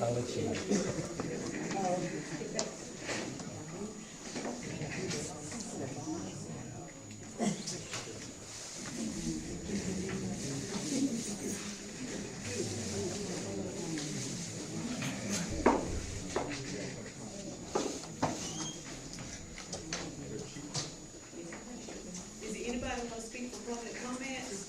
I'll let you know. Is there anybody want to speak for public comments?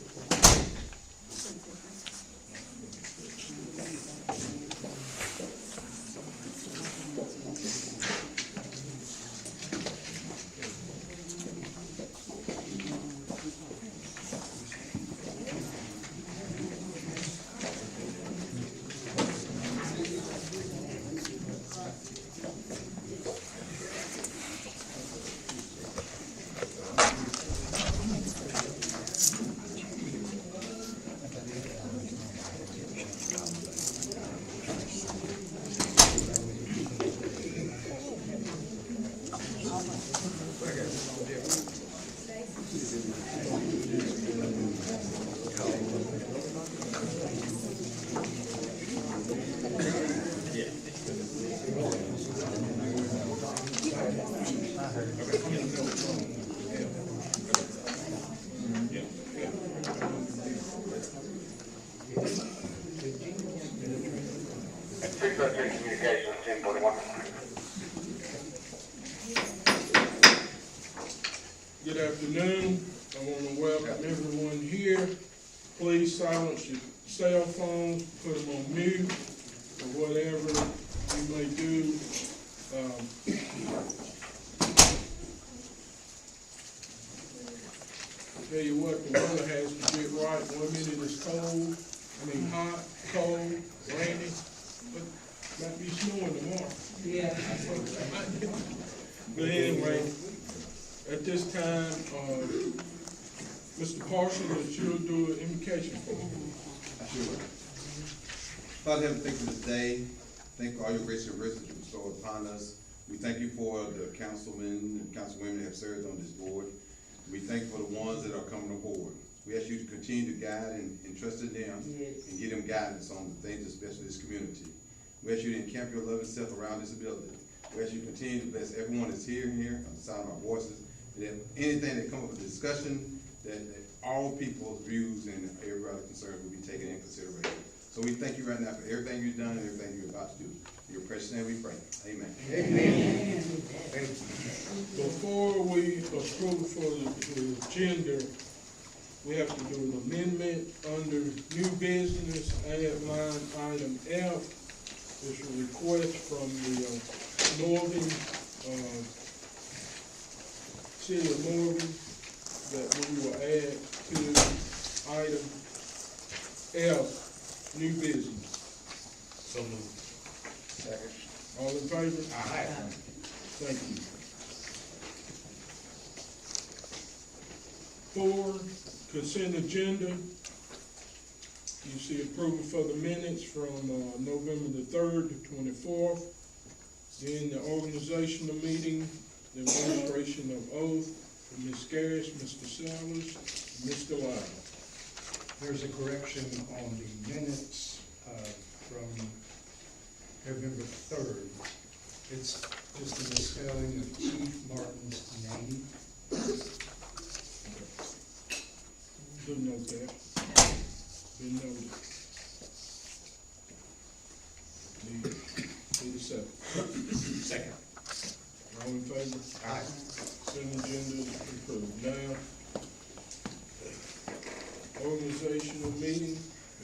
Communications, 1041. Good afternoon. I want to welcome everyone here. Please silence your cell phones, put them on mute, or whatever you may do. Tell you what, the weather has to get right. 1 minute it's cold, hot, cold, rainy, but might be snowing tomorrow. Yeah. But anyway, at this time, Mr. Parson, that you'll do an invocation for me. Sure. Father, Heaven, thank you for this day. Thank you for all your grace and mercy that you bestow upon us. We thank you for the councilmen and councilwomen that have served on this board. We thank you for the ones that are coming aboard. We ask you to continue to guide and trust in them and give them guidance on the things, especially this community. We ask you to encamp your loving self around this building. We ask you to continue to bless everyone that's here on the sound of our voices. That anything that comes up with discussion, that all people's views and everybody's concerns will be taken into consideration. So we thank you right now for everything you've done and everything you're about to do. In your precious name we pray. Amen. Amen. Before we approve for the agenda, we have to do an amendment under new business, add line item F. It's a request from the Morgan, City of Morgan, that we will add to item F, new business. So moved. Second. All in favor? Aye. Thank you. 4, consent agenda. You see approval for the minutes from November the 3rd to 24th. Then the organizational meeting, the administration of oath from Ms. Garris, Mr. Sellers, Mr. Lyle. There's a correction on the minutes from November 3rd. It's just a misspelling of Chief Martin's name. Do note that. Do note it. Need a second. Second. All in favor? Aye. Consent agenda is approved. Now, organizational meeting,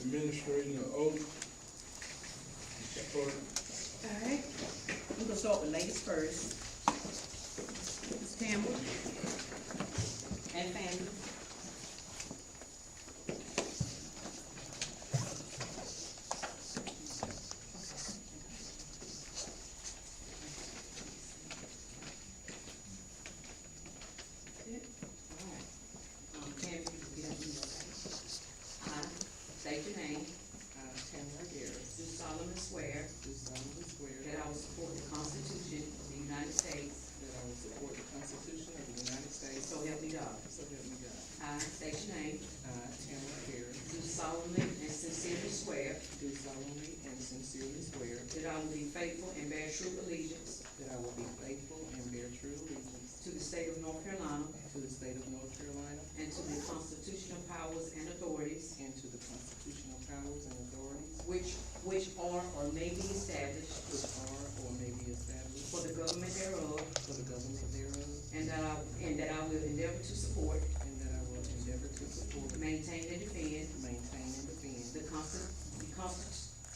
administrating the oath. Mr. Clerk. All right, I'm gonna start with ladies first. Ms. Campbell. state your name, I, Tamara Harris, do solemnly and sincerely swear do solemnly and sincerely swear that I will be faithful and bear true allegiance that I will be faithful and bear true allegiance to the state of North Carolina to the state of North Carolina and to the constitutional powers and authorities and to the constitutional powers and authorities which are or may be established which are or may be established for the government thereof, for the government thereof, and that I will endeavor to support, and that I will endeavor to support, maintain, and defend maintain, and defend the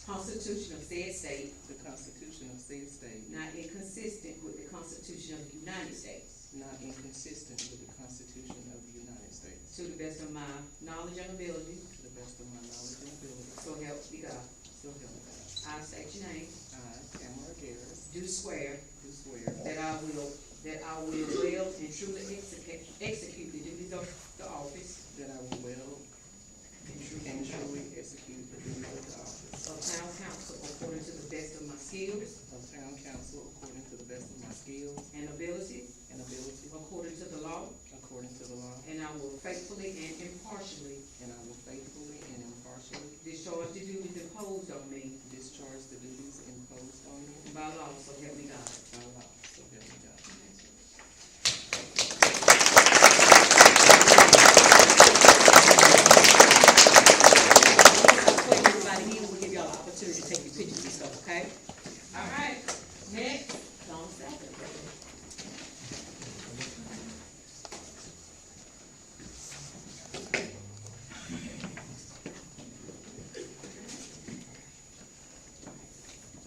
Constitution of said state, the Constitution of said state, not inconsistent with the Constitution of the United States, not inconsistent with the Constitution of the United States, to the best of my knowledge and ability, to the best of my knowledge and ability, so help me God. so help me God. I state your name, I, Tamara Harris, do swear do swear that I will well and truly execute the duties of the office that I will well and truly execute the duties of the office of town council according to the best of my skills of town council according to the best of my skills and ability, and ability, according to the law, according to the law, and I will faithfully and impartially and I will faithfully and impartially discharge the duties imposed on me discharge the duties imposed on me by law, so help me God. by law, so help me God. Before everybody here, we'll give y'all an opportunity to take your pictures and stuff, okay? All right, next, Dawn Stafford.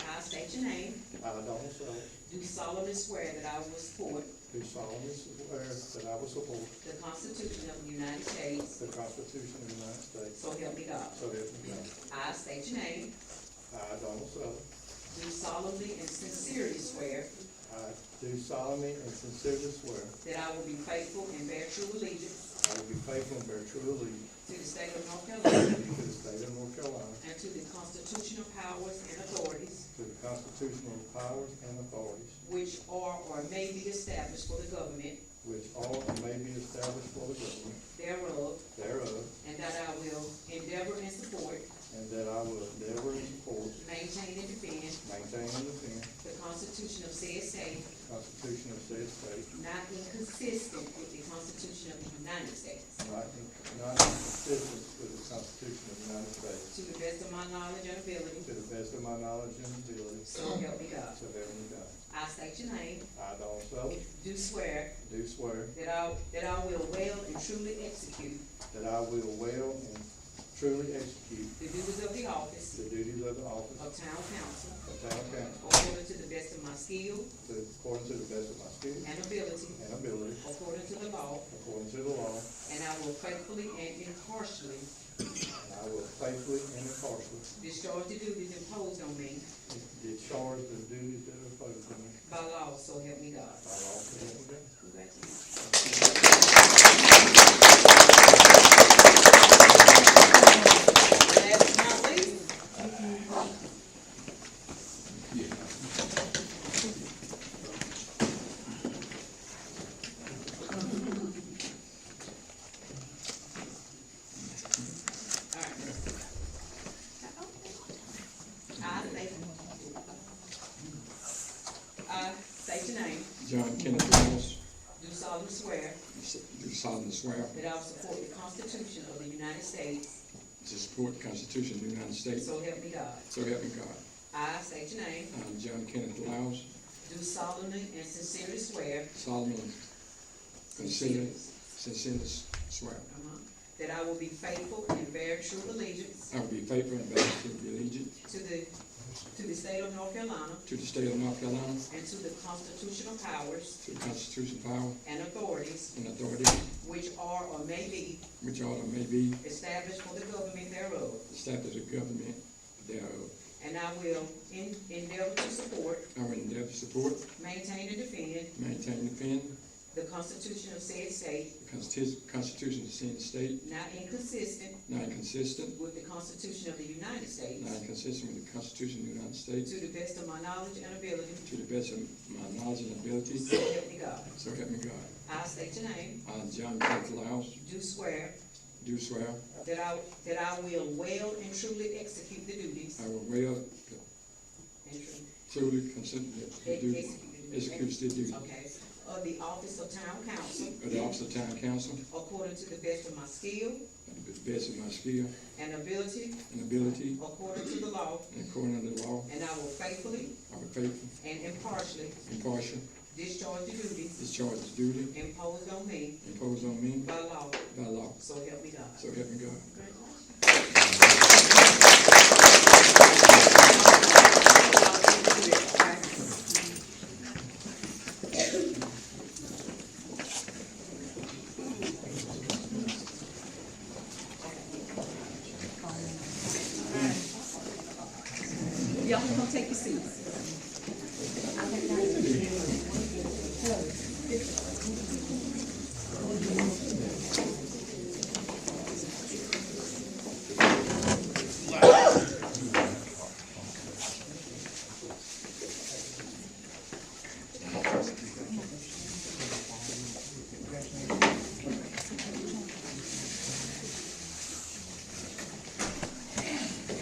I state your name, I, Donald Sullivan, do solemnly swear that I will support do solemnly swear that I will support the Constitution of the United States, the Constitution of the United States, so help me God. so help me God. I state your name, I, Donald Sullivan, do solemnly and sincerely swear I do solemnly and sincerely swear that I will be faithful and bear true allegiance I will be faithful and bear true allegiance to the state of North Carolina to the state of North Carolina, and to the constitutional powers and authorities to the constitutional powers and authorities which are or may be established for the government which are or may be established for the government thereof, thereof, and that I will endeavor and support, and that I will endeavor and support, maintain, and defend maintain, and defend the Constitution of said state, the Constitution of said state, not inconsistent with the Constitution of the United States, not inconsistent with the Constitution of the United States, to the best of my knowledge and ability, to the best of my knowledge and ability, so help me God. so help me God. I state your name, I, Donald Sullivan, do swear do swear that I will well and truly execute that I will well and truly execute the duties of the office the duties of the office of town council of town council according to the best of my skill according to the best of my skill and ability, and ability, according to the law, according to the law, and I will faithfully and impartially and I will faithfully and impartially discharge the duties imposed on me discharge the duties that are imposed on me by law, so help me God. by law, so help me God. Congratulations. Last but not least, all right. I state your name, John Kenneth Wells, do solemnly swear do solemnly swear that I will support the Constitution of the United States, to support the Constitution of the United States, so help me God. so help me God. I state your name, I, John Kenneth Wells, do solemnly and sincerely swear solemnly sincerely swear that I will be faithful and bear true allegiance I will be faithful and bear true allegiance to the state of North Carolina to the state of North Carolina, and to the constitutional powers to the constitutional power and authorities and authorities which are or may be which are or may be established for the government thereof, established a government thereof. and I will endeavor to support, I will endeavor to support, maintain, and defend maintain, and defend the Constitution of said state, the Constitution of the said state, not inconsistent not inconsistent, with the Constitution of the United States, not inconsistent with the Constitution of the United States, to the best of my knowledge and ability, to the best of my knowledge and ability, so help me God. God. So help me God. I state your name, I, John Jack Lyles, do swear do swear that I will well and truly execute the duties. I will well And truly consider the duty, execute the duty Okay, of the office of town council, of the office of town council, according to the best of my skill to the best of my skill and ability, and ability, according to the law, and according to the law, and I will faithfully I will faithfully, and impartially impartial, discharge the duties discharge the duty imposed on me imposed on me by law, by law. so help me God. So help me God. Y'all can come take your seats.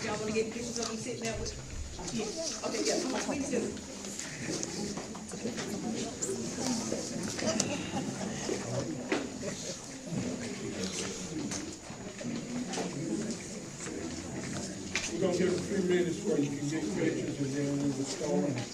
Y'all wanna get pictures of them sitting there with? Yeah. Okay, yeah, come on, please do. We're gonna give a few minutes where you can get pictures and then we will start.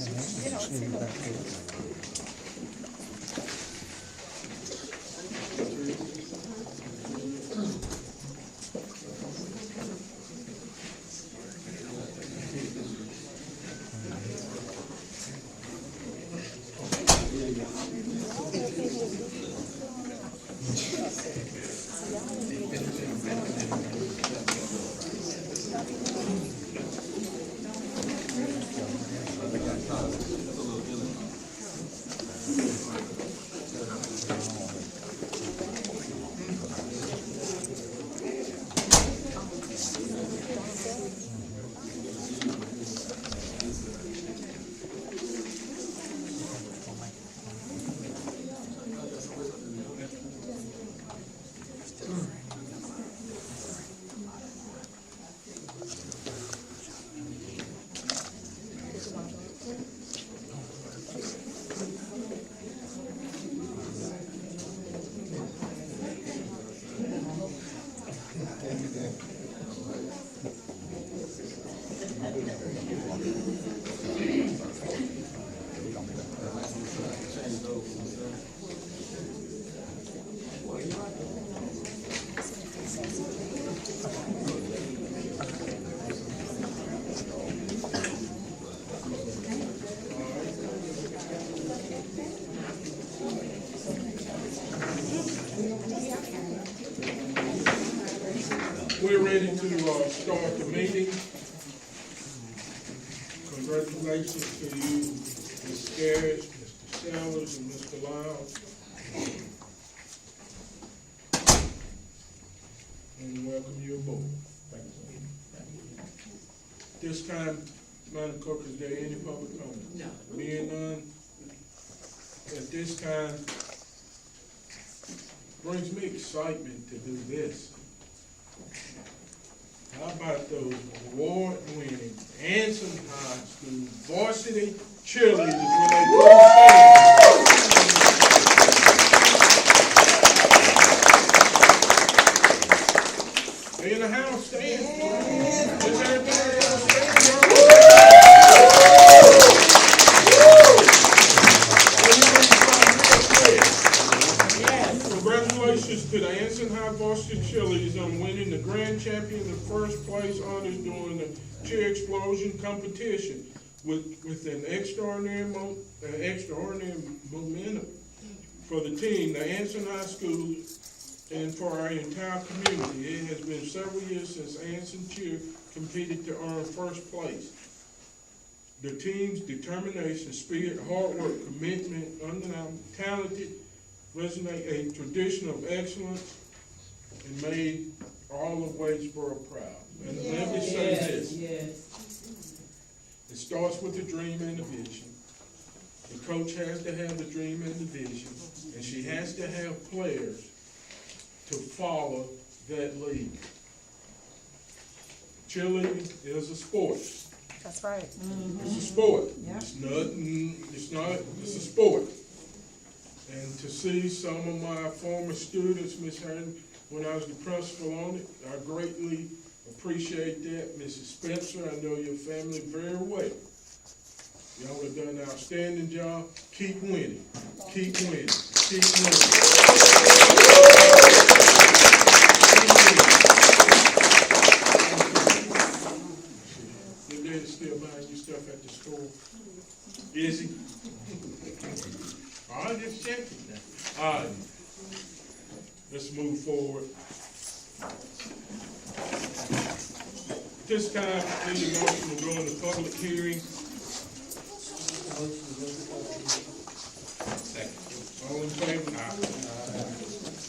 We're ready to start the meeting. Congratulations to you, Ms. Garrett, Mr. Sellers, and Mr. Lyles. And welcome you aboard. This time, Madam Clerk, is there any public comment? No. Being none, at this time, brings me excitement to do this. How about those award-winning Anson High School varsity cheerleaders when they stand? They in the house, stand. Is everybody else Congratulations to the Anson High varsity cheerleaders on winning the grand champion and first place honors during the cheer explosion competition with an extraordinary momentum for the team, the Anson High School, and for our entire community. It has been several years since Anson Cheer competed to earn first place. The team's determination, spirit, hard work, commitment, talented, resonate a tradition of excellence and made all of Wadesboro proud. And let me say this. It starts with a dream and a vision. The coach has to have the dream and the vision, and she has to have players to follow that lead. Cheerleading is a sport. That's right. It's a sport. Yeah. It's a sport. And to see some of my former students, Miss Hatton, when I was the principal on it, I greatly appreciate that. Mrs. Spencer, I know your family very well. Y'all have done an outstanding job. Keep winning. Keep winning. Keep winning. Your daddy's still buying you stuff at the store? Is he? All right, just checking. All right. Let's move forward. This time, any motion will go into public hearing. All in favor?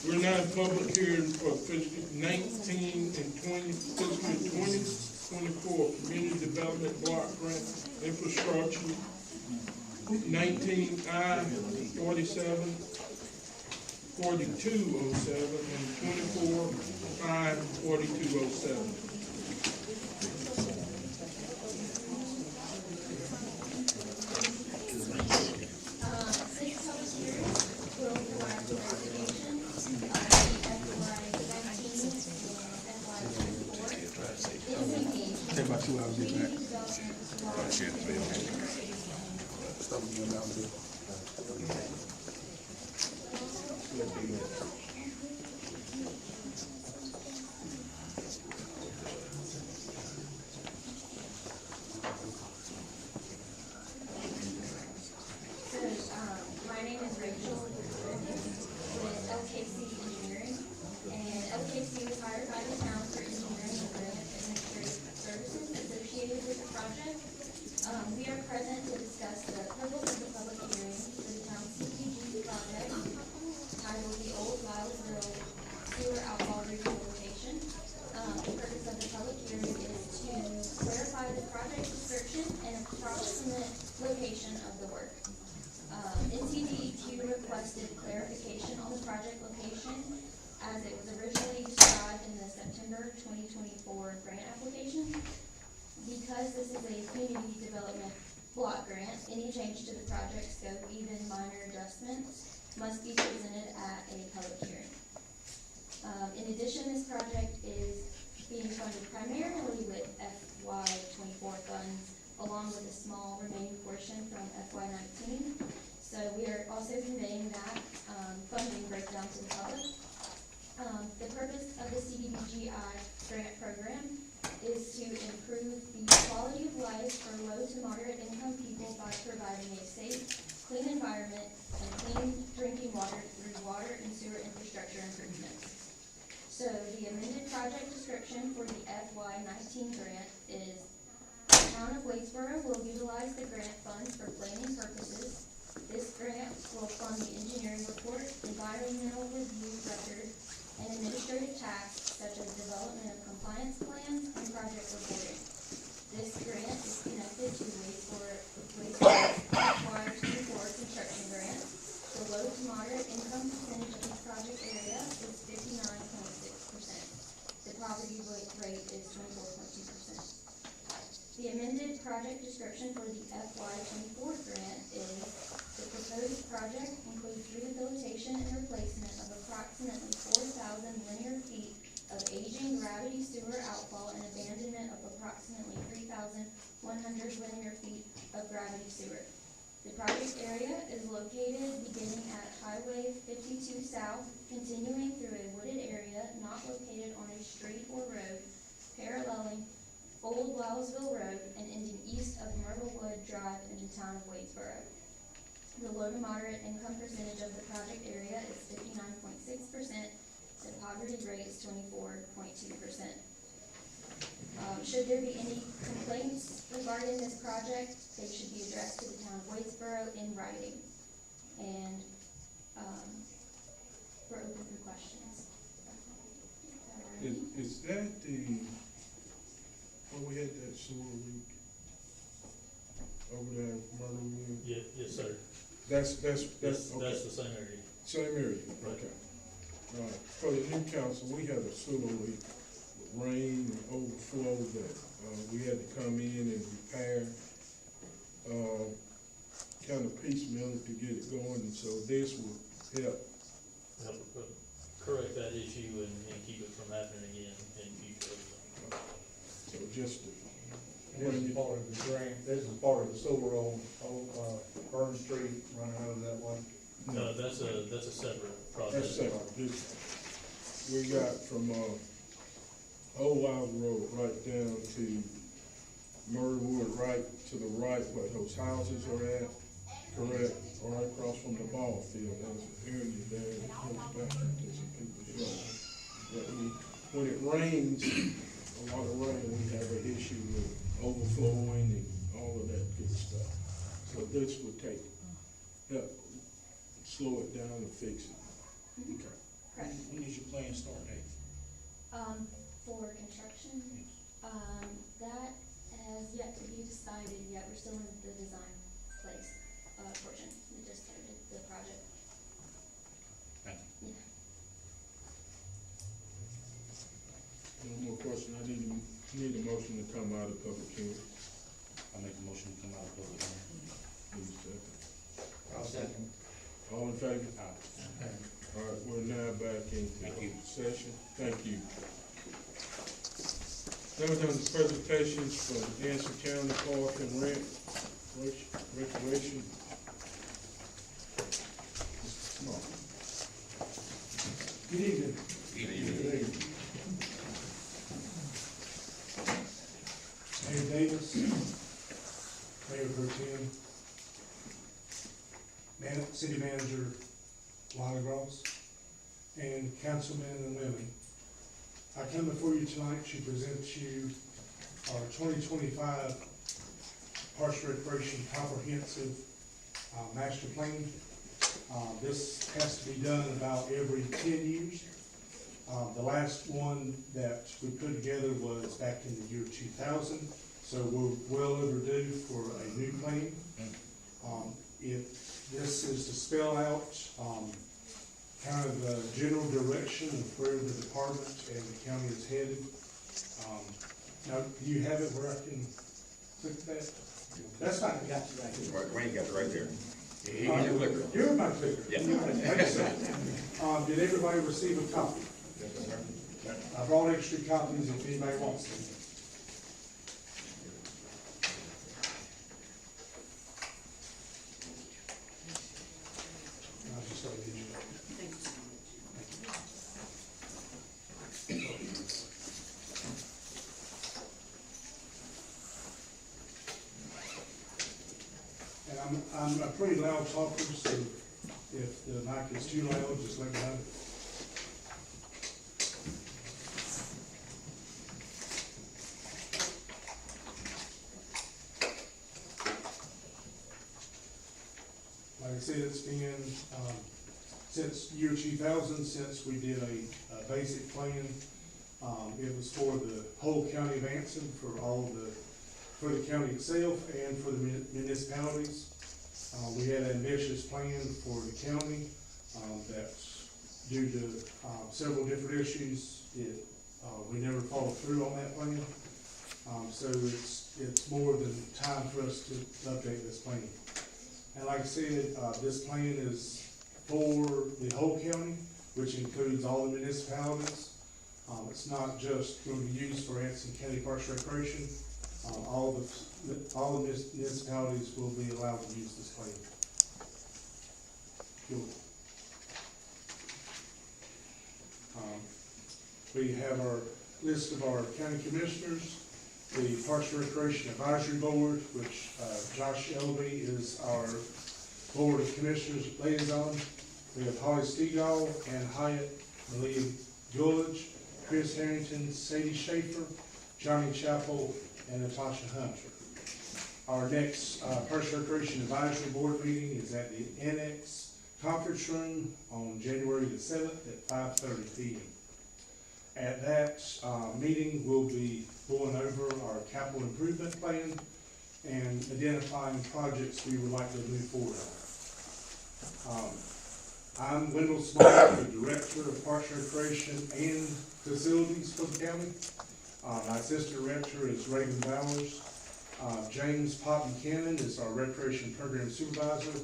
We're now in public hearing for fiscal 19 and 20, fiscal 2024 Community Development Block Grant Infrastructure, 19I 47, 4207, and 24I 4207. Take about 2 hours to get back. My name is Rachel with LKC Engineering, and LKC was hired by the town for engineering and grant administrative services associated with the project. We are present to discuss the purpose of the public hearing for the town CDBG project titled the Old Lylesville Sewer Outfall Rehabilitation. The purpose of the public hearing is to clarify the project description and approximate location of the work. NCDEQ requested clarification on the project location as it was originally described in the September 2024 grant application. Because this is a community development block grant, any change to the project scope, even minor adjustments, must be presented at a public hearing. In addition, this project is being funded primarily with FY24 funds, along with a small remaining portion from FY19. So we are also conveying that funding breakdown to the public. The purpose of the CDBGI grant program is to improve the quality of life for low to moderate income people by providing a safe, clean environment and clean drinking water through water and sewer infrastructure improvements. So the amended project description for the FY19 grant is: the town of Waitsboro will utilize the grant funds for planning purposes. This grant will fund the engineering report, environmental review record, and administrative tasks such as development of compliance plans and project reporting. This grant is connected to Waitsboro's FY24 construction grant. The low to moderate income percentage of this project area is 59.6%. The poverty rate is 24.2%. The amended project description for the FY24 grant is: the proposed project includes rehabilitation and replacement of approximately 4,000 linear feet of aging gravity sewer outfall and abandonment of approximately 3,100 linear feet of gravity sewer. The project area is located beginning at Highway 52 South, continuing through a wooded area not located on a street or road, paralleling Old Lylesville Road and ending east of Myrtlewood Drive in the town of Waitsboro. The low to moderate income percentage of the project area is 59.6%. The poverty rate is 24.2%. Should there be any complaints regarding this project, they should be addressed to the town of Waitsboro in writing. And we're open for questions. Is that the, oh, we had that sewer leak over there at Myrtlewood? Yes, sir. That's, That's okay. the same area. Same area, okay. All right, for the new council, we had a sewer leak, with rain and overflow that, we had to come in and repair, kind of piecemeal to get it going, and so this will help. Help correct that issue and keep it from happening again in future. So just to This is part of the grant, this is part of the sewer on, Burn Street, running over that one. No, that's a separate project. That's separate. We got from, Old Wild Road right down to Murraywood, right to the right where those houses are at, correct, or right across from the ball field, there's an area there that goes back to some people's yard. But when it rains, a lot of rain, we have an issue with overflowing and all of that good stuff. So this would help slow it down and fix it. Okay. Correct. When is your plan start date? For construction, that has yet to be decided yet, we're still in the design place, portion, we just started the project. Thank Yeah. No more question, I need a motion to come out of public hearing. I'll make a motion to come out of public hearing. Need a second. I'll second. All in favor? Aye. All right, we're now back into Thank you. session. Thank you. Now we're down to presentations from Anson County Park and Recreation. Come on. Good evening. Good evening. Mayor Davis, Mayor Pro Tem, City Manager Lana Gross, and councilmen and women. I come before you tonight to present you our 2025 Parks and Recreation Comprehensive Master Plan. This has to be done about every 10 years. The last one that we put together was back in the year 2000, so we're well overdue for a new plan. This is to spell out kind of the general direction of where the department and the county is headed. Now, do you have it where I can click that? That's fine, I got you right here. Wayne got it right there. You're my clicker. Yeah. Thank you, sir. Did everybody receive a copy? Yes, sir. I brought extra copies if anybody wants them. I'll just let you. And I'm a pretty loud talker, so if the mic is too loud, just let me know. Like I said, it's been, since year 2000, since we did a basic plan. It was for the whole county of Anson, for the county itself and for the municipalities. We had an ambitious plan for the county, that due to, several different issues, we never followed through on that plan. So it's more than time for us to update this plan. And like I said, this plan is for the whole county, which includes all the municipalities. It's not just going to be used for Anson County Parks and Recreation. All the municipalities will be allowed to use this plan. Cool. We have our list of our county commissioners, the Parks and Recreation Advisory Board, which Josh Elby is our Board of Commissioners liaison. We have Holly Stegall and Hyatt Malia Gulledge, Chris Harrington, Sadie Schaefer, Johnny Chappell, and Natasha Hunter. Our next Parks and Recreation Advisory Board meeting is at the Annex Conference Room on January the 7th at 5:30 p.m. At that meeting, we'll be going over our capital improvement plan and identifying projects we would like to move forward on. I'm Wendell Smart, the Director of Parks and Recreation and Facilities for the county. My Assistant Director is Reagan Bowers. James Poppen Cannon is our Recreation Program Supervisor,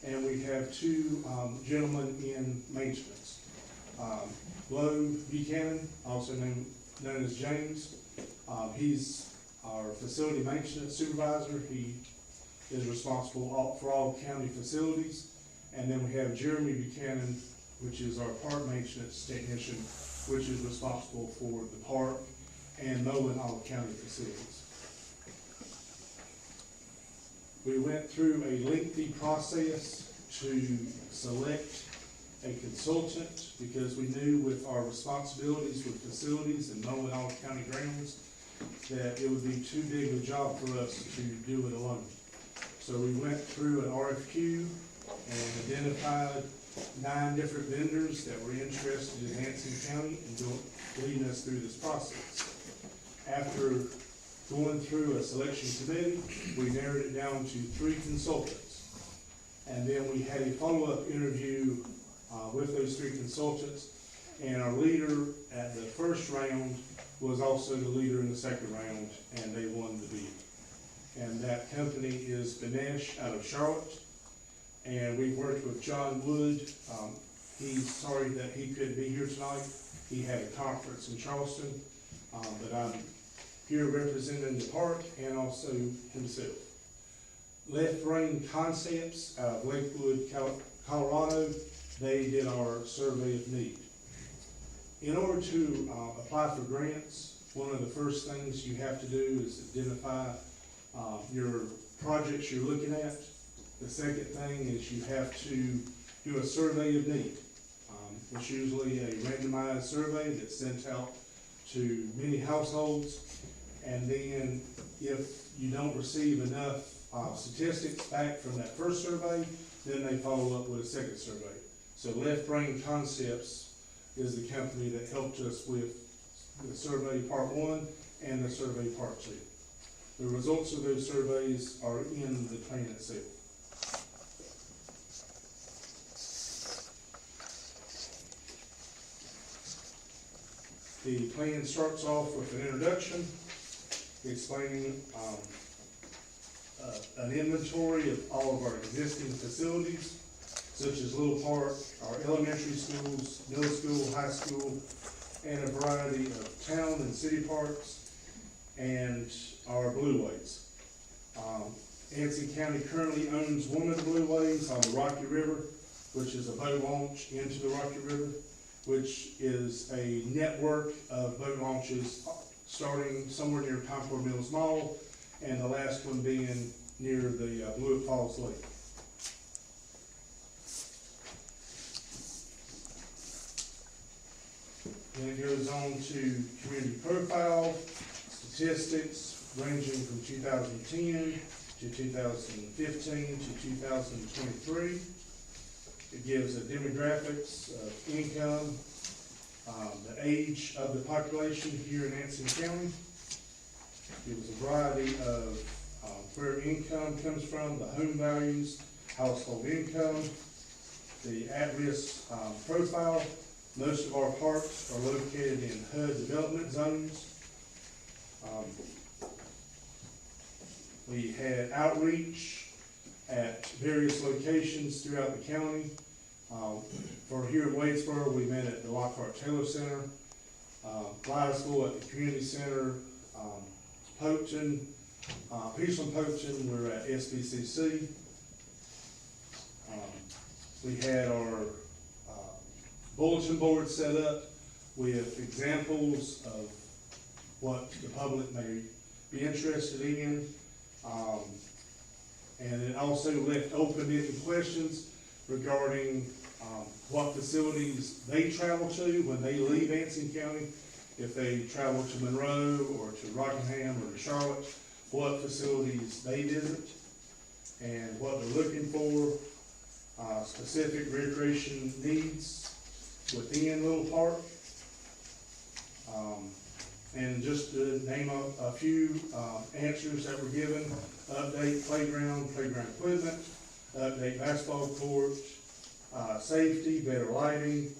and we have two gentlemen in maintenance. Lo Buchanan, also known as James, he's our Facility Maintenance Supervisor. He is responsible for all county facilities. And then we have Jeremy Buchanan, which is our Park Maintenance Technician, which is responsible for the park and mowing all county facilities. We went through a lengthy process to select a consultant because we knew with our responsibilities with facilities and mowing all county grounds that it would be too big a job for us to do it alone. So we went through an RFQ and identified 9 different vendors that were interested in Hanson County and leading us through this process. After going through a selection committee, we narrowed it down to 3 consultants. And then we had a follow-up interview with those 3 consultants. And our leader at the first round was also the leader in the second round, and they won the bid. And that company is Benesh out of Charlotte. And we worked with John Wood. He's sorry that he couldn't be here tonight. He had a conference in Charleston, but I'm here representing the park and also himself. Left Brain Concepts out of Lakewood, Colorado, they did our survey of need. In order to apply for grants, one of the first things you have to do is identify your projects you're looking at. The second thing is you have to do a survey of need. It's usually a randomized survey that's sent out to many households. And then if you don't receive enough statistics back from that first survey, then they follow up with a second survey. So Left Brain Concepts is the company that helped us with the survey part 1 and the survey part 2. The results of those surveys are in the plan itself. The plan starts off with an introduction explaining an inventory of all of our existing facilities, such as Little Park, our elementary schools, middle school, high school, and a variety of town and city parks, and our blueways. Anson County currently owns one of the blueways on the Rocky River, which is a boat launch into the Rocky River, which is a network of boat launches starting somewhere near Concord Mills Mall, and the last one being near the Blewett Falls Lake. Then it goes on to community profile, statistics ranging from 2010 to 2015 to 2023. It gives the demographics of income, the age of the population here in Anson County. It gives a variety of where income comes from, the home values, household income, the at-risk profile. Most of our parks are located in HUD development zones. We had outreach at various locations throughout the county. For here in Wadesboro, we met at the Lockhart Taylor Center, Gladysville at the Community Center, Popeton, Peachland Popeton, we're at SBCC. We had our bulletin board set up with examples of what the public may be interested in. And it also left open-ended questions regarding what facilities they travel to when they leave Anson County. If they travel to Monroe or to Rockingham or to Charlotte, what facilities they visit and what they're looking for, specific recreation needs within Little Park. And just to name a few answers that were given: update playground equipment, update basketball court, safety, better lighting,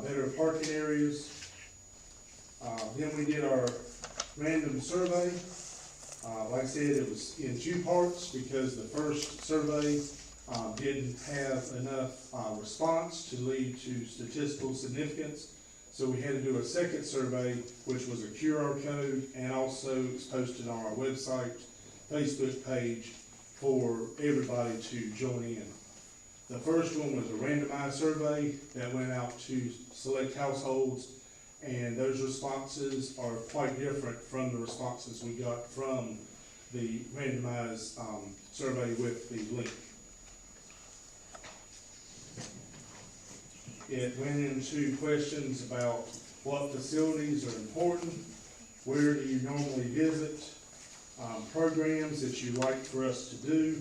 better parking areas. Then we did our random survey. Like I said, it was in two parts because the first survey didn't have enough response to lead to statistical significance. So we had to do a second survey, which was a QR code, and also it's posted on our website, Facebook page for everybody to join in. The first one was a randomized survey that went out to select households, and those responses are quite different from the responses we got from the randomized survey with the link. It went into questions about what facilities are important, where do you normally visit, programs that you'd like for us to do,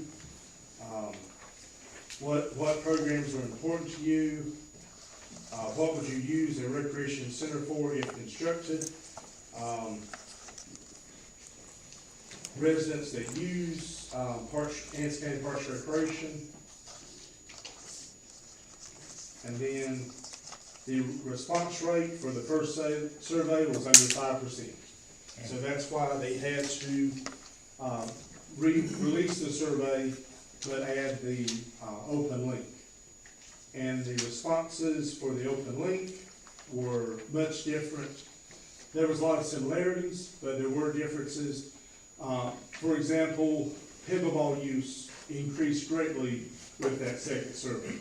what programs are important to you, what would you use a recreation center for if constructed, residents that use Anson County Parks and Recreation, and then the response rate for the first survey was under 5%. So that's why they had to release the survey, but add the open link. And the responses for the open link were much different. There was a lot of similarities, but there were differences. For example, pickleball use increased greatly with that second survey.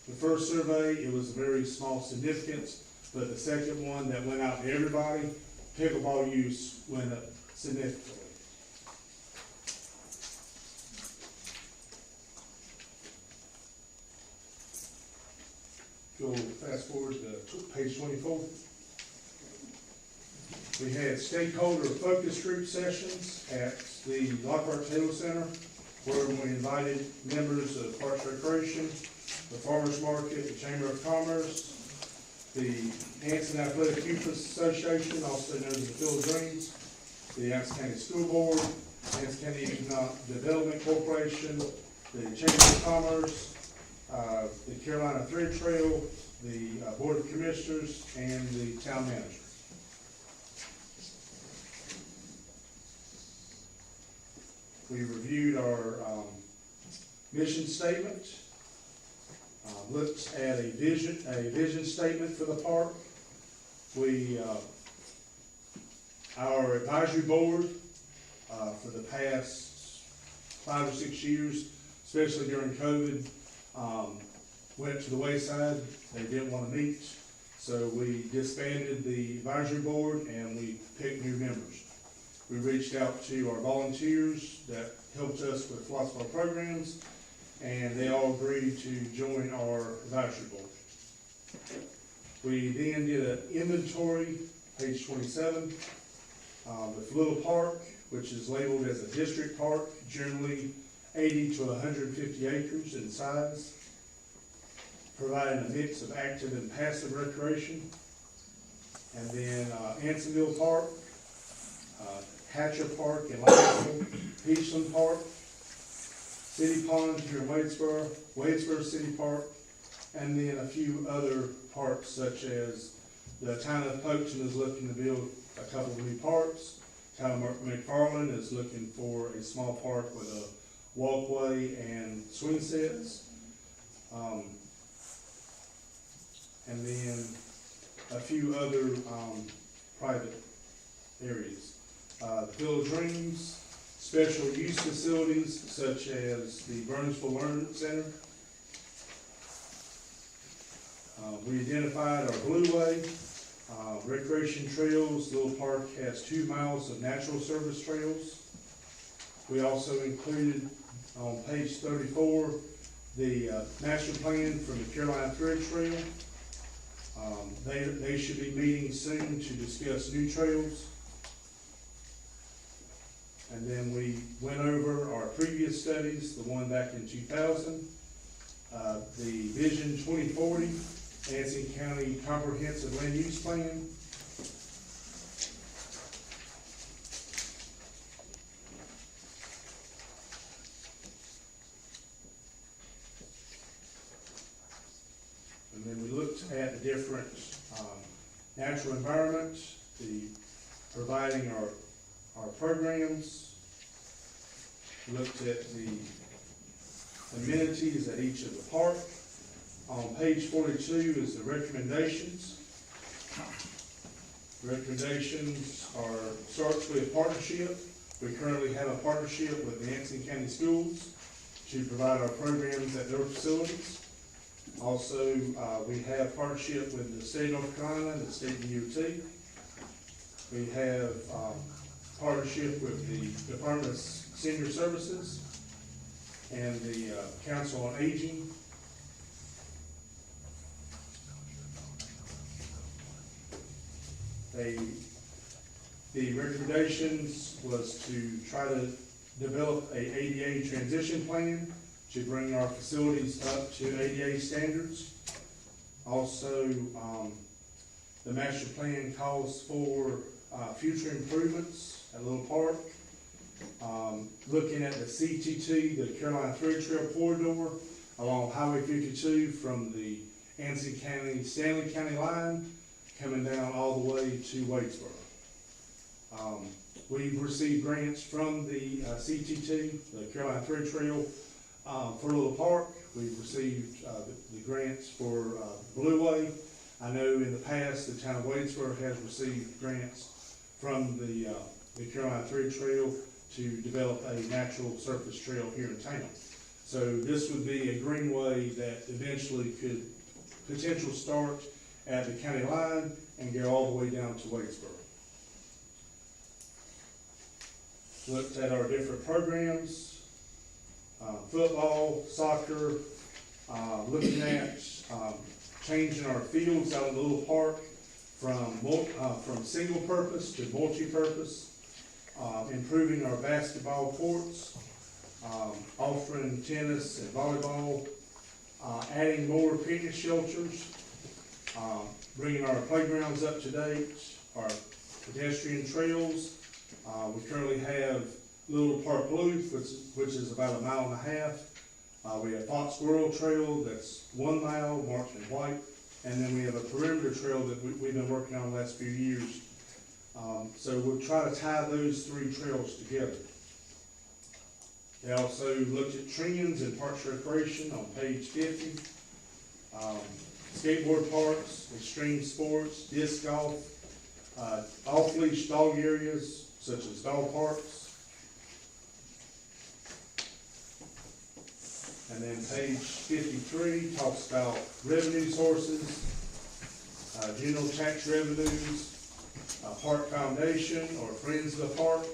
The first survey, it was a very small significance, but the second one that went out to everybody, pickleball use went up significantly. Go fast forward to page 24. We had stakeholder focus group sessions at the Lockhart Taylor Center, where we invited members of Parks and Recreation, the Farmers Market, the Chamber of Commerce, the Anson Athletic Youth Association, also known as the Field of Dreams, the Anson County School Board, Anson County Economic Development Corporation, the Chamber of Commerce, the Carolina Thread Trail, the Board of Commissioners, and the Town Manager. We reviewed our mission statement, looked at a vision statement for the park. We, our advisory board, for the past 5 or 6 years, especially during COVID, went to the wayside. They didn't want to meet, so we disbanded the advisory board and we picked new members. We reached out to our volunteers that helped us with lots of our programs, and they all agreed to join our advisory board. We then did an inventory, page 27, with Little Park, which is labeled as a district park, generally 80 to 150 acres in size, providing a mix of active and passive recreation. And then Ansonville Park, Hatcher Park in Louisville, Peachland Park, City Pond here in Wadesboro, Wadesboro City Park, and then a few other parks such as the town of Poachton is looking to build a couple of new parks. Town of McFarland is looking for a small park with a walkway and swing sets. And then a few other private areas. The Field of Dreams, special use facilities such as the Burnsville Learning Center. We identified our Blue Way, recreation trails. Little Park has 2 miles of natural service trails. We also included on page 34 the master plan for the Carolina Thread Trail. They should be meeting soon to discuss new trails. And then we went over our previous studies, the one back in 2000, the Vision 2040, Anson County Comprehensive Land Use Plan. looked at the different, natural environments, providing our programs, looked at the amenities at each of the park. On page 42 is the recommendations. Recommendations starts with partnership. We currently have a partnership with the Anson County Schools to provide our programs at their facilities. Also, we have partnership with the state of North Carolina and the state DOT. We have partnership with the Department of Senior Services and the Council on Aging. The recommendations was to try to develop a ADA transition plan to bring our facilities up to ADA standards. Also, the master plan calls for future improvements at Little Park. Looking at the CTT, the Carolina Thread Trail corridor along Highway 52 from the Anson County, Stanley County line, coming down all the way to Wadesboro. We've received grants from the CTT, the Carolina Thread Trail, for Little Park. We've received the grants for Blue Way. I know in the past, the town of Wadesboro has received grants from the Carolina Thread Trail to develop a natural surface trail here in town. So this would be a greenway that eventually could potential start at the county line and go all the way down to Wadesboro. Looked at our different programs, football, soccer, looking at changing our fields out in the Little Park from single purpose to multi-purpose, improving our basketball courts, offering tennis and volleyball, adding more picnic shelters, bringing our playgrounds up to date, our pedestrian trails. We currently have Little Park Loop, which is about 1.5 miles. We have Fox Squirrel Trail, that's 1 mile, marked in white. And then we have a perimeter trail that we've been working on the last few years. So we'll try to tie those 3 trails together. They also looked at trends in Parks Recreation on page 50. Skateboard parks, extreme sports, disc golf, off-leash dog areas such as dog parks. And then page 53 talks about revenue sources, general tax revenues, park foundation or Friends of the Park.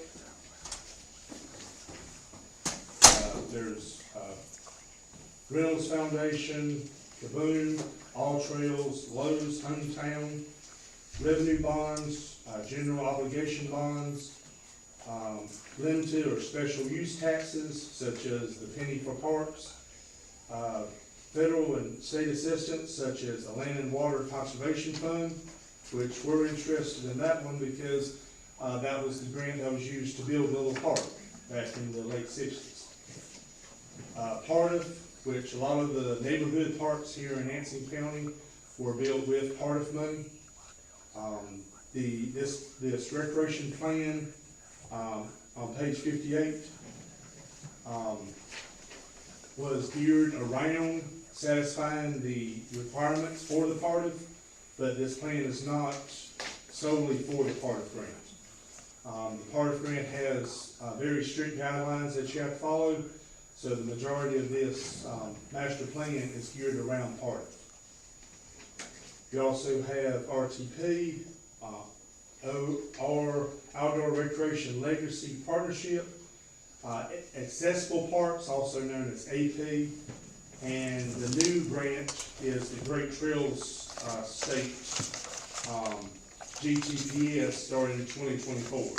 There's Reynolds Foundation, Kaboom, All Trails, Lowe's, Hometown, revenue bonds, general obligation bonds, limited or special use taxes such as the penny for parks, federal and state assistance such as the Land and Water Conservation Fund, which we're interested in that one because that was the grant that was used to build Little Park back in the late 60s. Partif, which a lot of the neighborhood parks here in Anson County were built with Partif money. This recreation plan on page 58 was geared around satisfying the requirements for the Partif, but this plan is not solely for the Partif grant. The Partif grant has very strict guidelines that you have to follow, so the majority of this master plan is geared around Partif. You also have RTP, our Outdoor Recreation Legacy Partnership, Accessible Parks, also known as AP, and the new grant is the Great Trails State GTPS starting in 2024.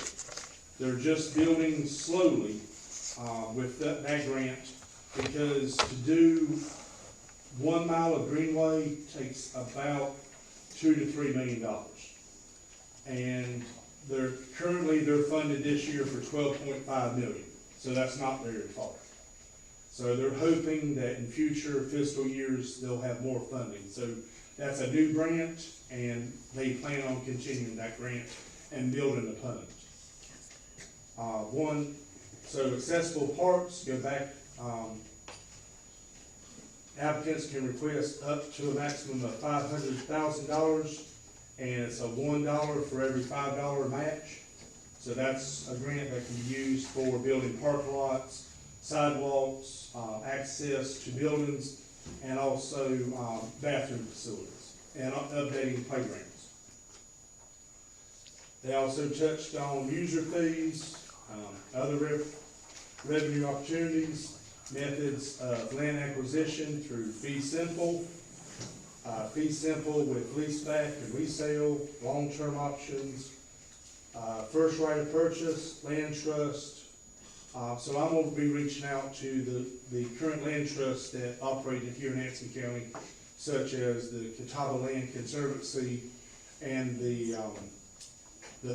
They're just building slowly with that grant because to do 1 mile of greenway takes about $2 to $3 million. And they're funded this year for $12.5 million. So that's not very far. So they're hoping that in future fiscal years, they'll have more funding. So That's a new grant, and they plan on continuing that grant and building upon it. So accessible parks, go back, applicants can request up to a maximum of $500,000, and it's a $1 for every $5 match. So that's a grant that can be used for building park lots, sidewalks, access to buildings, and also bathroom facilities, and updating playgrounds. They also touched on user fees, other revenue opportunities, methods of land acquisition through fee simple with leaseback and resale, long-term options, first right of purchase, land trust. So I'm going to be reaching out to the current land trusts that operate here in Anson County, such as the Catawba Land Conservancy and the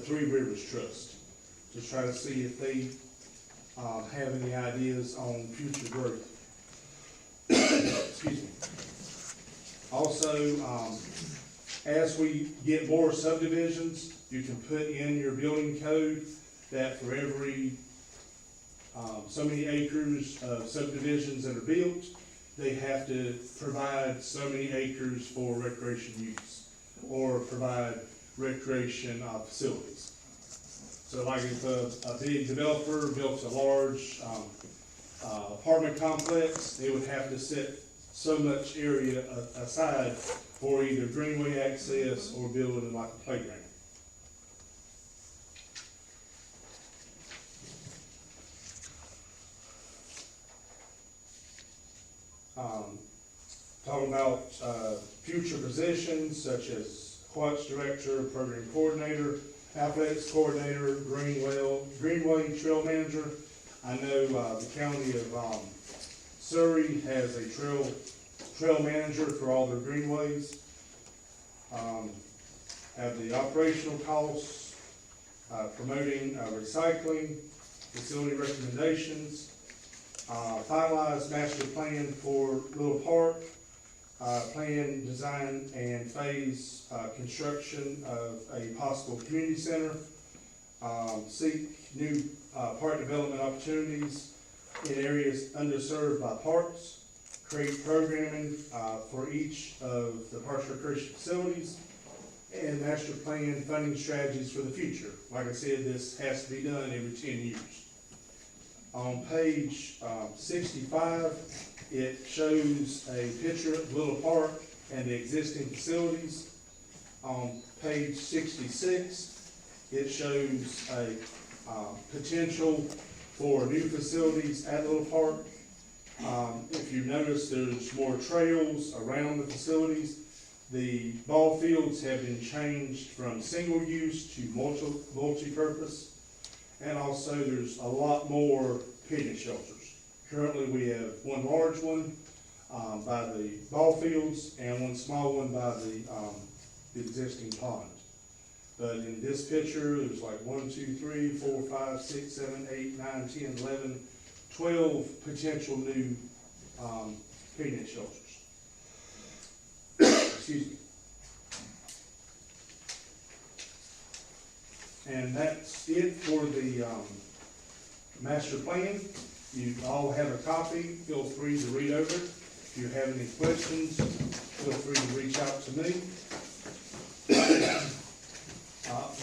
Three Rivers Trust, to try to see if they have any ideas on future growth. Excuse me. Also, as we get more subdivisions, you can put in your building code that for every so many acres of subdivisions that are built, they have to provide so many acres for recreation use or provide recreation facilities. So like if a big developer built a large apartment complex, they would have to set so much area aside for either greenway access or building like a playground. Talking about future positions such as Quats Director, Program Coordinator, Athletics Coordinator, Greenway Trail Manager. I know the county of Surrey has a trail manager for all their greenways. Have the operational costs, promoting recycling, facility recommendations, finalize master plan for Little Park, plan, design, and phase construction of a possible community center, seek new park development opportunities in areas underserved by parks, create programming for each of the parks recreation facilities, and master plan funding strategies for the future. Like I said, this has to be done every 10 years. On page 65, it shows a picture of Little Park and the existing facilities. On page 66, it shows a potential for new facilities at Little Park. If you notice, there's more trails around the facilities. The ball fields have been changed from single use to multi-purpose. And also there's a lot more picnic shelters. Currently we have one large one by the ball fields and one small one by the existing pond. But in this picture, there's like 1, 2, 3, 4, 5, 6, 7, 8, 9, 10, 11, 12 potential new picnic shelters. Excuse me. And that's it for the master plan. You all have a copy. Feel free to read over it. If you have any questions, feel free to reach out to me.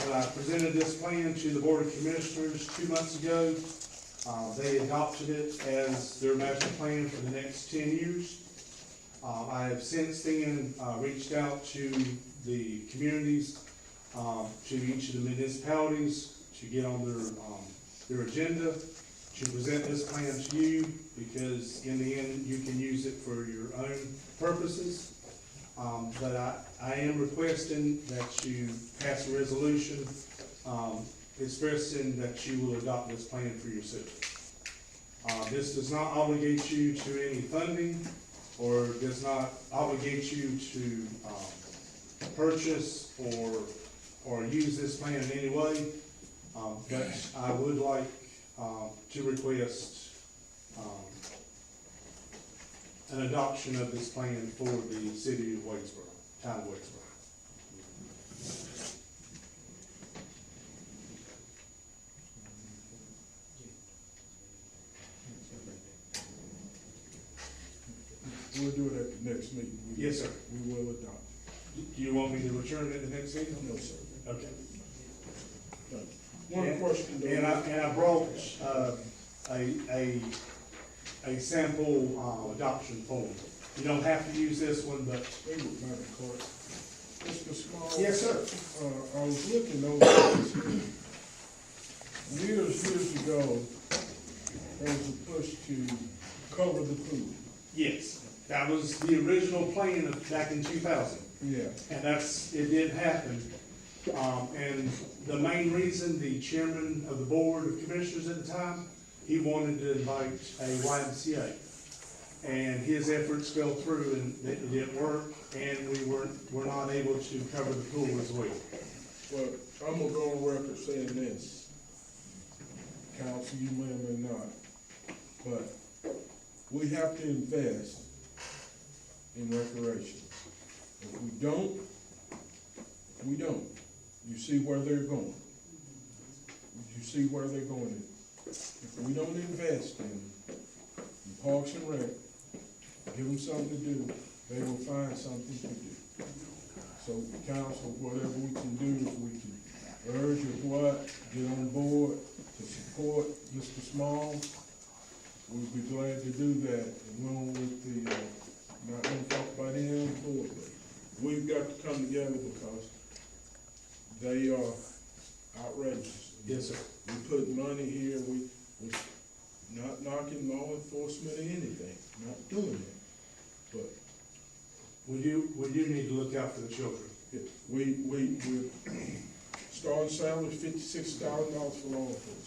When I presented this plan to the Board of Commissioners 2 months ago, they adopted it as their master plan for the next 10 years. I have since then reached out to the communities, to each of the municipalities to get on their agenda, to present this plan to you, because in the end you can use it for your own purposes. But I am requesting that you pass a resolution expressing that you will adopt this plan for yourself. This does not obligate you to any funding, or does not obligate you to purchase or use this plan in any way, but I would like to request an adoption of this plan for the city of Wadesboro. town of Wexford. We'll do it at the next meeting. Yes, sir. We will adopt. Do you want me to return it at the next meeting? No, sir. Okay. Thank you. One question. though. And I brought, a sample, adoption form. You don't have to use this one, but. They would matter, Clark. Mr. Small. Yes, sir. I was looking over this. Years ago, there was a push to cover the pool. Yes, that was the original plan of back in 2000. Yeah. And it didn't happen. And the main reason, the chairman of the board of commissioners at the time, he wanted to invite a YMCA. And his efforts fell through and it didn't work, and we're not able to cover the pool as well. Well, I'm gonna go on record saying this. Council, you may or may not, but we have to invest in recreation. If we don't, we don't. You see where they're going. You see where they're going. If we don't invest in Parks and Rec, give them something to do, they will find something to do. So, council, whatever we can do, if we can urge or what, get on board to support Mr. Small, we'd be glad to do that, along with the, not gonna talk about any other board, but we've got to come together because they are outrageous. Yes, sir. We put money here, we're not knocking law enforcement or anything, not doing that. But We do need to look out for the children. we're starting salary $56,000 for law enforcement.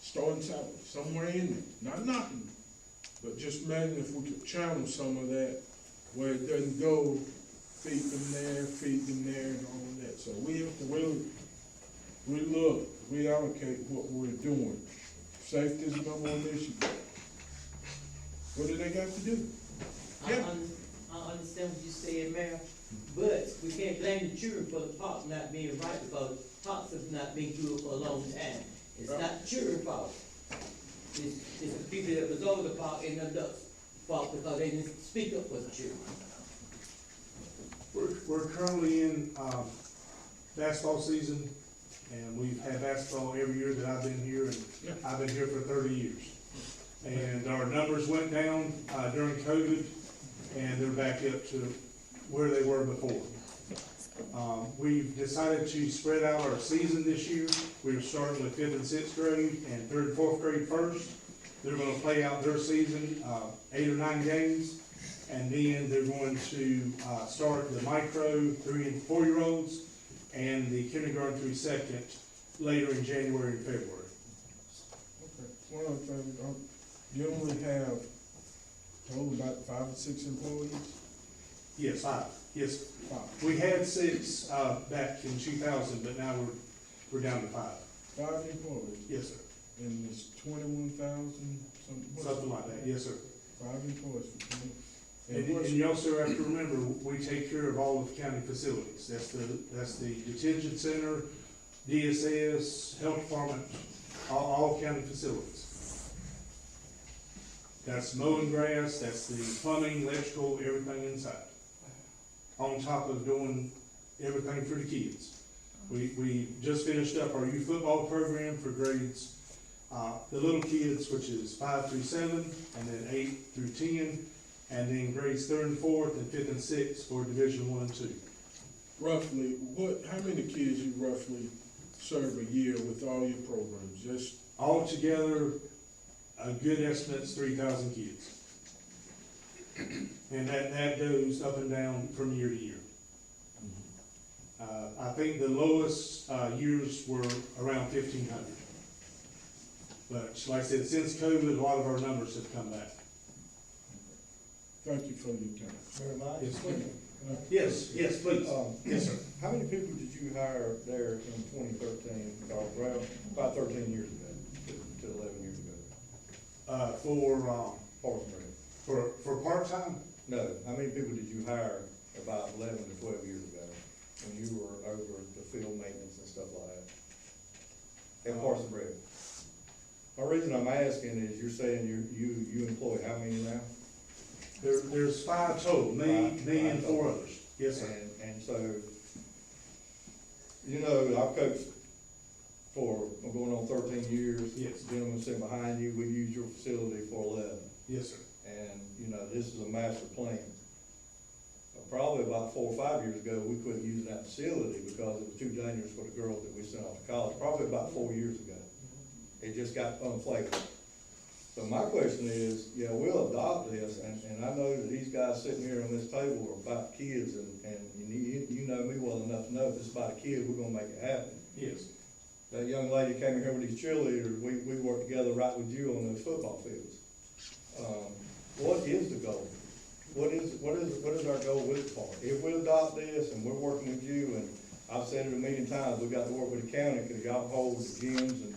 Starting salary, somewhere in there, not knocking, but just imagine if we could channel some of that where it doesn't go feed them there and all of that. So we have to really reallocate what we're doing. Safety is the number one issue. What do they got to do? Yeah. I understand what you're saying, Mayor, but we can't blame the children for the park not being right because parks have not been good for a long time. It's not the children's fault. It's the people that was over the park and the adults' fault because they didn't speak up for the children. We're currently in, basketball season, and we've had basketball every year that I've been here, and I've been here for 30 years. And our numbers went down, during COVID, and they're back up to where they were before. We've decided to spread out our season this year. We're starting with 5th and 6th grade and 3rd and 4th grade first. They're gonna play out their season, 8 or 9 games. And then they're going to, start the micro 3 and 4 year olds and the kindergarten through 2nd later in January and February. Okay. One other thing, you only have total about 5 or 6 employees? Yes, 5. Yes, 5. we had 6, back in 2000, but now we're down to 5. 5 employees? Yes, sir. And it's 21,000 Something like that, yes, sir. 5 employees for 20. And you also have to remember, we take care of all of county facilities. That's the detention center, DSS, health department, all county facilities. That's mowing grass, that's the plumbing, electrical, everything inside. On top of doing everything for the kids. We just finished up our youth football program for grades, the little kids, which is 5 through 7, and then 8 through 10. And then grades 3rd and 4th and 5th and 6th for Division 1 and 2. Roughly, how many kids you roughly serve a year with all your programs? Just Altogether, a good estimate is 3,000 kids. And that goes up and down from year to year. I think the lowest, years were around 1,500. But like I said, since COVID, a lot of our numbers have come back. thank you for your time. Mayor Mike? Yes, yes, please. Yes, sir. How many people did you hire there in 2013, or around, about 13 years ago, to 11 years ago? For Parks and Rec? part-time? No, how many people did you hire about 11 to 12 years ago, when you were over the field maintenance and stuff like that? At Parks and Rec? My reason I'm asking is you're saying you employ how many now? There's 5 total, me and 4 others. Yes, sir. And so, you know, I've coached for, I'm going on 13 years. Yes. Gentleman sitting behind you, we used your facility for 11. Yes, sir. And, you know, this is a master plan. Probably about 4 or 5 years ago, we quit using that facility because it was too dangerous for the girls that we sent off to college, probably about 4 years ago. It just got unflavorful. So my question is, yeah, we'll adopt this, and I know that these guys sitting here on this table are about kids, and you know me well enough to know if it's about a kid, we're gonna make it happen. Yes. That young lady came in here with these cheerleaders, we worked together right with you on those football fields. What is the goal? What is our goal with the park? If we adopt this and we're working with you, and I've said it a million times, we've got to work with the county, because y'all hold the gyms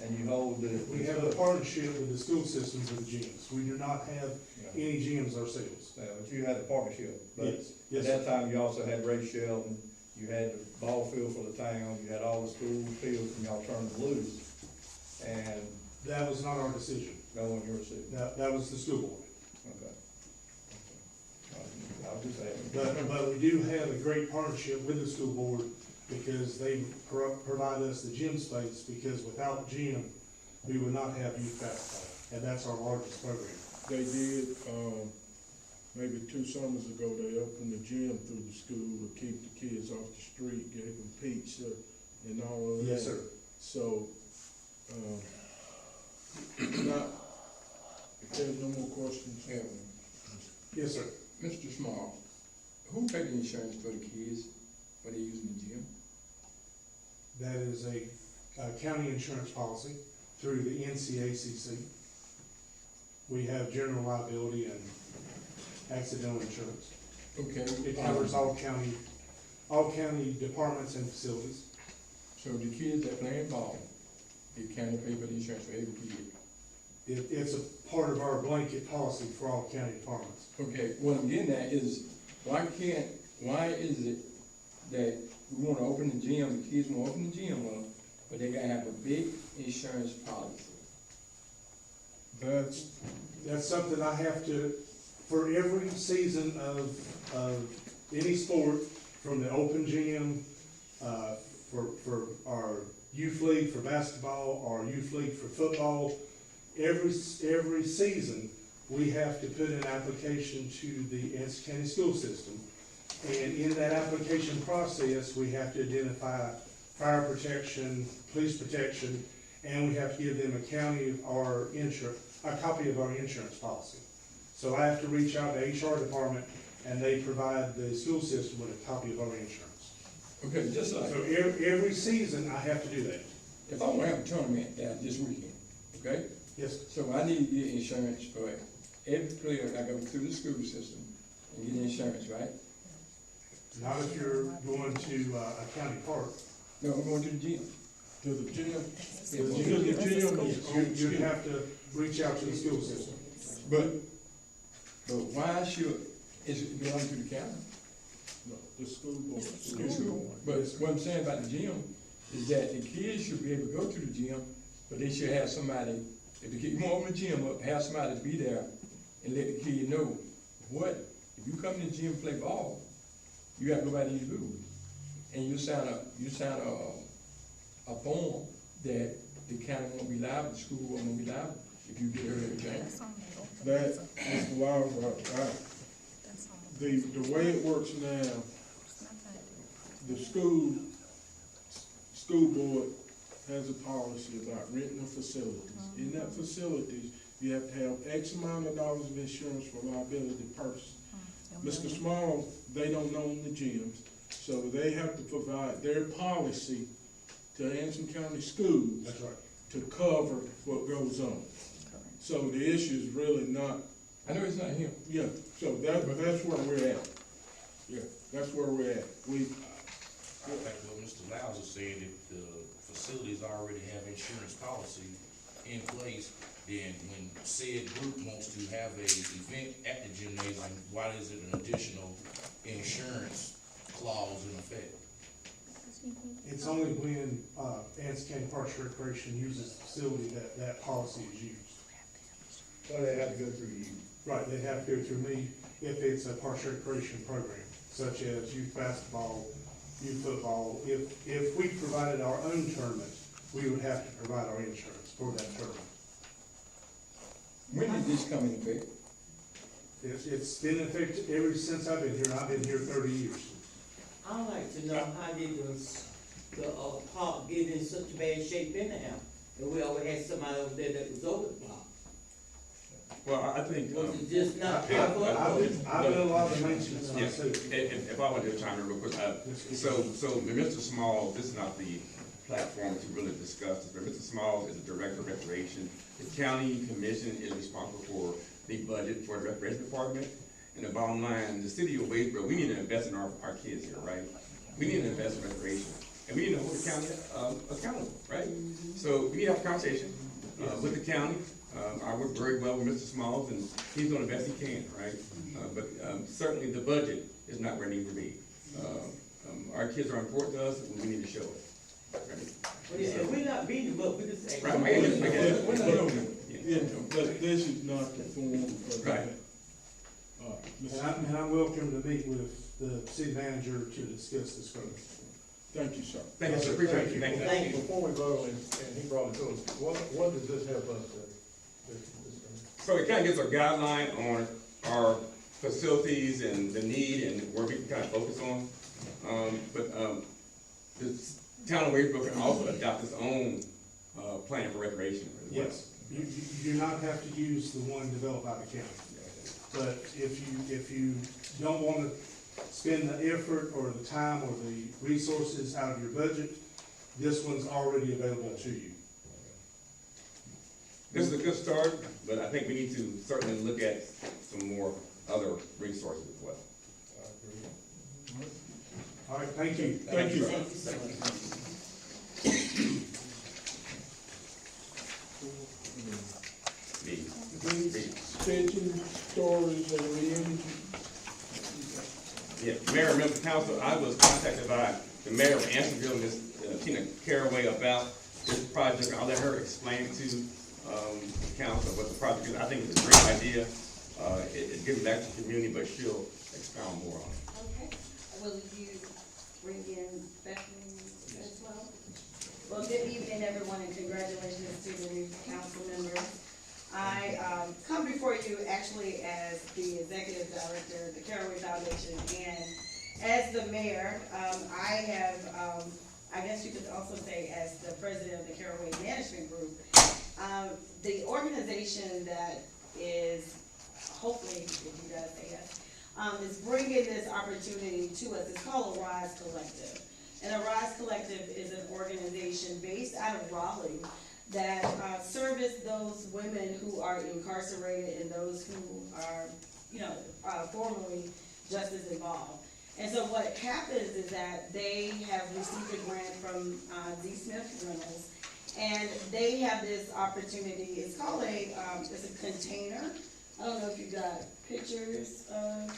and you hold the. We have a partnership with the school systems and the gyms. We do not have any gyms ourselves. Yeah, but you had a partnership. But Yes. Yes, at that sir. time, you also had Ray Shelton, you had the ball field for the town, you had all the school fields, and y'all turned them loose. And That was not our decision. no one here received. That was the school board. Okay. I was just asking. But we do have a great partnership with the school board, because they provide us the gym space, because without the gym, we would not have youth basketball, and that's our largest program. They did, maybe 2 summers ago, they opened the gym through the school to keep the kids off the street, gave them pizza and all of that. Yes, sir. So, now, if there's no more questions. Yes, sir. Mr. Small, who paid the insurance for the kids when they using the gym? That is a county insurance policy through the NCACC. We have general liability and accidental insurance. Okay. It covers all county departments and facilities. So the kids that playing ball, the county pay for the insurance for every kid? It's a part of our blanket policy for all county departments. Okay, what I'm getting at is, why is it that we wanna open the gym, the kids wanna open the gym up, but they gotta have a big insurance policy? That's something I have to, for every season of any sport, from the open gym, for our youth league for basketball, our youth league for football, every season, we have to put an application to the Anson County school system. And in that application process, we have to identify fire protection, police protection, and we have to give them a copy of our insurance policy. So I have to reach out to HR department, and they provide the school system with a copy of our insurance. Okay, just like, So every season, I have to do that. if I wanna have a tournament this weekend, okay? Yes, So I need to get insurance for every player that goes through the school system and get insurance, right? not if you're going to a county park. No, I'm going to the gym. To the gym, Yeah, to well, the gym, You'd have to reach out to the school system. But why should, is it belong to the county? no, the school board. The school. But what I'm saying about the gym is that the kids should be able to go to the gym, but they should have somebody, if the kid, you want to open the gym up, have somebody be there and let the kid know what, if you come to the gym and play ball, you have to go by these rules. And you sign a form that the county won't be liable, the school won't be liable if you get hurt in the game. That is the law, the way it works now, the school board has a policy about renting of facilities. In that facilities, you have to have X amount of dollars of insurance for liability person. Mr. Small, they don't own the gyms, so they have to provide their policy to Anson County Schools. That's right. To cover what goes on. So the issue is really not, I know it's not him. yeah, so that's where we're at. Yeah, that's where we're at. I think what Mr. Louser said, if the facilities already have insurance policy in place, then when said group wants to have a event at the gymnasium, why is it an additional insurance clause in effect? It's only when, Anson County Parks and Recreation uses the facility that that policy is used. So they have to go through you. Right, they have to go through me if it's a Parks and Recreation program, such as youth basketball, youth football. If we provided our own tournament, we would have to provide our insurance for that tournament. When did this come into effect? It's been in effect ever since I've been here, and I've been here 30 years. I'd like to know how did the park get in such bad shape anyhow? And we always had somebody over there that was over the park. Well, I think, Was it just not I've proper? done a lot of the maintenance yes, myself. if I wanted to chime in real quick, so Mr. Small, this is not the platform to really discuss this, but Mr. Small is the Director of Recreation. The county commission is responsible for the budget for the recreation department. And the bottom line, the city of Wadesboro, we need to invest in our kids here, right? We need to invest in recreation, and we need to hold the county accountable, right? So we need to have a conversation with the county. I work very well with Mr. Smalls, and he's doing the best he can, right? But certainly the budget is not where it needs to be. Our kids are important to us, and we need to show it. Right? Well, yeah, we're not beating them up, we're just. Right, I get it. We're not doing it. Yeah, but this is not the forum for that. Right. And I'm welcome to meet with the city manager to discuss this further. Thank you, sir. Thank you, sir. Appreciate it. Thank you. Thank you. Before we vote, and he brought it to us, what does this help us with? So it kind of gives a guideline on our facilities and the need and where we can kind of focus on. But the town of Wadesboro can also adopt its own plan for recreation as well. Yes, you do not have to use the one developed by the county. But if you don't want to spend the effort or the time or the resources out of your budget, this one's already available to you. This is a good start, but I think we need to certainly look at some more other resources as well. All right, thank you. Thank you. Thank you so much. Extension stories and reunion. Yeah, Mayor, member of council, I was contacted by the mayor of Ansonville, Ms. Tina Caraway, about this project. I'll let her explain to the council what the project is. I think it's a great idea. It gives back to the community, but she'll expound more on it. Okay, will you bring in Bethany as well? Well, good evening, everyone, and congratulations to the new council members. I come before you actually as the executive director of the Caraway Foundation, and as the mayor, I have, I guess you could also say as the president of the Caraway Management Group. The organization that is, hopefully, if you guys say yes, is bringing this opportunity to us. It's called Arise Collective. And Arise Collective is an organization based out of Raleigh that service those women who are incarcerated and those who are, formerly justice involved. And so what happens is that they have received a grant from D. Smith Reynolds, and they have this opportunity. It's called it's a container. I don't know if you got pictures of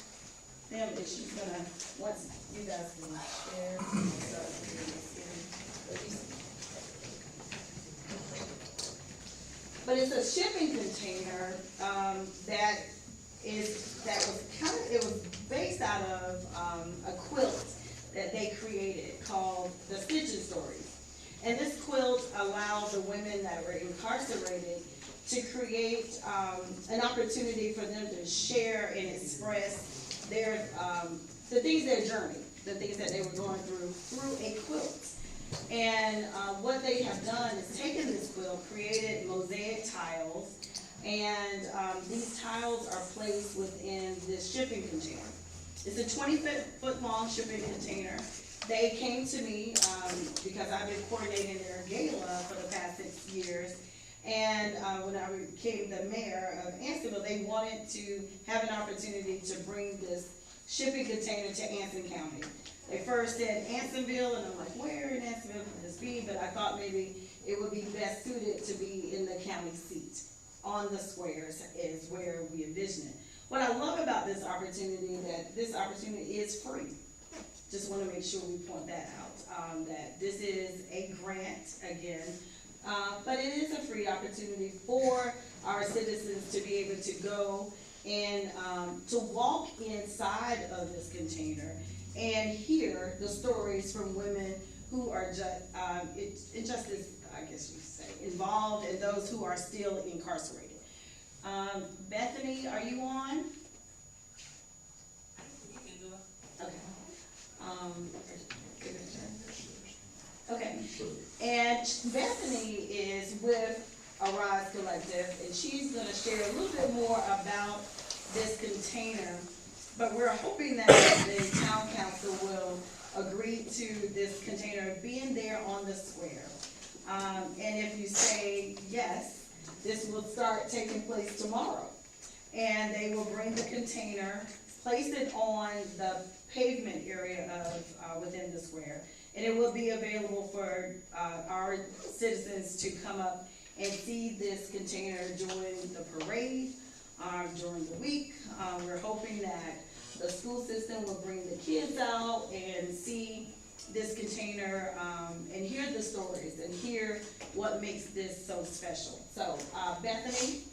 them, but she's gonna, once you guys can share. But it's a shipping container that was based out of a quilt that they created called the Stitching Stories. And this quilt allowed the women that were incarcerated to create an opportunity for them to share and express their the things, their journey, the things that they were going through a quilt. And what they have done is taken this quilt, created mosaic tiles, and these tiles are placed within this shipping container. It's a 20-foot long shipping container. They came to me because I've been coordinating their gala for the past 6 years. And when I became the mayor of Ansonville, they wanted to have an opportunity to bring this shipping container to Anson County. They first said Ansonville, and I'm like, where in Ansonville could this be? But I thought maybe it would be best suited to be in the county seat. on the squares is where we envision it. What I love about this opportunity, that this opportunity is free. Just wanna make sure we point that out, that this is a grant again, but it is a free opportunity for our citizens to be able to go and, to walk inside of this container and hear the stories from women who are injustice, I guess you could say, involved, and those who are still incarcerated. Bethany, are you on? Okay. Okay, and Bethany is with Arise Collective, and she's gonna share a little bit more about this container, but we're hoping that the town council will agree to this container being there on the square. And if you say yes, this will start taking place tomorrow. And they will bring the container, place it on the pavement area of, within the square. And it will be available for, our citizens to come up and see this container during the parade, during the week. We're hoping that the school system will bring the kids out and see this container, and hear the stories and hear what makes this so special. So, Bethany?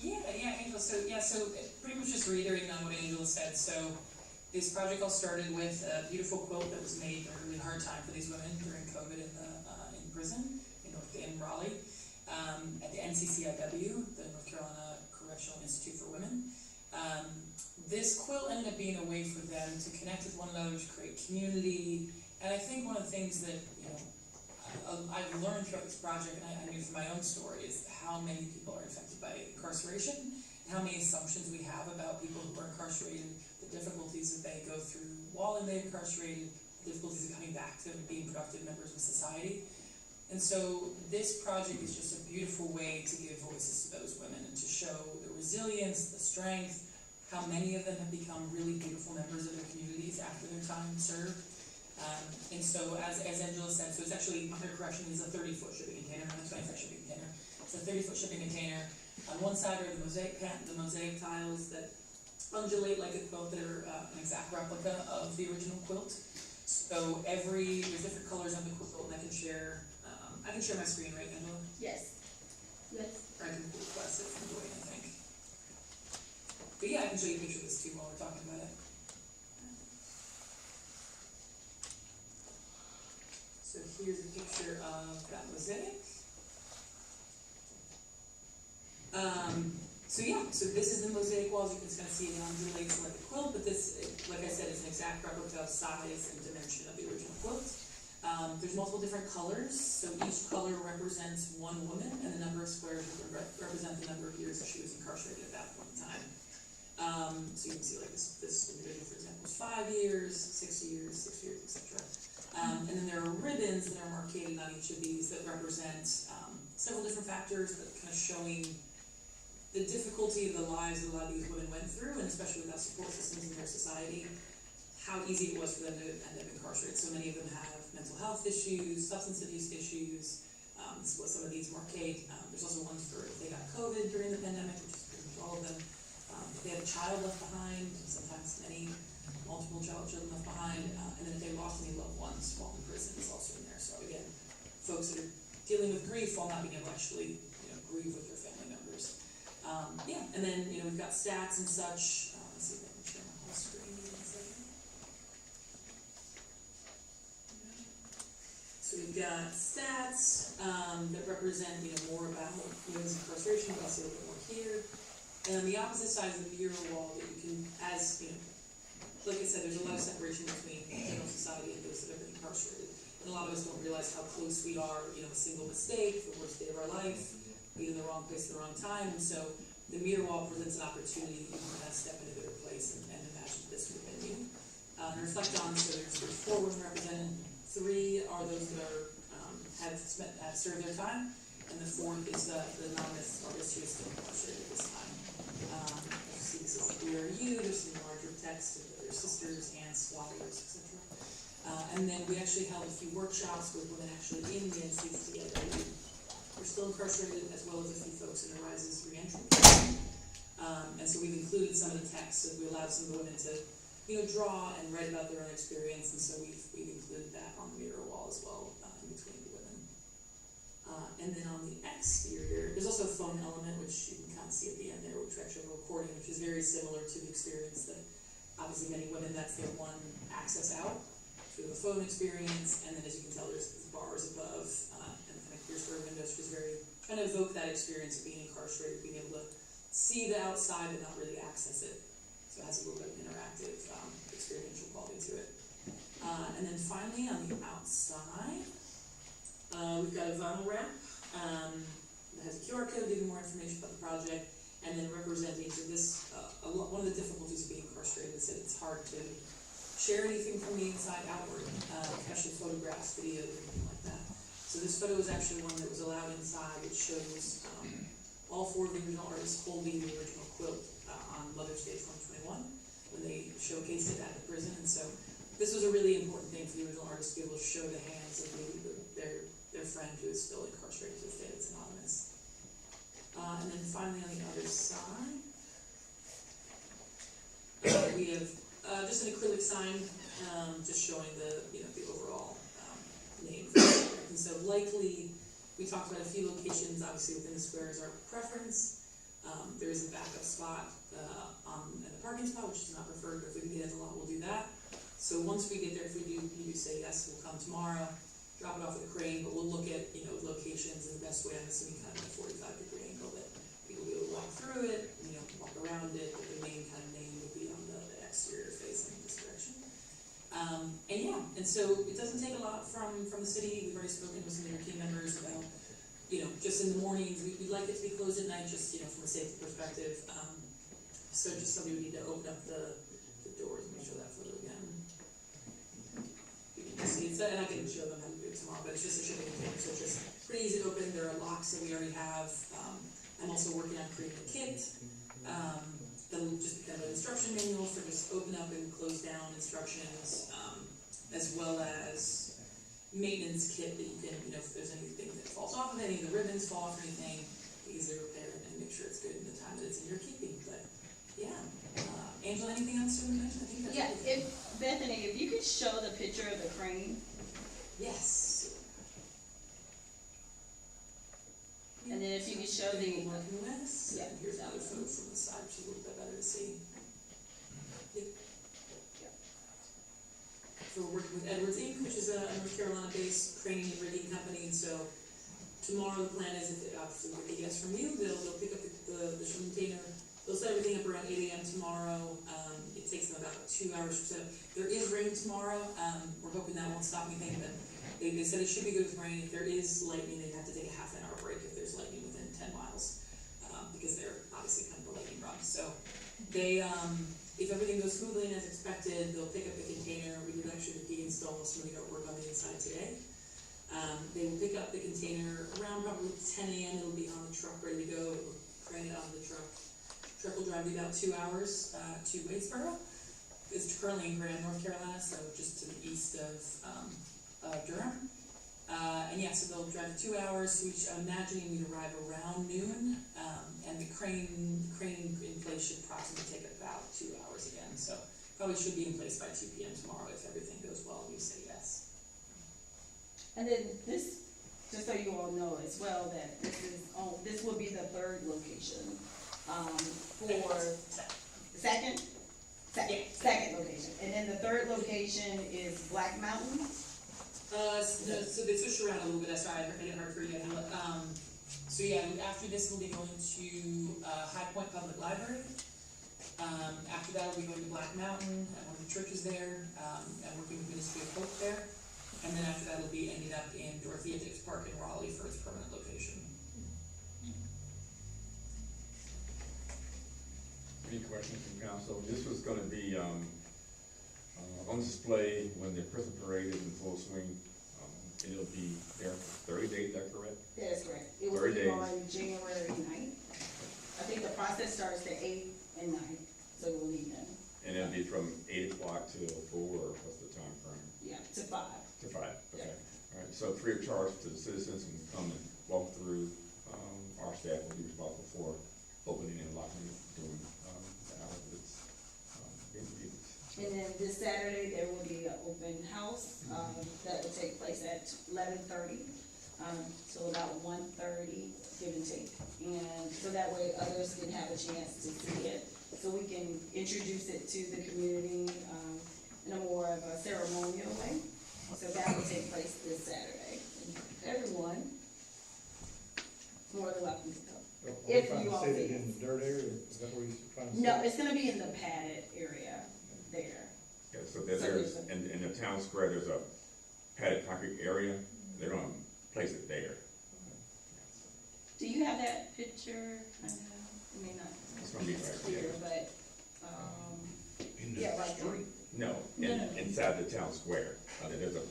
Yeah, Angela, so pretty much just reiterating on what Angela said, so this project all started with a beautiful quilt that was made during a really hard time for these women during COVID in prison in Raleigh, at the NCCIW, the North Carolina Correctional Institute for Women. This quilt ended up being a way for them to connect with one another, to create community, and I think one of the things that, I've learned throughout this project, and I knew from my own story, is how many people are affected by incarceration, and how many assumptions we have about people who are incarcerated, the difficulties that they go through while they're incarcerated, the difficulties of coming back to being productive members of society. And so this project is just a beautiful way to give voices to those women and to show the resilience, the strength, how many of them have become really beautiful members of their communities after their time served. And so, as Angela said, so it's actually, under correction, is a 30-foot shipping container, not a 20-foot shipping container. It's a 30-foot shipping container. On one side are the mosaic tiles that undulate like a quilt. They're an exact replica of the original quilt. So there's different colors on the quilt, and I can share my screen, right, Angela? Yes. Yes. Or I can request it from Dwayne, I think. But yeah, I can show you a picture of this too while we're talking about it. So here's a picture of that mosaic. So this is the mosaic walls. You can kind of see it undulates like a quilt, but this, like I said, is an exact replica of size and dimension of the original quilt. There's multiple different colors, so each color represents one woman, and the number of squares represent the number of years that she was incarcerated at that point in time. So you can see like this individual, for example, is 5 years, 6 years, 6 years, etc. And then there are ribbons that are marked on each of these that represent several different factors, that kind of showing the difficulty of the lives that a lot of these women went through, and especially without support systems in their society, how easy it was for them to end up incarcerated. So many of them have mental health issues, substance abuse issues. This is what some of these mark. There's also ones for if they got COVID during the pandemic, which is pretty much all of them. If they had a child left behind, sometimes multiple children left behind, and then if they lost any loved ones while in prison, is also in there. So again, folks that are dealing with grief while not being able to actually grieve with their family members. And then we've got stats and such. Let's see if I can share my whole screen in a second. So we've got stats that represent more about women's incarceration, but also a little bit more here. And on the opposite side is the mirror wall that you can, like I said, there's a lot of separation between general society and those that have been incarcerated. And a lot of us don't realize how close we are, a single mistake, the worst day of our life, being in the wrong place at the wrong time. And so the mirror wall presents an opportunity to kind of step into their place and imagine this within you. And reflect on, so there's 4 women represented, 3 are those that have served their time, and the 4th is the anonymous artist who is still incarcerated at this time. You see this is Who Are You? There's some larger text of their sisters, aunts, daughters, etc. And then we actually held a few workshops with women actually in the NCCIW were still incarcerated, as well as a few folks in the RISE's reentry. And so we've included some of the text, so we allowed some of the women to, draw and write about their own experience, and so we've included that on the mural wall as well, in between the women. And then on the exterior, there's also a phone element, which you can kind of see at the end there, which we actually have a recording, which is very similar to the experience that obviously many women, that's their one access out to the phone experience. And then as you can tell, there's bars above, and kind of clear square windows, which is very, trying to evoke that experience of being incarcerated, being able to see the outside but not really access it. So it has a little bit of interactive, experiential quality to it. And then finally, on the outside, we've got a vinyl wrap that has a QR code giving more information about the project, and then representing, so this, one of the difficulties of being incarcerated is that it's hard to share anything from the inside outward, especially photographs, videos, anything like that. So this photo is actually one that was allowed inside, which shows all four of the original artists holding the original quilt on Mother's Day 2021 when they showcased it at the prison. And so this was a really important thing for the original artists to be able to show the hands of their friend who is still incarcerated to this day that's anonymous. And then finally on the other side, we have just an acrylic sign just showing the overall name. And so likely, we talked about a few locations, obviously within the square is our preference. There is a backup spot in the parking spot, which is not preferred, but if we can get it a lot, we'll do that. So once we get there, if you do say yes, we'll come tomorrow, drop it off with a crane, but we'll look at, locations in the best way, I'm assuming kind of a 45-degree angle that people will be able to walk through it, walk around it, but the main kind of name would be on the exterior facing this direction. And so it doesn't take a lot from the city. We've already spoken with some of your team members about, just in the mornings, we'd like it to be closed at night, just, from a safety perspective. So just somebody would need to open up the doors. Let me show that photo again. You can see it's, and I can show them how to do it tomorrow, but it's just a shipping container, so it's just pretty easy to open. There are locks that we already have. I'm also working on creating a kit. That'll just be kind of an instruction manual for just open up and close down instructions, as well as maintenance kit that you can, if there's anything that falls off of any of the ribbons fall off or anything, easily repair it and make sure it's good in the time that it's in your keeping. But yeah, Angela, anything else you want to mention? I think that's Bethany, if you could show the picture of the crane. Yes. And then if you could show the working with, here's another photo from the side, which is a little bit better to see. So we're working with Edwards Inc., which is a North Carolina-based craning and rigging company. And so tomorrow the plan is, if obviously we get a yes from you, they'll pick up the shipping container. They'll set everything up around 8 a.m. tomorrow. It takes them about 2 hours to set up. There is rain tomorrow. We're hoping that won't stop anything, but they said it should be good with rain. If there is lightning, they'd have to take a half an hour break if there's lightning within 10 miles, because they're obviously kind of a lightning rod. So they, if everything goes smoothly and as expected, they'll pick up the container. We would actually de-install some of the artwork on the inside today. They will pick up the container around probably 10 a.m. It'll be on the truck ready to go. We'll crane it onto the truck. Truck will drive you about 2 hours to Wadesboro. It's currently in Graham, North Carolina, so just to the east of Durham. And yeah, so they'll drive 2 hours, which I'm imagining we'd arrive around noon, and the crane in place should approximately take about 2 hours again. So probably should be in place by 2 p.m. tomorrow if everything goes well and we say yes. And then this, just so you all know as well, that this will be the third location for second location, and then the third location is Black Mountain. So they switched around a little bit. Sorry, I didn't heard for you. So yeah, after this we'll be going to High Point Public Library. After that we'll be going to Black Mountain at one of the churches there, and working with Ministry of Hope there. And then after that it'll be ending up in Dorothea Dix Park in Raleigh for its permanent location. Any questions from council? This was going to be on display when the prison parade is in full swing. And it'll be there for 30 days, is that correct? That is correct. It will be on January 9th. I think the process starts at 8 and 9, so we'll need them. And it'll be from 8 o'clock till 4, or what's the time frame? Yeah, to 5. To 5, okay. Yeah. All right, so free of charge to the citizens can come and walk through. Our staff will be responsible for opening and locking during, the hours of its, being used. And then this Saturday, there will be an open house, that will take place at 11:30, till about 1:30, give and take. And so that way others can have a chance to see it, so we can introduce it to the community, in a more of a ceremonial way. So that will take place this Saturday. And everyone, more than welcome to come. If you all Set it see in the dirt area, is that where you're trying to set it? No, it's gonna be in the padded area there. Yeah, so there's, in the town square, there's a padded concrete area, they're gonna place it there. Do you have that picture? I know, I mean, not It's gonna be right clear, there. but, In the yeah, right there. street. No, No, no. inside the town square, there's a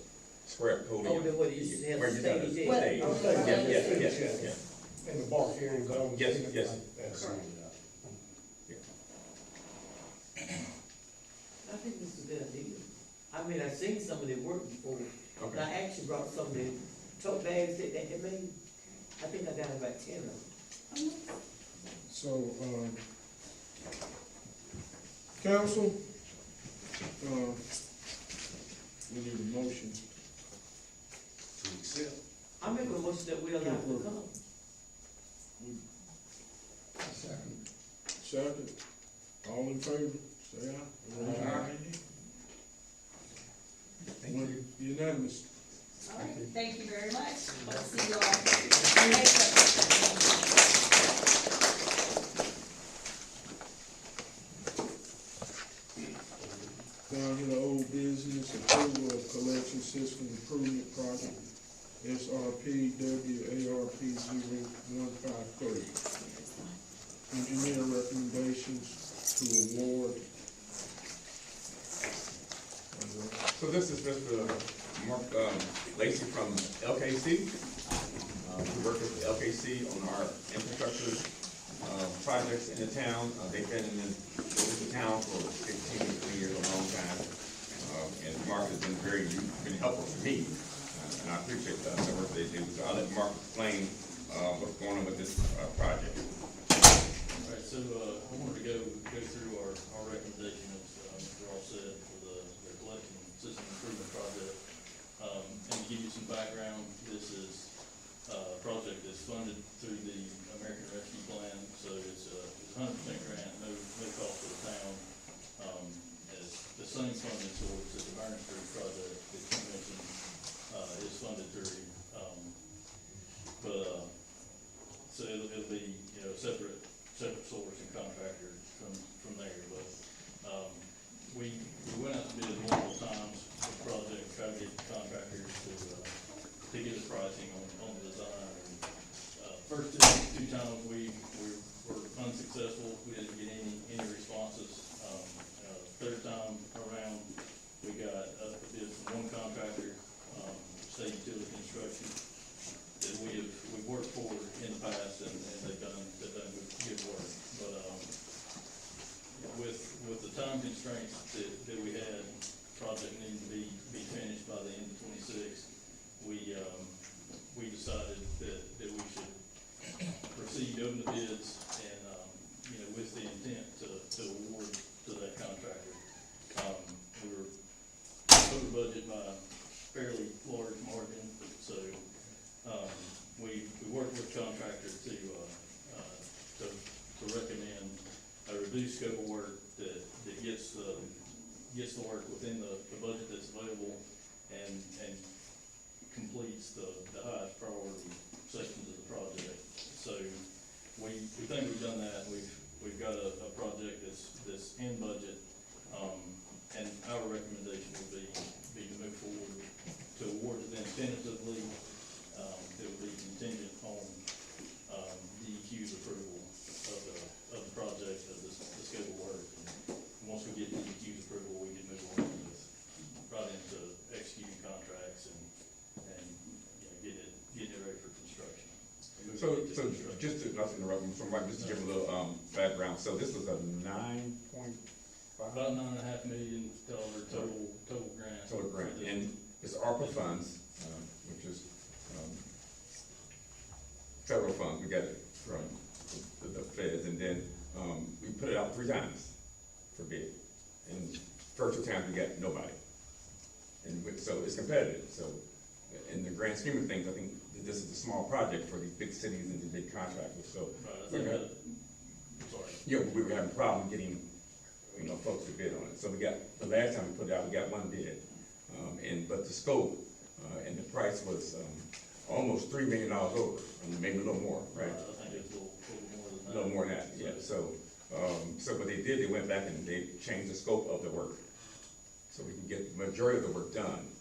square podium. Oh, the what you used to have Where you got a stage stage. there. Stage. What? Yes. In the bar area, I was Yes, thinking yes. like that. Correct. I think this is a good idea. I mean, I've seen some of their work before. Okay. And I actually brought some of the tote bags that they had made. I think I got about 10 of them. So, council, we need a motion. To accept. I make a motion that we allow them to come. Second, all in favor, say aye. Aye. Unanimous. All right, thank you very much. I'll see you all next week. Down here, the old business, approval of collection system improvement project, SRP WARP 0153. Engineer recommendations to award. So this is Mr. Mark Lacy from LKC. We work with LKC on our infrastructure projects in the town. They've been in the town for 15 to 20 years, a long time. And Mark has been been helpful to me, and I appreciate the work they do. So I'll let Mark explain what's going on with this project. All right, so, I wanted to go through our recommendation as, Mr. Ross said, for the collection system improvement project. And to give you some background, this is a project that's funded through the American Rescue Plan, so it's a 100% grant, no cost to the town. As the same funding source as the Burn Street project that you mentioned, is funded through. So it'll be, separate source and contractor from there, but, we went out to bid multiple times for the project, tried to get the contractors to get us pricing on the design. And first two times we were unsuccessful, we didn't get any responses. Third time around, we got a bid from one contractor, State Utility Construction, that we've worked for in the past, and they've done good work. But, with the time constraints that we had, project needed to be finished by the end of 26, we decided that we should proceed, open the bids, and, with the intent to award to that contractor. We were over budget by a fairly large margin, so, we worked with the contractor to recommend a reduced scope of work that gets the work within the budget that's available and completes the highest priority sections of the project. So we think we've done that. We've got a project that's in budget, and our recommendation would be to move forward to award it then tentatively. It would be contingent on DEQ's approval of the project, of the scope of work. And once we get DEQ's approval, we can move on right into executing contracts and getting it ready for construction. So just to, not to interrupt, just to give a little background. So this was a $9.5 About $9.5 million total grant. total grant, and it's ARPA funds, which is federal funds, we got it from the feds, and then, we put it out 3 times for bid. And first 2 times, we got nobody. So it's competitive, so in the grand scheme of things, I think that this is a small project for these big cities and the big contractors, so. Yeah, we were having a problem getting, folks to bid on it, so the last time we put it out, we got 1 bid. But the scope, and the price was, almost $3 million over, maybe a little more, right? I think it's a little more than that. A little more than that, yeah, so what they did, they went back and they changed the scope of the work. So we can get the majority of the work done,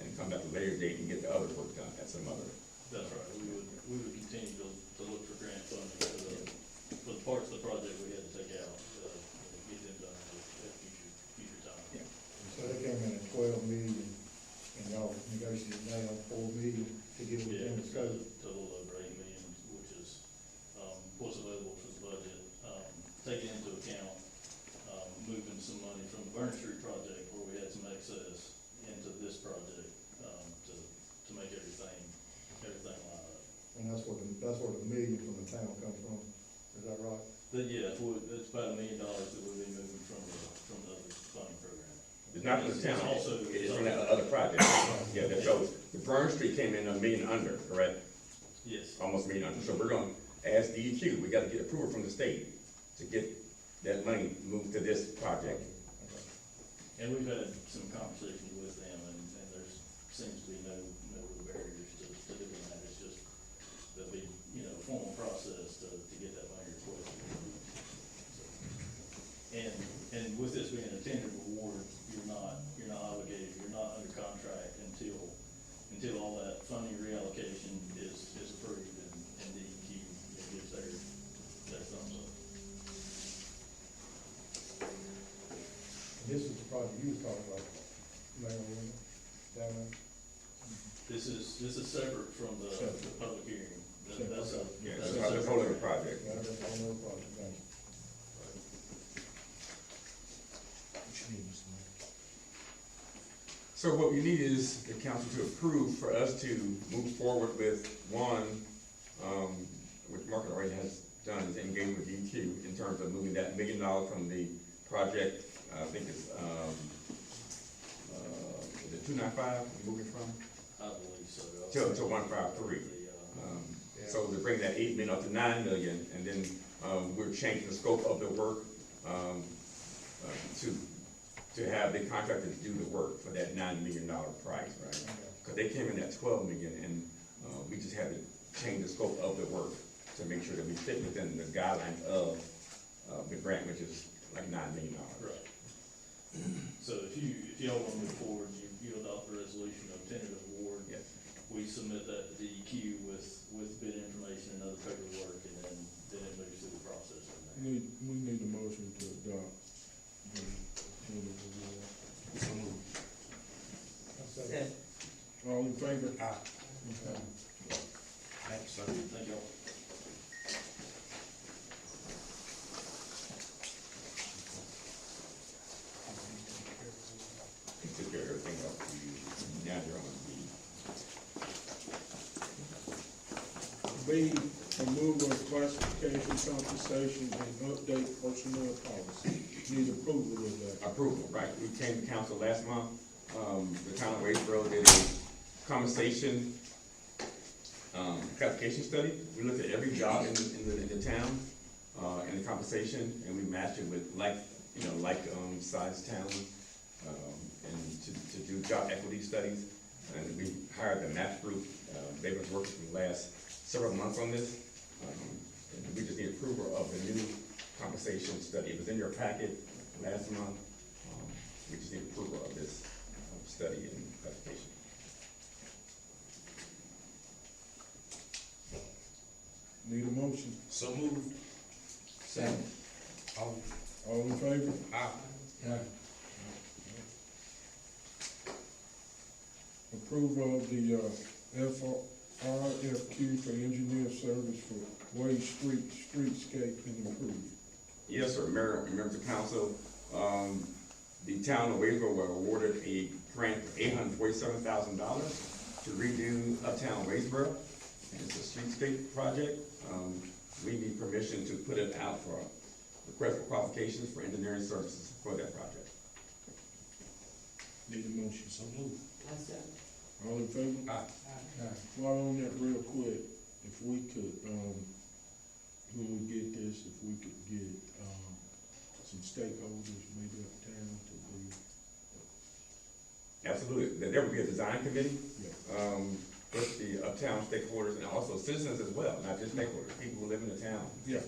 and come back a later date and get the other work done at some other. That's right, we would continue to look for grant funding for the parts of the project we had to take out, get them done at future time. Yeah. So they came in at 12 million, and y'all negotiated down 4 million to get within the scope. Total over 8 million, which is, what's available for the budget. Taking into account, moving some money from the Burn Street project where we had some excess into this project, to make everything line up. And that's where the million from the town comes from, is that right? But yeah, it's about $1 million that we'll be moving from the other funding program. It's not from the town, Also, it's from that other project. Yeah, so the Burn Street came in $1 million under, correct? Yes. Almost $1 million under, so we're gonna ask DEQ, we gotta get approval from the state to get that money moved to this project. And we've had some conversations with them, and there seems to be no real barriers to doing that. It's just, there'll be, a formal process to get that money requested. And with this being a tentative award, you're not obligated, you're not under contract until all that funding reallocation is approved and DEQ gives their thumbs up. This is the project you was talking about, Mayor, down there. This is separate from the public hearing. That's a. Yeah, that's so a this whole other project. Yeah, that's a whole other project, thank you. So what we need is the council to approve for us to move forward with one, which Mark already has done, is engage with DEQ in terms of moving that $1 million from the project, I think it's, is it 295 we're moving from? I believe so. To 153. So to bring that 8 million up to 9 million, and then, we're changing the scope of the work, to have the contractor do the work for that $9 million price, right? Because they came in at 12 million, and, we just had to change the scope of the work to make sure that we fit within the guidelines of, the grant, which is like $9 million. Right. So if y'all want to move forward, you adopt the resolution of tentative award. Yes. We submit that to DEQ with bid information and other paperwork, and then it moves through the process from there. We need a motion to adopt. Second. All in favor? Aye. Okay. Thanks, sir. Thank y'all. Took care of everything else. Now you're on B, removal of classification, compensation, and update personnel policy. Need approval of that. approval, right? We came to council last month. The town of Wadesboro did a compensation, classification study. We looked at every job in the town, and the compensation, and we matched it with size town, and to do job equity studies. And we hired the match group. They've been working for the last several months on this. And we just need approval of the new compensation study. It was in your packet last month. We just need approval of this study and classification. Need a motion? So moved. Second. All All in favor? Aye. Approval of the, RFQ for engineer service for Wade Street, streetscape and improvement. Yes, sir, Mayor, members of council, the town of Wadesboro were awarded a grant for $847,000 to redo uptown Wadesboro. and it's a streetscape project. We need permission to put it out for request for qualifications for engineering services for that project. Need a motion? So moved. I said, All in favor? While on that real quick, if we could, when we get this, if we could get, some stakeholders maybe uptown to be. Absolutely, there would be a design committee, Yeah. with the uptown stakeholders and also citizens as well, not just stakeholders, people who live in the town. Yeah.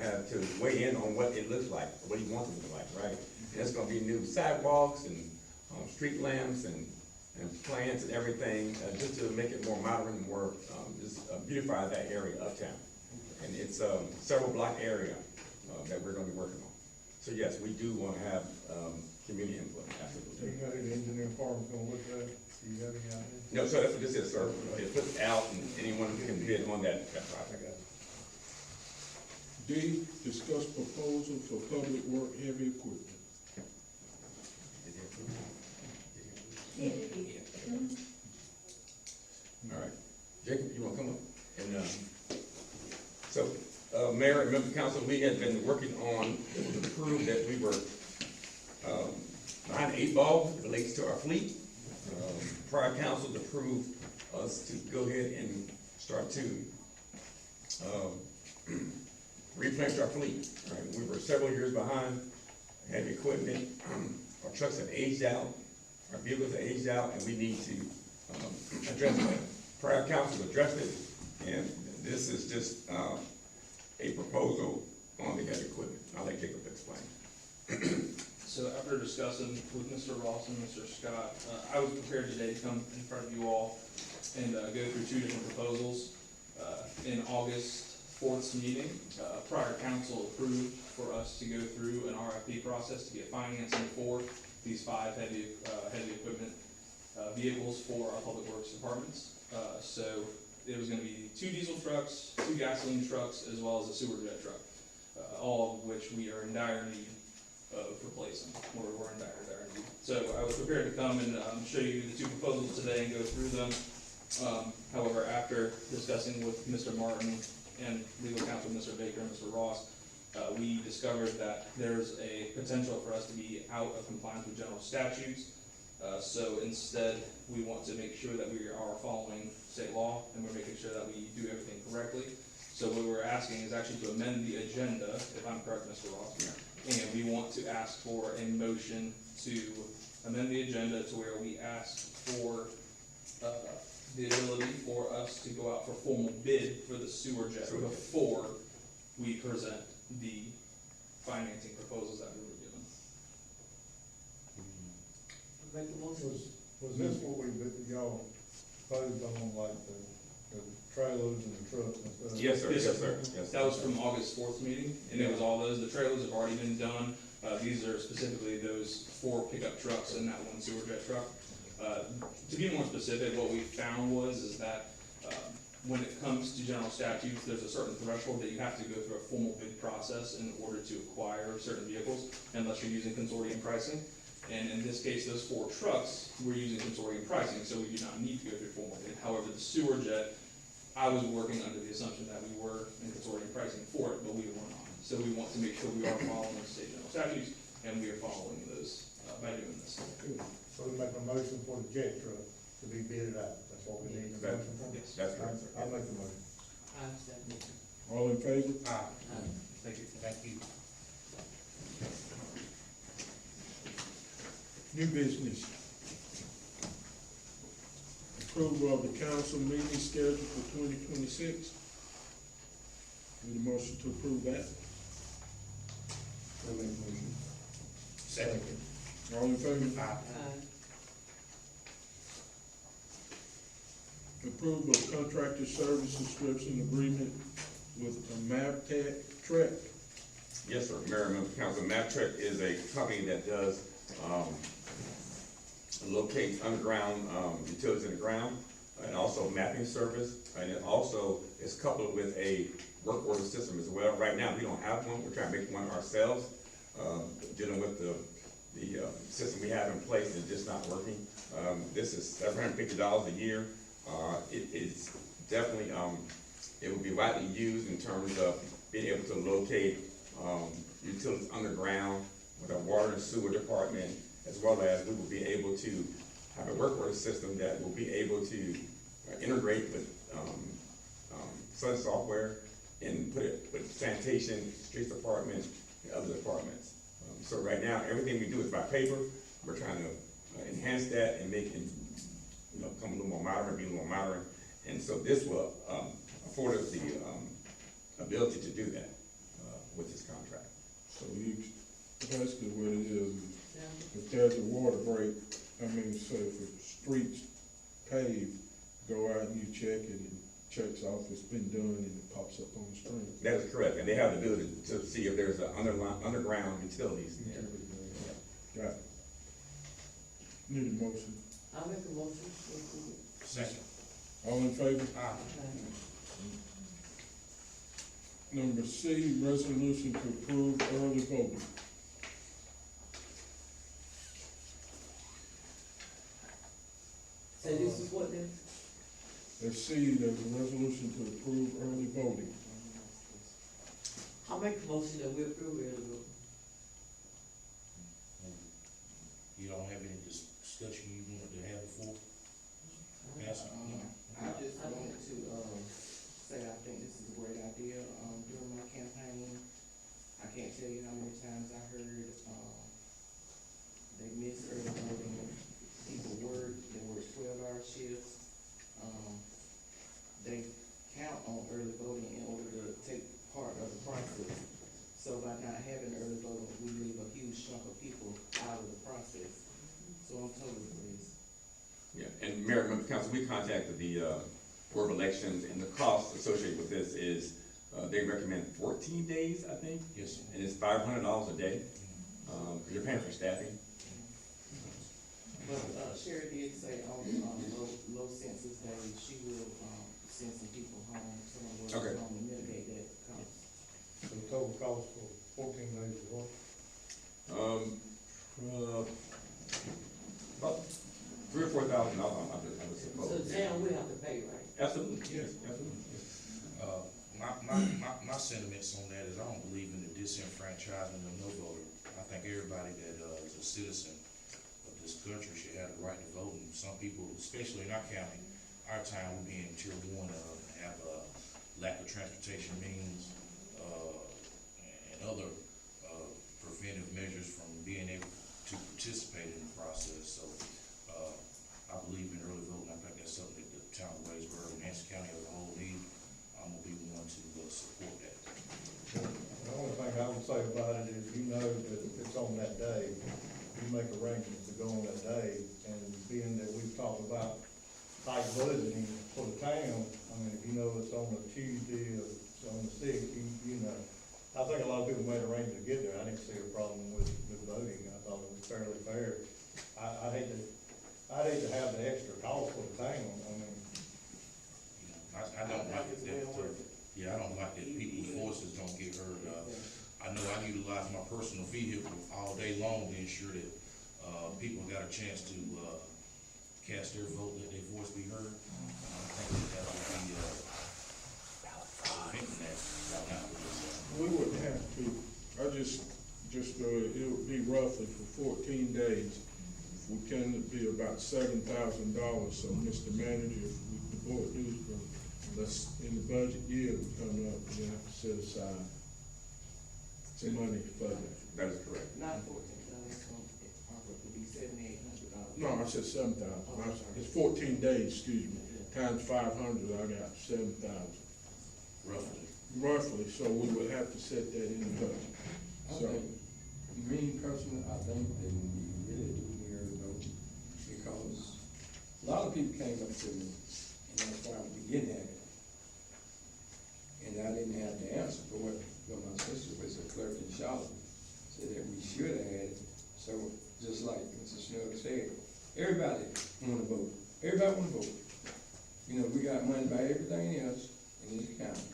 To weigh in on what it looks like, what he wants it to look like, right? And it's gonna be new sidewalks and, street lamps and plants and everything, just to make it more modern, more, just beautify that area uptown. And it's a several block area, that we're gonna be working on. So yes, we do wanna have, community input, absolutely. You got any engineering firms gonna look at it? Do you have any idea? No, so that's what this is, sir. It puts out and anyone can bid on that project. D, discuss proposal for public work heavy equipment. All right, Jacob, you wanna come up? And, so, Mayor and member of council, we had been working on, it was approved that we were, behind the 8 ball, it relates to our fleet. Prior councils approved us to go ahead and start to, replenish our fleet. Right? We were several years behind, heavy equipment, our trucks have aged out, our vehicles have aged out, and we need to, address that. Prior council addressed it, and this is just, a proposal on the heavy equipment. I'll let Jacob explain. So after discussing with Mr. Ross and Mr. Scott, I was prepared today to come in front of you all and go through 2 different proposals. In August 4th's meeting, prior council approved for us to go through an RFP process to get financing for these 5 heavy equipment vehicles for our public works departments. So it was gonna be 2 diesel trucks, 2 gasoline trucks, as well as a sewer jet truck, all of which we are in dire need of replacing, or we're in dire need. So I was prepared to come and show you the 2 proposals today and go through them. However, after discussing with Mr. Martin and legal counsel Mr. Baker and Mr. Ross, we discovered that there's a potential for us to be out of compliance with general statutes. So instead, we want to make sure that we are following state law and we're making sure that we do everything correctly. So what we're asking is actually to amend the agenda, if I'm correct, Mr. Ross. Yeah. And we want to ask for a motion to amend the agenda to where we ask for, the ability for us to go out for formal bid for the sewer jet before we present the financing proposals that we were given. make the motion. Was this what y'all posed on, like the trailers and the trucks and stuff? Yes, sir, yes, sir. Yes, That was from August 4th meeting, and it was all those, the trailers have already been done. These are specifically those 4 pickup trucks and that 1 sewer jet truck. To be more specific, what we found is that when it comes to general statutes, there's a certain threshold that you have to go through a formal bid process in order to acquire certain vehicles, unless you're using consortium pricing. And in this case, those 4 trucks, we're using consortium pricing, so we do not need to go through formal bid. However, the sewer jet, I was working under the assumption that we were in consortium pricing for it, but we were not. So we want to make sure we are following the state general statutes, and we are following those by doing this. So we make a motion for the jet truck to be bidded out, that's what we need a motion for? Yes. That's correct, sir. I'll make the motion. I second it. All in favor? Thank you. Thank you. New business. Approval of the council meeting schedule for 2026. Need a motion to approve that? I'll make the motion. Second. All in favor? Aye. Approval of contractor service subscription agreement with MapTech Trek. Yes, sir. Mayor and member of council, MapTrek is a company that does, locate underground, utilities in the ground, and also mapping service, and it also is coupled with a work order system as well. Right now, we don't have one, we're trying to make one ourselves, dealing with the system we have in place is just not working. This is $750 a year. It is definitely, it would be widely used in terms of being able to locate, utilities underground with our water and sewer department, as well as we will be able to have a work order system that will be able to integrate with, Sun Software and put it with sanitation, streets department, and other departments. So right now, everything we do is by paper. We're trying to enhance that and make it, come a little more modern, be a little more modern. And so this will afford us the ability to do that with this contract. So you, basically what it is, if there's a water break, so if a street's paved, go out and you check it and checks off it's been done and it pops up on the screen. That is correct, and they have the ability to see if there's underground utilities in there. Got it. Need a motion. I'll make a motion. Second. All in favor? Number C, resolution to approve early voting. So this is what then? Let's see, there's a resolution to approve early voting. I'll make a motion that we approve early voting. You don't have any discussion you wanted to have before? Pass it. I just wanted to, say I think this is a great idea, during my campaign. I can't tell you how many times I heard, they miss early voting. People they work 12-hour shifts. They count on early voting in order to take part of the process. So by not having early voting, we leave a huge chunk of people out of the process. So I'm totally pleased. Yeah, and Mayor, Member Council, we contacted the Board of Elections, and the cost associated with this is, they recommend 14 days, I think. Yes, sir. And it's $500 a day. You're paying for staffing. But, Sherry did say on, low census days, she will, send some people home, someone will Okay. home to mitigate that cost. So the total cost for 14 days is what? About $3,000 or $4,000, I would suppose. So town we have to pay, right? Absolutely, yes, absolutely. My sentiments on that is I don't believe in the disenfranchisement of no voter. I think everybody that is a citizen of this country should have the right to vote. And some people, especially in our county, our town, we being tier 1, have a lack of transportation means, and other preventive measures from being able to participate in the process. So I believe in early voting. I think that's something that the town of Waynesboro and Hanson County as a whole need. I'm gonna be one to support that. The only thing I would say about it is, you know that if it's on that day, you make arrangements to go on that day, and being that we've talked about tight budgeting for the town, I mean, if you know it's on a Tuesday or it's on the 6th, you know. I think a lot of people made arrangements to get there. I didn't see a problem with voting. I thought it was fairly fair. I'd hate to have the extra cost for the town. I mean, I don't like it that, I don't like that people's voices don't get heard. I know I utilize my personal vehicle all day long to ensure that, people got a chance to, cast their vote, let their voice be heard. I think that would be, preventing that right now. We wouldn't have to, it would be roughly for 14 days. If we can, it'd be about $7,000. So, Mr. Manager, if the board does, unless in the budget year coming up, we have to set aside some money for that. That is correct. Not 14,000, it would be $7,800. No, I said 7,000. It's 14 days, excuse me. Times 500, I got 7,000. Roughly, so we would have to set that in the budget. So, Me personally, I think that we really do hear vote, because a lot of people came up to me, and that's why we didn't have it. And I didn't have the answer for it, but my sister was a clerk in Charlotte, said that we should have had it. So, just like Mr. Snug said, everybody wanna vote, everybody wanna vote. You know, we got money by everything else in this county,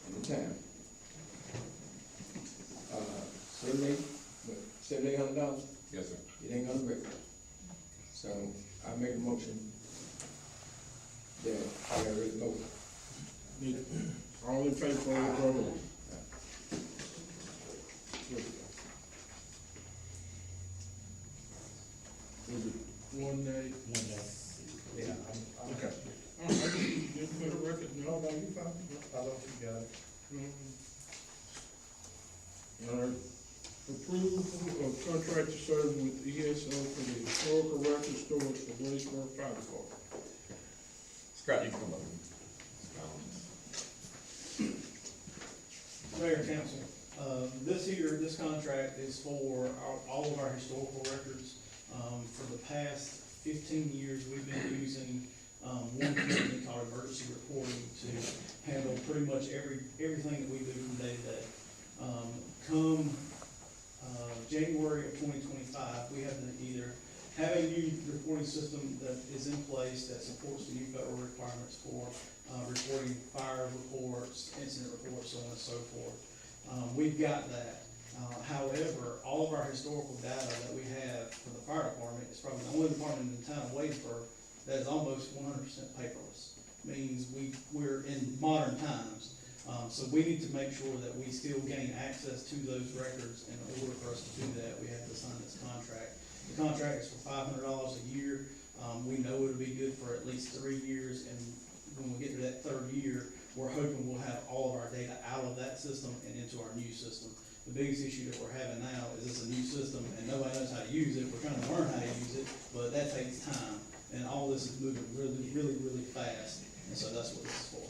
in the town. $7,800? Yes, sir. It ain't gonna break. So I make a motion that I already know. All in favor, roll. Was it one nay? Yeah, Okay. All right, just for the record, no, no. no, you fine, I don't think you got it. All right. Approval of contract to serve with ESO for the historical record storage for Blaisdell Fire Department. Scott, you can come up. Mayor, council, this contract is for all of our historical records. For the past 15 years, we've been using, one company called Emergency Reporting to handle pretty much everything that we do from day to day. Come January of 2025, we have to either have a new reporting system that is in place that supports the new federal requirements for reporting fire reports, incident reports, so on and so forth. We've got that. However, all of our historical data that we have for the fire department is probably the only department in the town of Wadesboro that is almost 100% paperless. Means we're in modern times. So we need to make sure that we still gain access to those records. In order for us to do that, we have to sign this contract. The contract is for $500 a year. We know it'll be good for at least 3 years, and when we get to that third year, we're hoping we'll have all of our data out of that system and into our new system. The biggest issue that we're having now is it's a new system and nobody knows how to use it. We're trying to learn how to use it, but that takes time. And all this is moving really, really, really fast, and so that's what this is for.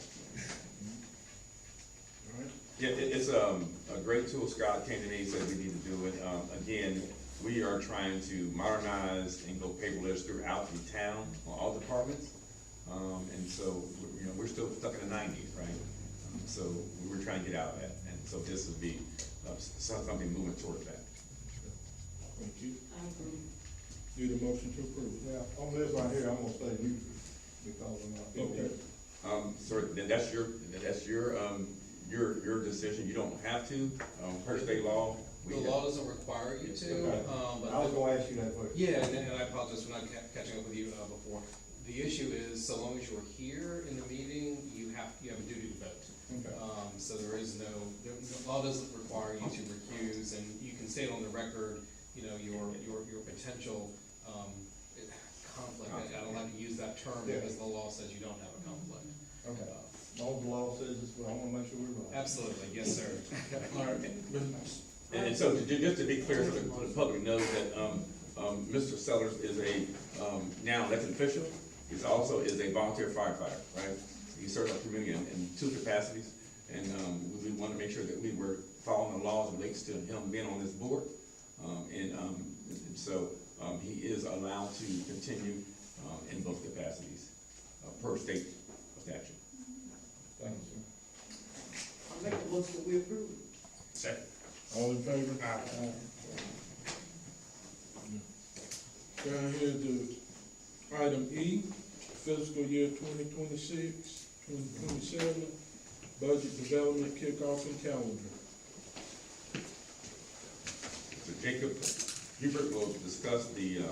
Yeah, it's a great tool. Scott came to me and said we need to do it. Again, we are trying to modernize and go paperless throughout the town, on all departments. And so, you know, we're still stuck in the 90s, right? So we were trying to get out of that, and so this would be something moving towards that. Thank you. Need a motion to approve. Yeah, on this right here, I'm gonna stay neutral, because I'm not. Okay. So then that's your decision. You don't have to, per state law. The law doesn't require you to, Okay. but. I was gonna ask you that question. Yeah, and I apologize for not catching up with you, before. The issue is, so long as you're here in the meeting, you have a duty to vote. Okay. So there is the law doesn't require you to recuse, and you can state on the record, you know, your potential, conflict. I don't like to use that term because the law says you don't have a conflict. Okay. All the law says is, well, I wanna make sure we're right. Absolutely, yes, sir. All right. And so just to be clear, so the public knows that, Mr. Sellers is a, now elected official. He's also is a volunteer firefighter, right? He serves our community in 2 capacities. And, we want to make sure that we were following the laws relates to him being on this board. And so, he is allowed to continue, in both capacities, per state statute. Thank you, sir. I make a motion that we approve. Second. All in favor? Aye. Down here to item E, fiscal year 2026, 2027, budget development kickoff and calendar. So Jacob Hubert will discuss the,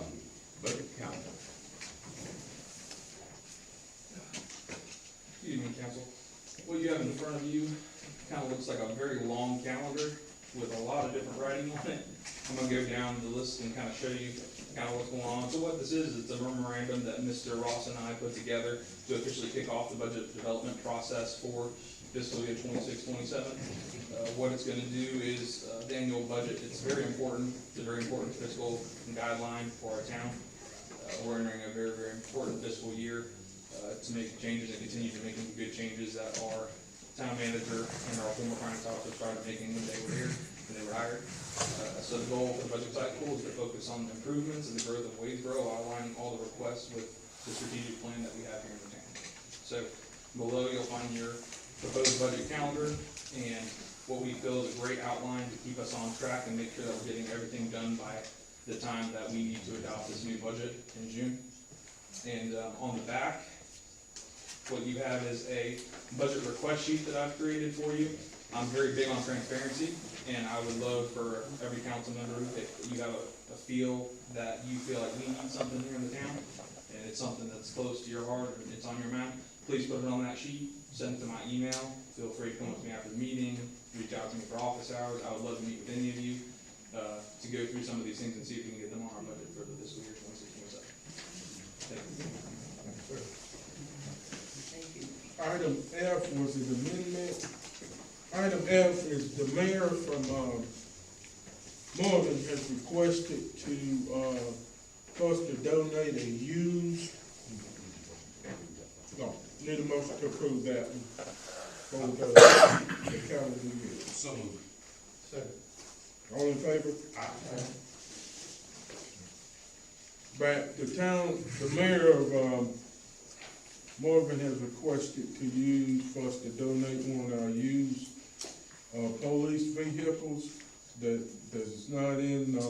budget calendar. Excuse me, council. What you have in front of you kind of looks like a very long calendar with a lot of different writing on it. I'm gonna go down the list and kind of show you kind of what's going on. So what this is, it's a memorandum that Mr. Ross and I put together to officially kick off the budget development process for fiscal year 26-27. What it's gonna do is, the annual budget, it's very important. It's a very important fiscal guideline for our town. We're entering a very, very important fiscal year, to make changes and continue to making good changes that our town manager and our former finance officer started making when they were here, when they were hired. So the goal for the budget cycle is to focus on the improvements and the growth of Wadesboro, outlining all the requests with the strategic plan that we have here in the town. So below you'll find your proposed budget calendar and what we feel is a great outline to keep us on track and make sure that we're getting everything done by the time that we need to adopt this new budget in June. And on the back, what you have is a budget request sheet that I've created for you. I'm very big on transparency, and I would love for every council member, if you have a feel that you feel like we need something here in the town, and it's something that's close to your heart or it's on your mind, please put it on that sheet, send it to my email. Feel free to come up to me after the meeting, reach out to me for office hours. I would love to meet with any of you to go through some of these things and see if we can get them on our budget for the fiscal year 26-27. Thank you. Item F was an amendment. Item F is the mayor from Morgan has requested for us to donate a used, no, need a motion to approve that for the calendar year. So moved. Second. All in favor? But the mayor of Morgan has requested for us to donate one of our used police vehicles that is not in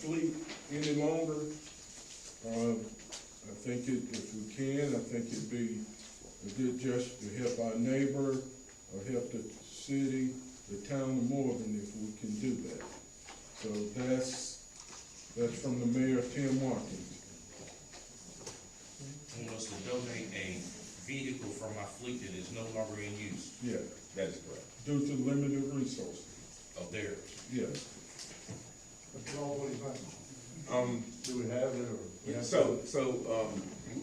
fleet any longer. I think if we can, I think it'd be a good gesture to help our neighbor or help the city, the town of Morgan, if we can do that. So that's from the mayor, Tim Watkins. He wants to donate a vehicle from our fleet that is no longer in use. Yeah, That is correct. due to limited resources. Of theirs. Yes. Do we have it, or?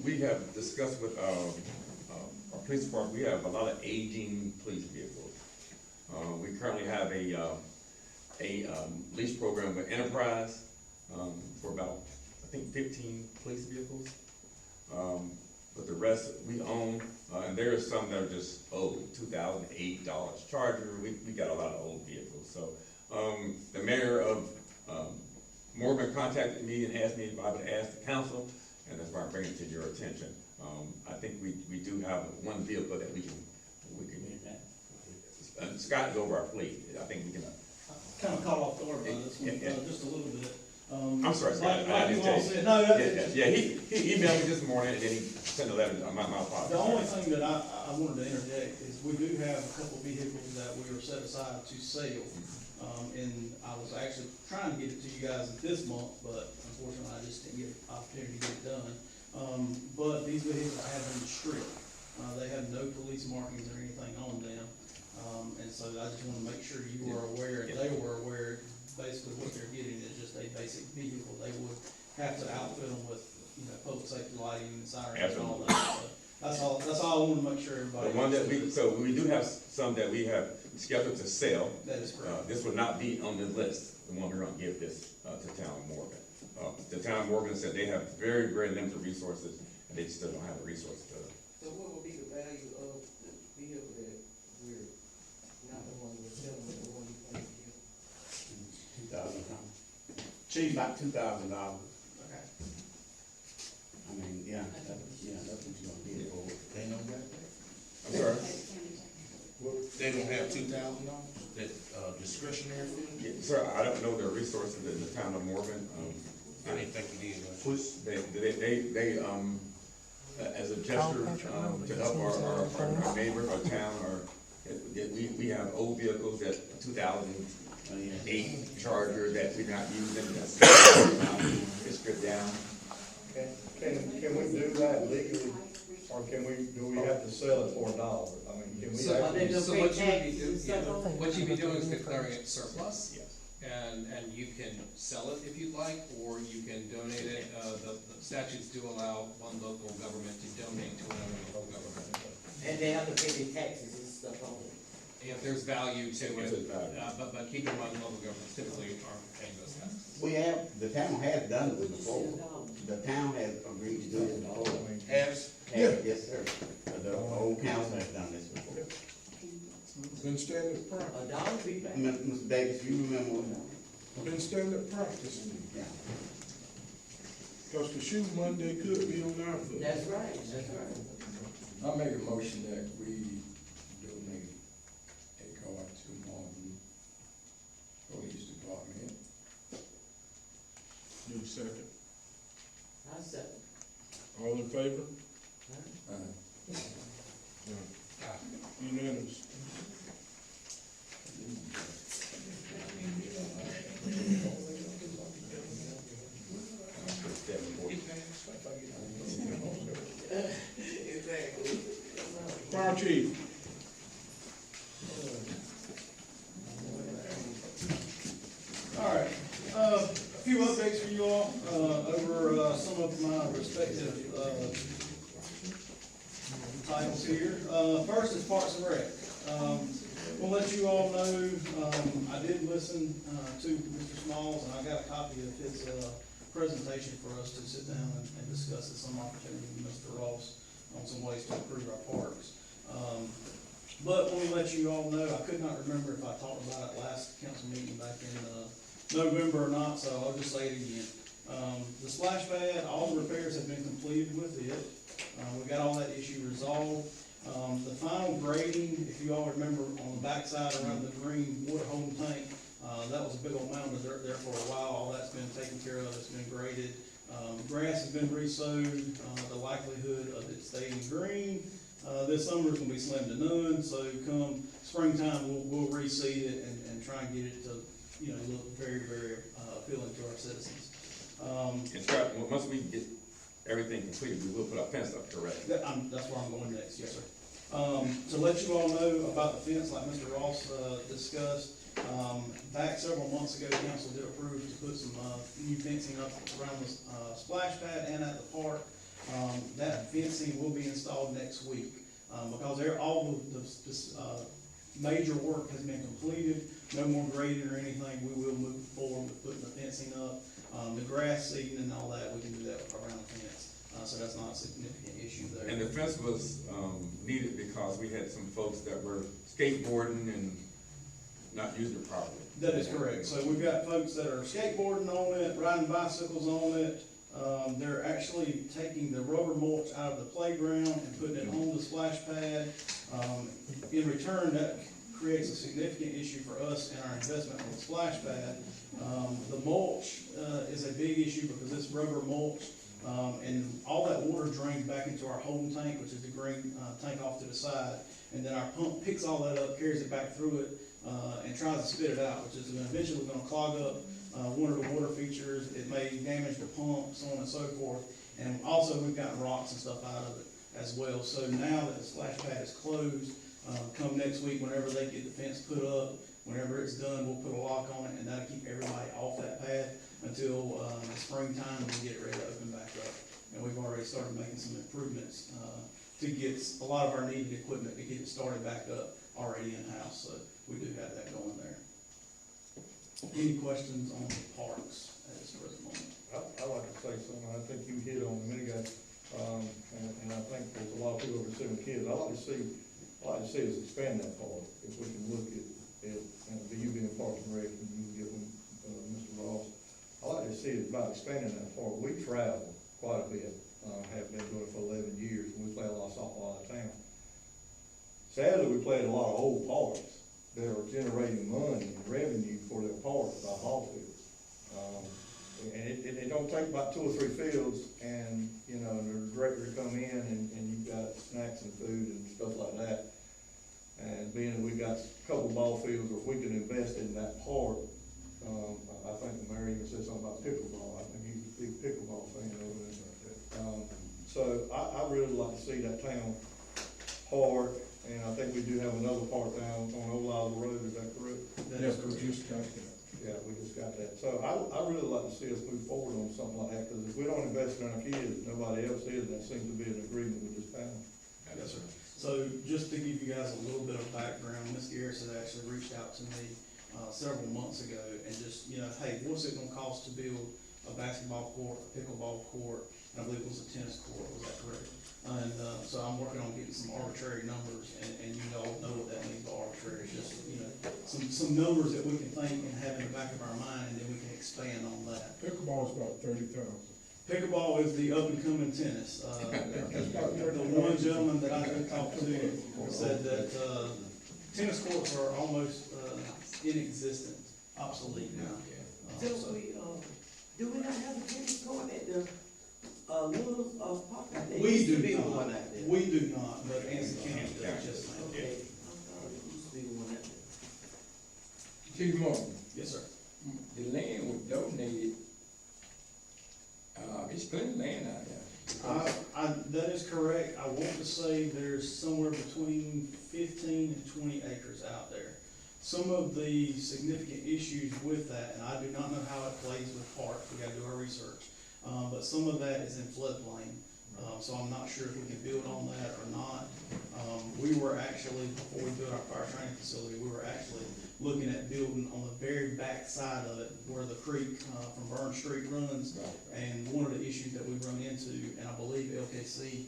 We have discussed with our police department, we have a lot of aging police vehicles. We currently have a lease program with Enterprise for about, I think, 15 police vehicles. But the rest we own, and there are some that are just old, 2008 Dodge Charger. We got a lot of old vehicles. So the mayor of Morgan contacted me and asked me if I would ask the council, and that's why I'm bringing it to your attention. I think we do have one vehicle that we can Scott is over our fleet. I think we can. Kind of caught off guard by this one, just a little bit. I'm sorry, Scott. Like you all said, no, that's. Yeah, he emailed me this morning and then he sent a letter. My apologies. The only thing that I wanted to interject is we do have a couple vehicles that we are set aside to sell. And I was actually trying to get it to you guys this month, but unfortunately I just didn't get an opportunity to get it done. But these vehicles have been stripped. They have no police markings or anything on them. And so I just want to make sure you were aware, and they were aware, basically what they're getting is just a basic vehicle. They would have to outfit them with, public safety lighting and sirens and all that. So that's all I want to make sure everybody. The one that we do have some that we have scheduled to sell. That is correct. This will not be on the list, the one we're gonna give this, to town of Morgan. The town of Morgan said they have very, very limited resources, and they still don't have the resources to. So what will be the value of the vehicle that we're not the one we're selling, the one you want to give? $2,000. Cheap, about $2,000. Okay. I mean, that's what you're gonna get it for. They know that? I'm sorry? They don't have $2,000, that discretionary fund? Yeah, sir, I don't know their resources in the town of Morgan. I didn't think you did. They as a gesture, to help our neighbor, our town, we have old vehicles that 2008 Charger that we're not using, that's it's stripped down. Can we do that legally, or do we have to sell it for $1? I mean, can we actually? So what you'd be doing is declaring it surplus. Yes. And you can sell it if you'd like, or you can donate it. The statutes do allow one local government to donate to another local government. And they have to pay their taxes and stuff on it. If there's value to If it, there's value. but keep in mind, local governments typically aren't paying those taxes. The town has done it before. The town has agreed to do it before. Has? Yes, sir. The old council has done this before. Been standard practice. Mr. Davis, you remember? Been standard practice. Yeah. Because the shoe Monday could be on our foot. That's right. I make a motion that we donate a car to Morgan Police Department. Need a second? I second. All in favor? Uh, Unanimous. Chief. All right, a few updates for you all, over, some of my respective, titles here. First is Parks and Rec. We'll let you all know, I did listen, to Mr. Smalls, and I got a copy of his, presentation for us to sit down and discuss at some opportunity with Mr. Ross on some ways to improve our parks. But let me let you all know, I could not remember if I talked about it last council meeting back in, November or not, so I'll just say it again. The splash pad, all the repairs have been completed with it. We got all that issue resolved. The final grading, if you all remember, on the backside around the green water holding tank, that was a big old mound of dirt there for a while. All that's been taken care of, it's been graded. Grass has been re-sowed, the likelihood of it staying green. This summer is gonna be slim to none, so come springtime, we'll reseed it and try and get it to, you know, look very, very, appealing to our citizens. And Scott, once we get everything completed, we will put our fence up, correct? That's where I'm going next, yes, sir. To let you all know about the fence, like Mr. Ross, discussed, back several months ago, the council did approve to put some, new fencing up around the, splash pad and at the park. That fencing will be installed next week, because all the major work has been completed, no more grading or anything, we will move forward with putting the fencing up. The grass seeding and all that, we can do that around the fence, so that's not a significant issue there. And the fence was, needed because we had some folks that were skateboarding and not using it properly. That is correct, so we've got folks that are skateboarding on it, riding bicycles on it. They're actually taking the rubber mulch out of the playground and putting it on the splash pad. In return, that creates a significant issue for us in our investment on the splash pad. The mulch, is a big issue because it's rubber mulch, and all that water drains back into our holding tank, which is the green, tank off to the side. And then our pump picks all that up, carries it back through it, and tries to spit it out, which is eventually gonna clog up, one of the water features. It may damage the pump, so on and so forth. And also, we've gotten rocks and stuff out of it as well. So now that the splash pad is closed, come next week, whenever they get the fence put up, whenever it's done, we'll put a lock on it, and that'll keep everybody off that pad until, the springtime, when we get it ready to open back up. And we've already started making some improvements, to get a lot of our needed equipment to get it started back up already in-house, so we do have that going there. Any questions on the parks at this present moment? I'd like to say something, I think you hit on a minute ago, and I think there's a lot of people over there with kids. I'd like to see us expand that part, if we can look at, and you being Parks and Rec, and you can give them, Mr. Ross. I'd like to see it about expanding that part. We travel quite a bit, have been doing it for 11 years, and we play a lot of softball out of town. Sadly, we played a lot of old parks that are generating money and revenue for their parks by ball fields. And it don't take about 2 or 3 fields, and, you know, the director come in, and you've got snacks and food and stuff like that. And being that we got a couple ball fields, or if we can invest in that park, I think the mayor even said something about pickleball. I think he's a big pickleball fan over there. So I really like to see that town park, and I think we do have another park down on Old Isle Road, is that correct? Yes, we just got that. Yeah, we just got that. So I really like to see us move forward on something like that, because if we don't invest in our kids, nobody else is, and that seems to be an agreement with this town. Yes, sir. So just to give you guys a little bit of background, Ms. Garris had actually reached out to me, several months ago, and just, you know, hey, what's it gonna cost to build a basketball court, a pickleball court, and I believe it was a tennis court, was that correct? And, so I'm working on getting some arbitrary numbers, and you all know what that means by arbitrary, it's just, you know, some numbers that we can think and have in the back of our mind, and then we can expand on that. Pickleball is about 30,000. Pickleball is the up-and-coming tennis. The one gentleman that I talked to said that, tennis courts are almost, inexistent, obsolete now. Do we not have a tennis court at the, little, park? There We used to do be not, one out there. we do not, but Anson County does just now. Okay, I thought it used to be one out there. Chief Morton, Yes, sir. the land was donated, it's plenty of land out there. That is correct. I want to say there's somewhere between 15 and 20 acres out there. Some of the significant issues with that, and I do not know how it plays with parks, we gotta do our research, but some of that is in floodplain. So I'm not sure if we can build on that or not. We were actually, before we built our fire training facility, we were actually looking at building on the very back side of it where the creek from Burn Street runs. And one of the issues that we run into, and I believe LKC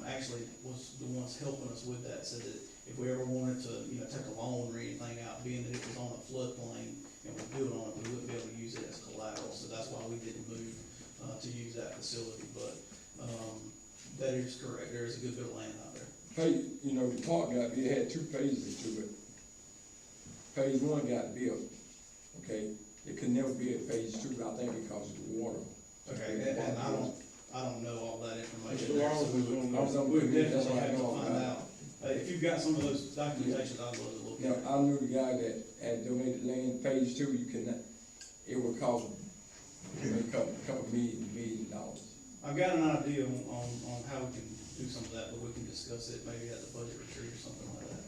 actually was the ones helping us with that, said that if we ever wanted to, take a loan or anything out, being that it was on a floodplain and we built on it, we wouldn't be able to use it as collateral. So that's why we didn't move to use that facility. But that is correct. There is a good bit of land out there. Hey, the park it had 2 phases to it. Phase 1 got built, okay? It could never be at phase 2, I think, because of the water. Okay, and I don't know all that information. Mr. Lawrence was on that. We definitely have to find out. If you've got some of those documentations, I'd love to look at. I knew the guy that had donated land, phase 2, it would cost a couple million dollars. I've got an idea on how we can do some of that, but we can discuss it maybe at the budget retreat or something like that.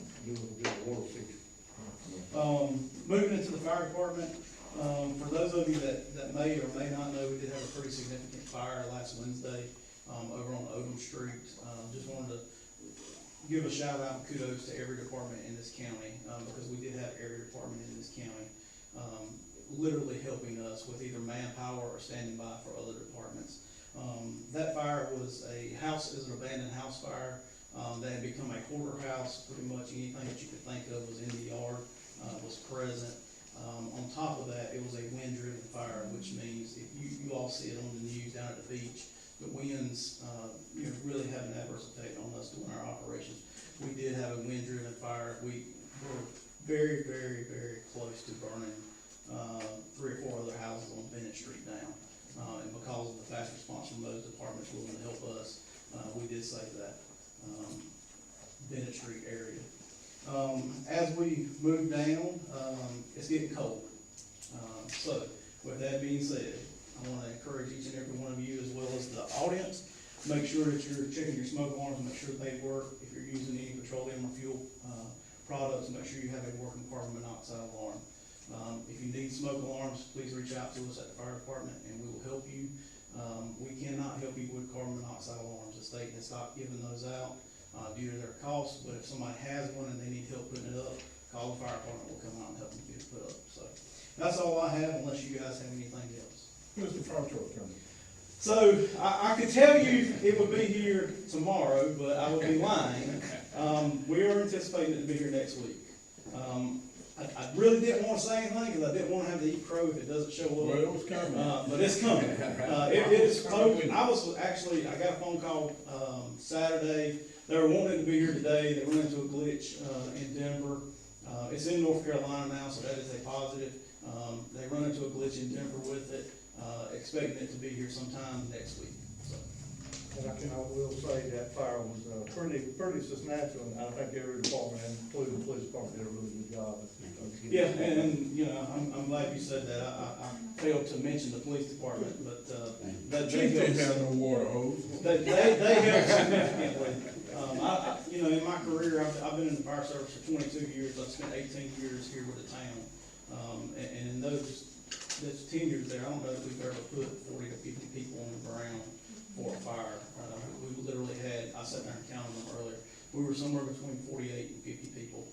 Moving into the fire department, for those of you that may or may not know, we did have a pretty significant fire last Wednesday, over on Odom Street. Just wanted to give a shout out and kudos to every department in this county, because we did have every department in this county, literally helping us with either manpower or standing by for other departments. That fire was an abandoned house fire, that had become a hoarder house. Pretty much anything that you could think of was in the yard, was present. On top of that, it was a wind-driven fire, which means if you all see it on the news down at the beach, the winds, really have an adverse effect on us doing our operations. We did have a wind-driven fire. We were very, very, very close to burning 3 or 4 other houses on Bennett Street down. And because of the fast response from those departments willing to help us, we did save that Bennett Street area. As we move down, it's getting cold. So with that being said, I want to encourage each and every one of you, as well as the audience, make sure that you're checking your smoke alarms, make sure they work. If you're using any petroleum or fuel products, make sure you have a working carbon monoxide alarm. If you need smoke alarms, please reach out to us at the fire department and we will help you. We cannot help you with carbon monoxide alarms. The state has stopped giving those out due to their cost, but if somebody has one and they need help putting it up, call the fire department, we'll come out and help them get it put up. So that's all I have, unless you guys have anything else. Where's the fire truck coming? So I could tell you it would be here tomorrow, but I would be lying. We are anticipating it to be here next week. I really didn't want to say anything because I didn't want to have to eat crow if it doesn't show up. Well, it was coming. But it's coming. It is coming. I got a phone call Saturday. They were wanting to be here today. They run into a glitch in Denver. It's in North Carolina now, so that is a positive. They run into a glitch in Denver with it, expecting it to be here sometime next week. So. And I will say that fire was pretty substantial, and I think every department, including the police department, did a really good job. Yeah, and I'm glad you said that. I failed to mention the police department, but Chief didn't have no water hose. They helped significantly. In my career, I've been in the fire service for 22 years. I've spent 18 years here with the town, and in those 10 years there, I don't know if we've ever put 40 to 50 people on the ground for a fire. We literally had, I sat there and counted them earlier, we were somewhere between 48 and 50 people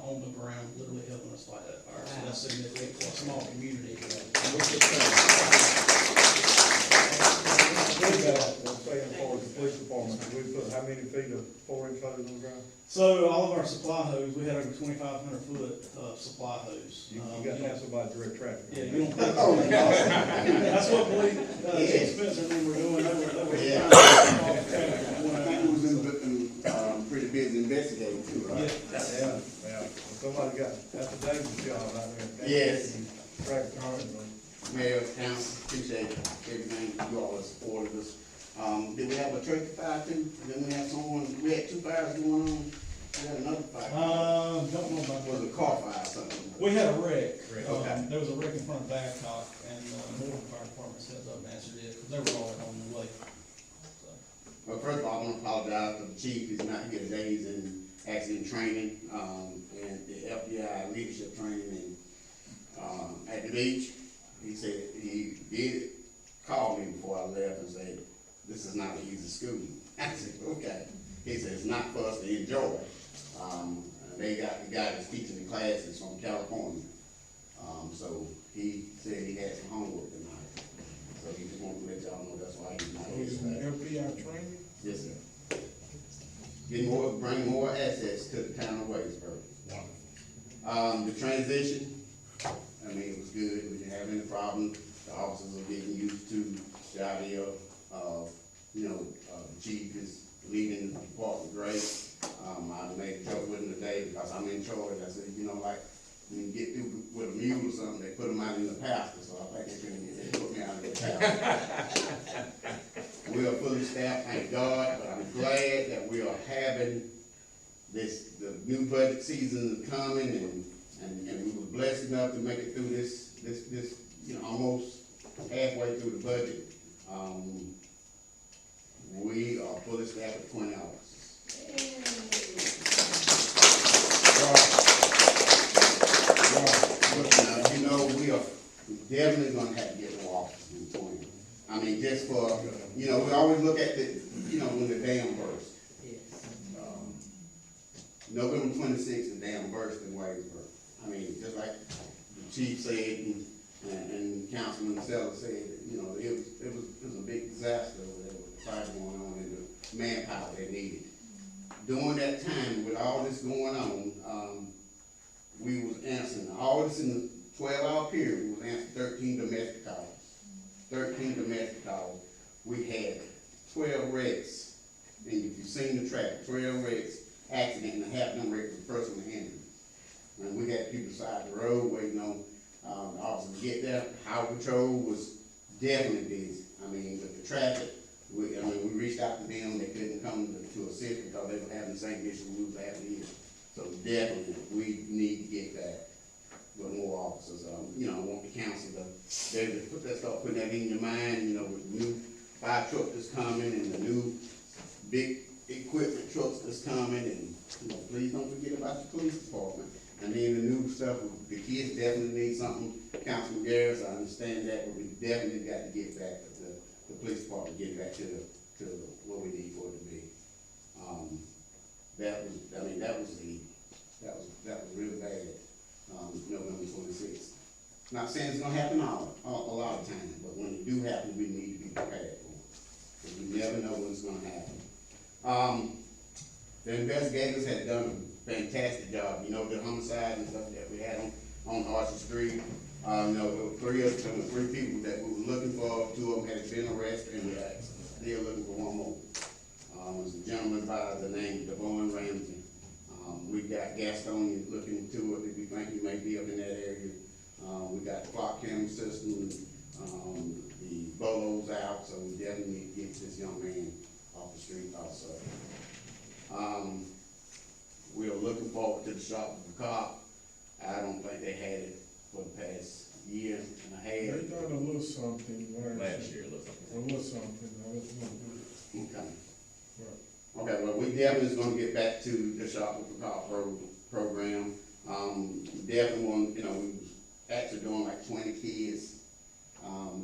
on the ground, literally helping us fight that fire. So that's significant for a small community. For the police department, we put how many feet of 4-inch hose on the ground? So all of our supply hose, we had over 2,500 foot of supply hose. You got to have somebody direct traffic. Yeah, you don't. That's what Chief Spencer and them were doing. They were trying to He was pretty busy investigating too, right? Yeah. Somebody that's a dangerous job out there. Yes. Traffic harm. Mayor, council, appreciate everything you all have supported us. Did we have a turkey fire too? Then we had 2 fires going on. We had another fire. Don't know about that. Was it a car fire or something? We had a wreck. Okay. There was a wreck in front of Babcock, and the Morgan Fire Department stepped up and answered it, because they were all on the way. So. Well, first of all, I want to apologize to the chief. He's not here today. He's in accident training, and the FBI leadership training at the beach. He said he did call me before I left and said, this is not an easy school. I said, okay. He said, it's not for us to enjoy. They got the guy that's teaching the classes from California. So he said he had some homework tonight. So he just wanted to let y'all know that's why he's not So here it's today. an FBI training? Yes, sir. Bring more assets to the town of Wadesboro. The transition, I mean, it was good. We didn't have any problems. The officers are getting used to the idea of, the chief is leading the department great. I made a joke with him today because I'm in charge. I said, like, when you get through with a mule or something, they put them out in the pasture, so I think they put me out in the pasture. We are fully staffed, thank God, but I'm glad that we are having the new budget season is coming, and we were blessed enough to make it through this, almost halfway through the budget. We are fully staffed at 20 officers. Now, we are definitely gonna have to get more officers in 20. I mean, just for, we always look at the, when the dam burst. November 26th, the dam burst in Wadesboro. I mean, just like the chief said and Councilman Sellers said, it was a big disaster over there with the fire going on and the manpower they needed. During that time, with all this going on, we was answering, all this in the 12-hour period, we was answering 13 domestic calls. 13 domestic calls. We had 12 wrecks, and if you've seen the track, 12 wrecks, accident, and half of them wrecks was personal injury. And we had people side the road waiting on the officers to get there. Highway Patrol was definitely busy. I mean, with the traffic, we reached out to them, they couldn't come to assist because they were having the same issue we was having here. So definitely, we need to get back with more officers. I want the council to start putting that in your mind, with the new fire truck that's coming and the new big equipment trucks that's coming, and, please don't forget about the police department. And then the new stuff, the kids definitely need something. Councilman Garris, I understand that, but we definitely got to get back to the police department, get back to what we need for it to be. That was real bad, November 26th. Not saying it's gonna happen a lot of times, but when it do happen, we need to be prepared for it. Because we never know when it's gonna happen. The investigators had done a fantastic job, the homicide and stuff that we had on Archer Street. There were three people that we were looking for. 2 of them had been arrested, and we're still looking for one more. It was a gentleman by the name of Devon Ramsey. We got Gastonia looking into it, if we think he may be up in that area. We got the clock camera system, the bolos out, so we definitely need to get this young man off the street also. We are looking forward to the shop of the cop. I don't think they had it for the past year and a half. They done a little something Last year, look. A little something, I was gonna do it. Okay. Right. Okay, well, we definitely is gonna get back to the shop with the cop program. Definitely want, we was actually doing like 20 kids.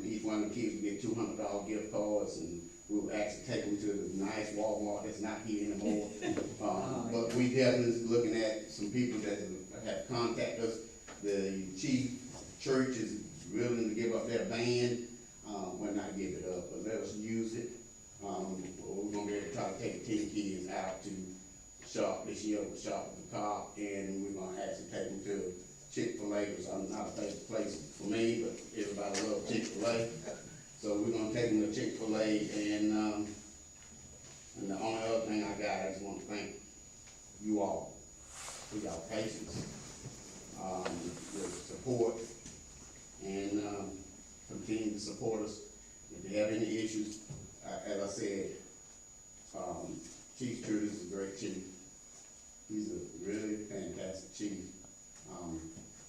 Each one of the kids would get $200 gift cards, and we would actually take them to the nice Walmart that's not here anymore. But we definitely is looking at some people that have contacted us. The chief church is willing to give up their van. Well, not give it up, but let us use it. We're gonna be able to try to take 10 kids out to shop this year with Shop with the Cop, and we're gonna actually take them to Chick-fil-A, because I'm not a favorite place for me, but everybody loves Chick-fil-A. So we're gonna take them to Chick-fil-A, and the only other thing I just want to thank you all for y'all patience, your support, and continue to support us. If you have any issues, as I said, Chief Trudeau is a great chief. He's a really fantastic chief.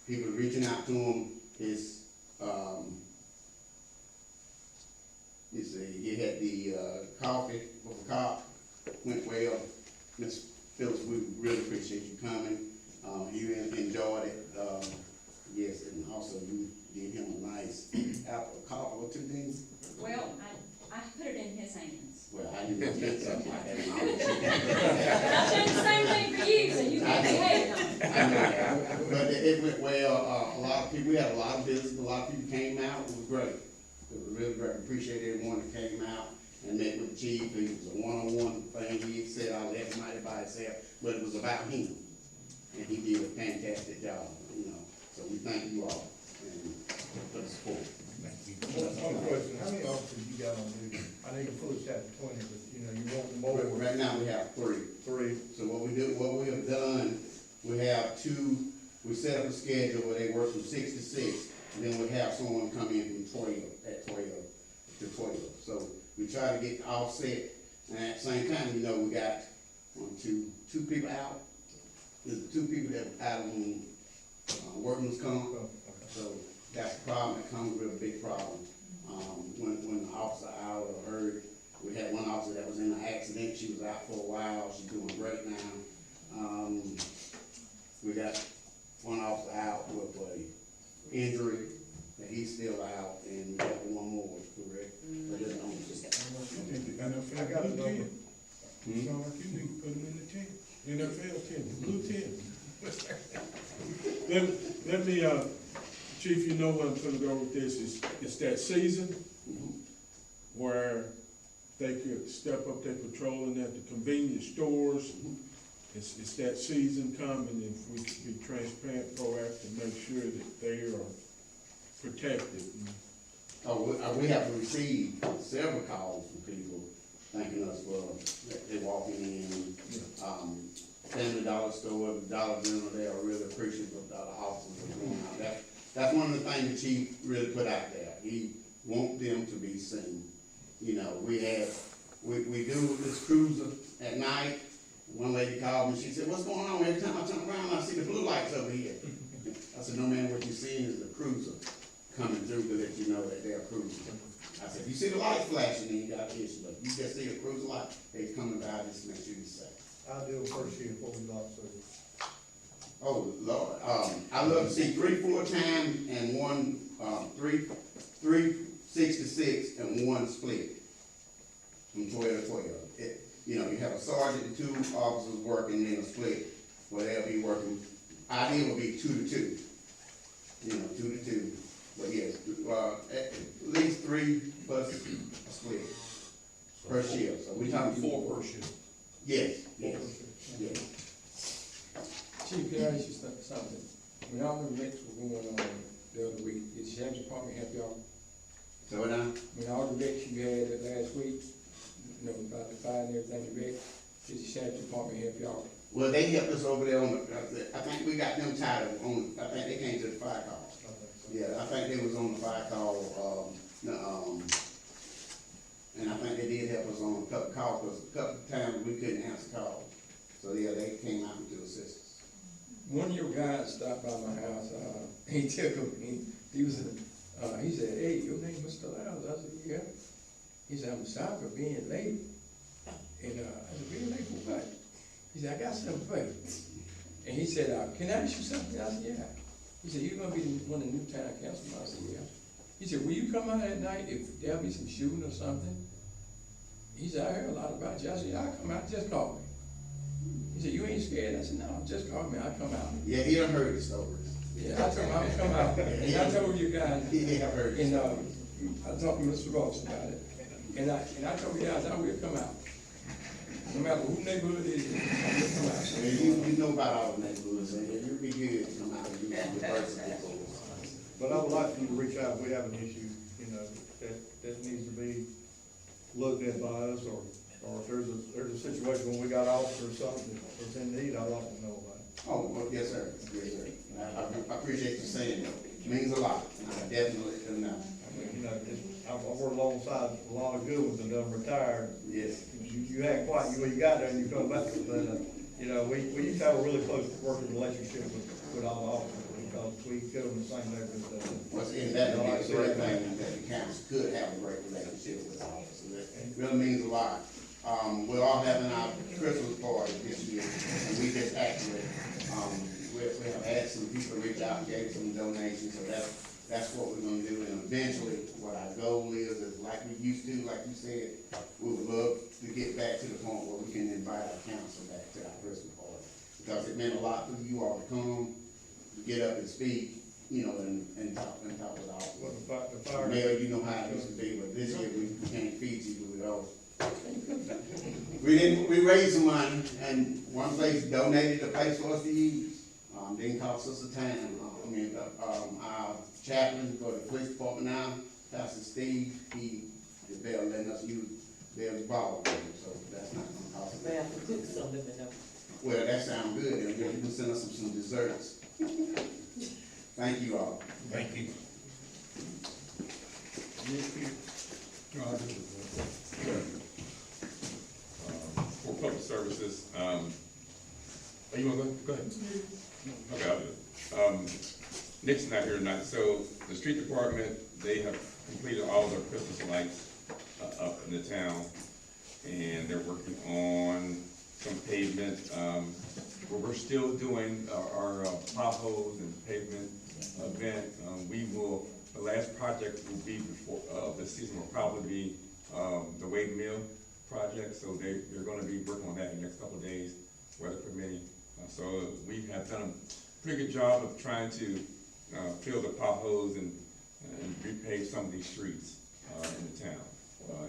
People reaching out to him he had the coffee with a cop, went well. Ms. Phillips, we really appreciate you coming. You enjoyed it. Yes, and also you gave him a nice apple coffee or two things. Well, I put it in his hands. Well, I didn't get something like that. But I've done the same thing for you, so you can behave on it. I know, but it went well. A lot of people, we had a lot of visitors, a lot of people came out. It was great. It was really great. Appreciate everyone that came out and met with the chief. It was a one-on-one thing. He said I'll let everybody by himself, but it was about him. And he did a fantastic job, you know. So we thank you all and for the support. One question, how many officers you got on duty? I know you fully staffed at 20, but you know, you want more. Right now, we have three. Three. So what we have done, we have two, we set up a schedule where they work from 6 to 6, and then we have someone come in from 12 to 12. So we try to get offset, and at the same time, you know, we got two people out. There's two people that were out on workman's comp. So that's the problem that comes with a big problem. When the officer out or hurt, we had one officer that was in an accident. She was out for a while. She's doing great now. We got one officer out with an injury that he's still out, and we got one more, correct? But it's on NFL blue tent. Sound like you need to put him in the tent. NFL tent, blue tent. Let me, Chief, you know what I'm gonna go with this, it's that season where they could step up their patrolling at the convenience stores. It's that season coming, if we could be transparent, proactive, make sure that they are protected. We have received several calls from people thanking us for they walking in. Family Dollar Store, Dollar General, they are really appreciative of the officers that are going out. That's one of the things the chief really put out there. He wants them to be seen. You know, we do this cruiser at night. One lady called me, she said, "What's going on? Every time I turn around, I see the blue lights over here." I said, "No, man, what you're seeing is the cruiser coming through to let you know that they're cruising." I said, "If you see the lights flashing, then you got an issue. But if you just see a cruiser light, they're coming by just to make sure you're safe." I'll do a first year before we lock service. Oh, Lord, I love to see 3 full-time and one, three 6 to 6 and one split from 12 to 12. You know, you have a sergeant and 2 officers working, then a split, where they'll be working, ideal would be 2 to 2. You know, 2 to 2, but yes, at least 3 plus a split per shift. So we talking 4 per shift. Yes. Chief, can I ask you something? When all the wrecks were going on the other week, did the sheriff's department help y'all? So what now? When all the wrecks you had last week, you know, about the fire and everything, the wreck, did the sheriff's department help y'all? Well, they helped us over there on I think we got them tied up on, I think they came to the fire call. Yeah, I think they was on the fire call, and I think they did help us on a couple calls, because a couple of times we couldn't answer calls. So yeah, they came out to assist us. One of your guys stopped by my house, he took him, he was, he said, "Hey, your name Mr. Lyles?" I said, "Yeah." He said, "I'm sorry for being late." And, I said, "Being late for what?" He said, "I got something for you." And he said, "Can I ask you something?" I said, "Yeah." He said, "You're gonna be one of the new town councilmen?" I said, "Yeah." He said, "Will you come out at night if there'll be some shooting or something?" He said, "I heard a lot about you." I said, "Yeah, I'll come out, just call me." He said, "You ain't scared?" I said, "No, just call me, I'll come out." Yeah, he done heard the stories. Yeah, I told him I would come out, and I told you guys, Yeah, I heard. and, I talked to Mr. Ross about it, and I told you guys I will come out. No matter who neighborhood it is, I will come out. Yeah, you know about all the neighborhoods, and it'd be good to come out and do some diversity. But I would like for you to reach out if we have an issue, you know, that needs to be looked at by us, or if there's a situation when we got officers or something that's in need, I'd like to know about it. Oh, well, yes, sir. Yes, sir. I appreciate you saying that. It means a lot. I definitely know. You know, I've worked alongside a lot of good ones and done retired. Yes. You act quiet, you got there and you come back, but, you know, we used to have a really close working relationship with all the officers, because we go in the same neighborhood. What's in that would be a great thing, that the council could have a great relationship with the officers. It really means a lot. We're all having our Christmas party this year, and we just actually, we have had some people reach out and gave some donations, so that's what we're gonna do, and eventually, what our goal is like we used to, like you said, we would love to get back to the point where we can invite our council back to our Christmas party, because it meant a lot for you all to come, to get up and speak, you know, and talk with all. What about the fire? Mayor, you know how it used to be, but this year we can't feed you with those. We raised some money, and one place donated a place for us to use. Didn't cost us a time. Our chaplain for the police department now, Pastor Steve, they're letting us use their ball, so that's not gonna cost us. They have to cook something, but no. Well, that sounds good, and you can send us some desserts. Thank you all. Thank you. For public services, you wanna go ahead? Okay, I'll do it. Nick's not here tonight, so the street department, they have completed all their Christmas lights up in the town, and they're working on some pavement. We're still doing our potholes and pavement event. The last project will be before, this season will probably be the Wade Mill project, so they're gonna be working on that in the next couple of days, weather permitting. So we have done a pretty good job of trying to fill the potholes and repave some of these streets in the town.